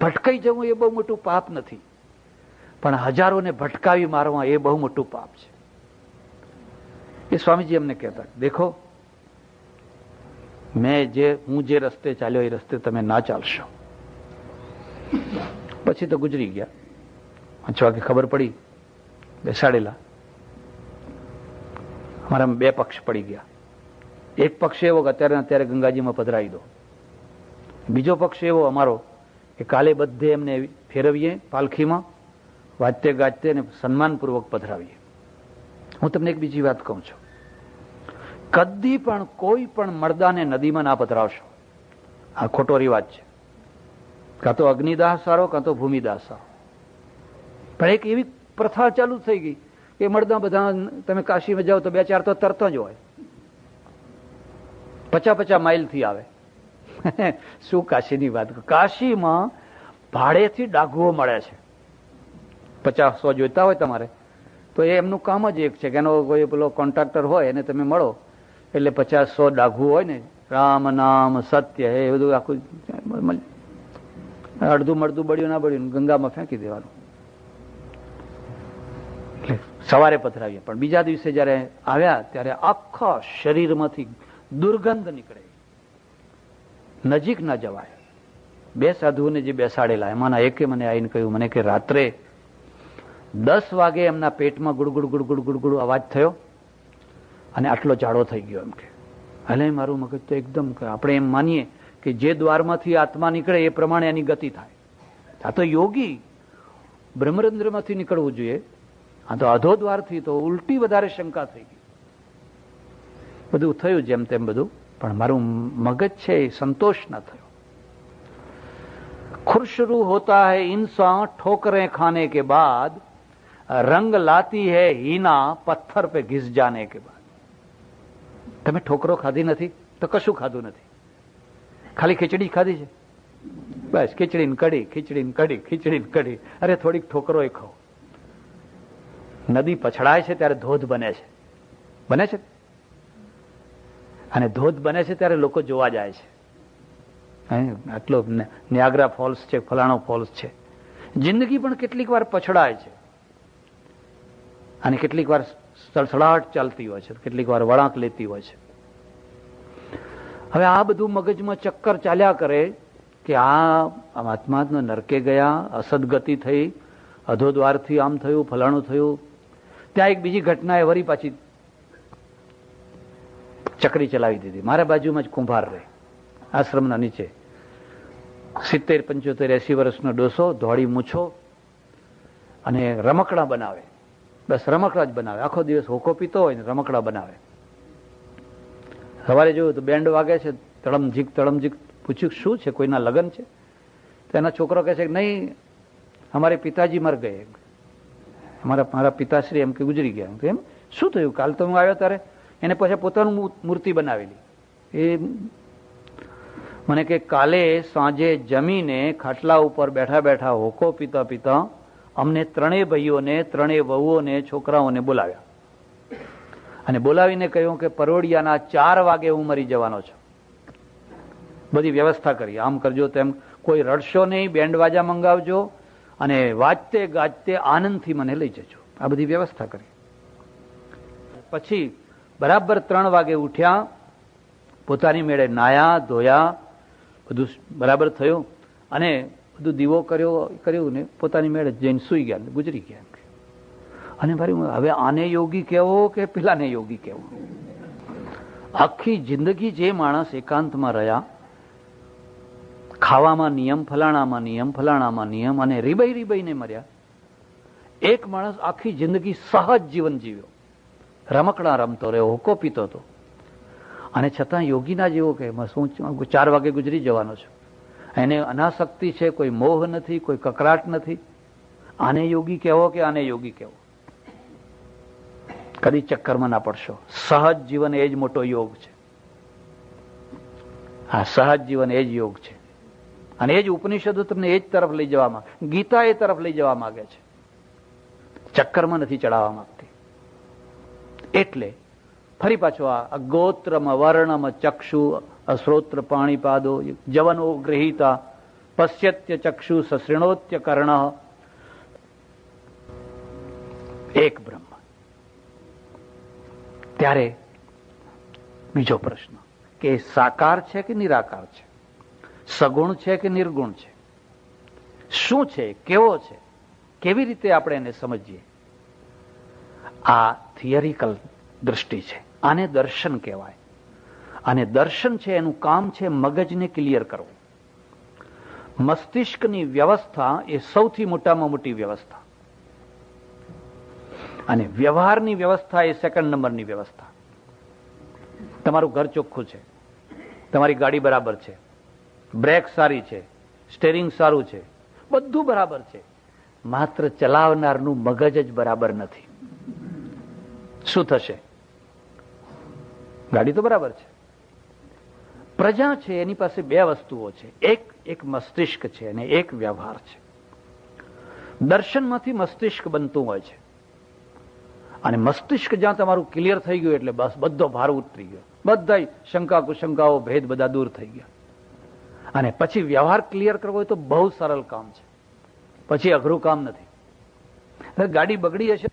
ભટકાઈ જવું એ બહુ મોટું પાપ નથી, પણ હજારોને ભટકાવી મારવા એ બહુ મોટું પાપ છે. એ સ્વામીજી એમને કહેતા, દેખો હું જે રસ્તે ચાલ્યો એ રસ્તે તમે ના ચાલશો. પછી તો ગુજરી ગયા. 5 વાગે ખબર પડી, બેસાડેલા. અમારા 2 પક્ષ પડી ગયા. એક પક્ષ એવો કે અત્યારે ગંગાજીમાં પધરાવી દો. બીજો પક્ષ એવો અમારો કે કાલે બધે એમને ફેરવીએ પાલખીમાં, વાજતે ગાજતે અને સન્માનપૂર્વક પધરાવીએ. હું તમને એક બીજી વાત કહું છું, કદી પણ કોઈ પણ મર્દાને નદીમાં ના પધરાવશો. આ ખોટો રિવાજ છે. કાં તો અગ્નિદાહ સારો, કાં તો ભૂમિદાહ સારો. પણ એક એવી પ્રથા ચાલુ થઈ ગઈ કે મર્દા બધા, તમે કાશીમાં જાઓ તો 2-4 તો તરત જ હોય, 50-50 માઇલથી આવે. શું કાશીની વાત, કાશીમાં ભાડેથી ડાઘુઓ મળે છે. 50-100 જોઈતા હોય તમારે તો એ એમનું કામ જ એક છે કે એનો કોઈ પેલો કોન્ટ્રાક્ટર હોય એને તમે મળો એટલે 50-100 ડાઘુ હોય ને, રામ નામ સત્ય એ બધું આખું અડધું મળધું બળ્યું ના બળ્યું ગંગામાં ફેંકી દેવાનું. એટલે સવારે પધરાવીએ, પણ બીજા દિવસે જયારે આવ્યા ત્યારે આખા શરીરમાંથી દુર્ગંધ નીકળે, નજીક ના જવાય. 2 સાધુઓને જે બેસાડેલા એમાંના એકે મને આવીને કહ્યું, મને કે રાત્રે 10 વાગે એમના પેટમાં ગુડગુડ ગુડગુડ ગુડગુડ અવાજ થયો અને આટલો જાડો થઈ ગયો. એમ કે એટલે મારું મગજ તો એકદમ, આપણે એમ માનીએ કે જે દ્વારમાંથી આત્મા નીકળે એ પ્રમાણે એની ગતિ થાય. આ તો યોગી બ્રહ્મરંધ્રમાંથી નીકળવું જોઈએ, આ તો અધો દ્વારથી તો ઉલટી વધારે શંકા થઈ ગઈ. બધું થયું જેમ તેમ બધું, પણ મારું મગજ છે એ સંતોષ ના થયો. ખુરશરૂ હોતા હૈ ઇન્સાન ઠોકરે ખાને કે બાદ, રંગ લાતી હૈ હીના પથ્થર પે ઘિસ જાને કે બાદ. તમે ઠોકરો ખાધી નથી તો કશું ખાધું નથી, ખાલી ખીચડી ખાધી છે બસ. ખીચડી ને કઢી, ખીચડી ને કઢી, ખીચડી ને કઢી. અરે થોડીક ઠોકરો એ ખાઓ. નદી પછડાય છે ત્યારે ધોધ બને છે, બને છે, અને ધોધ બને છે ત્યારે લોકો જોવા જાય છે. આટલો નિયાગ્રા ફોલ્સ છે, ફલાણો ફોલ્સ છે. જિંદગી પણ કેટલીક વાર પછડાય છે અને કેટલીક વાર સળસળાટ ચાલતી હોય છે, કેટલીક વાર વળાંક લેતી હોય છે. હવે આ બધું મગજમાં ચક્કર ચાલ્યા કરે કે આ આત્મા નરકે ગયા, અસદગતિ થઈ, અધોદ્વારથી આમ થયું, ફલાણું થયું. ત્યાં એક બીજી ઘટના એ વળી પાછી ચકરી ચલાવી દીધી. મારા બાજુમાં જ કુંભાર રહે આશ્રમના નીચે, 70, 75, 80 વર્ષનો ડોસો, ધોળી મૂછો અને રમકડા બનાવે. બસ રમકડા જ બનાવે, આખો દિવસ હોકો પીતો હોય ને રમકડા બનાવે. સવારે જોયું તો બેન્ડ વાગે છે, તળમજીક તળમજીક. પૂછ્યું શું છે, કોઈના લગ્ન છે? તો એના છોકરો કહે છે કે નહીં, અમારે પિતાજી મર ગયે, મારા પિતાશ્રી એમ કે ગુજરી ગયા. એમ શું થયું? કાલ તો હું આવ્યો ત્યારે એને પછી પોતાનું મૂર્તિ બનાવેલી. એ મને કે કાલે સાંજે જમીને ખાટલા ઉપર બેઠા બેઠા હોકો પીતા પીતા અમને 3 ભાઈઓને, 3 વહુઓને, છોકરાઓને બોલાવ્યા અને બોલાવીને કહ્યું કે પરોડિયાના 4 વાગે હું મરી જવાનો છું. બધી વ્યવસ્થા કરી, આમ કરજો તેમ, કોઈ રડશો નહીં, બેન્ડ વાજા મંગાવજો અને વાજતે ગાજતે આનંદથી મને લઈ જજો. આ બધી વ્યવસ્થા કરી. પછી બરાબર 3 વાગે ઉઠ્યા, પોતાની મેળે નાયા ધોયા, બધું બરાબર થયું અને બધું દીવો કર્યું ને પોતાની મેળે જઈને સુઈ ગયા, ગુજરી ગયા. અને મારી હવે આને યોગી કહેવો કે પેલાને યોગી કહેવો? આખી જિંદગી જે માણસ એકાંતમાં રહ્યા, ખાવામાં નિયમ, ફલાણામાં નિયમ, ફલાણામાં નિયમ, અને રીબાઈને મર્યા. એક માણસ આખી જિંદગી સહજ જીવન જીવ્યો, રમકડા રમતો રહ્યો, હોકો પીતો હતો, અને છતાં યોગીના જેવો કે શું 4 વાગે ગુજરી જવાનો છું. એને અનાસક્તિ છે, કોઈ મોહ નથી, કોઈ કકરાટ નથી. આને યોગી કહેવો કે આને યોગી કહેવો? કદી ચક્કરમાં ના પડશો. સહજ જીવન એ જ મોટો યોગ છે. આ સહજ જીવન એ જ યોગ છે. અને એ જ ઉપનિષદો તમને એ જ તરફ લઈ જવા માંગે, ગીતા એ તરફ લઈ જવા માંગે છે, ચક્કરમાં નથી ચડાવવા માંગતી. એટલે ફરી પાછો આ ગોત્રમ વર્ણમ ચક્ષુ અશ્રોત્ર પાણીપાદો જવનો ગૃહીતા પશ્યત્ય ચક્ષુ સશૃણોત્ય કર્ણ એક બ્રહ્મ. ત્યારે બીજો પ્રશ્ન કે સાકાર છે કે નિરાકાર છે, સગુણ છે કે નિર્ગુણ છે, શું છે, કેવો છે, કેવી રીતે આપણે એને સમજીએ? આ થિયરિકલ દૃષ્ટિ છે. આને દર્શન કહેવાય. અને દર્શન છે એનું કામ છે મગજને ક્લિયર કરવું. મસ્તિષ્કની વ્યવસ્થા એ સૌથી મોટામાં મોટી વ્યવસ્થા, અને વ્યવહારની વ્યવસ્થા એ સેકન્ડ નંબરની વ્યવસ્થા. તમારું ઘર ચોખ્ખું છે, તમારી ગાડી બરાબર છે, બ્રેક સારી છે, સ્ટેરિંગ સારું છે, બધું બરાબર છે, માત્ર ચલાવનારનું મગજ જ બરાબર નથી. શું થશે? ગાડી તો બરાબર છે. પ્રજા છે એની પાસે બે વસ્તુઓ છે, એક મસ્તિષ્ક છે અને એક વ્યવહાર છે. દર્શનમાંથી મસ્તિષ્ક બનતું હોય છે, અને મસ્તિષ્ક જ્યાં તમારું ક્લિયર થઈ ગયું એટલે બસ બધો ભાર ઉતરી ગયો, બધા શંકા કુશંકાઓ ભેદ બધા દૂર થઈ ગયા. અને પછી વ્યવહાર ક્લિયર કરવો હોય તો બહુ સરળ કામ છે, પછી અઘરું કામ નથી. ગાડી બગડી હશે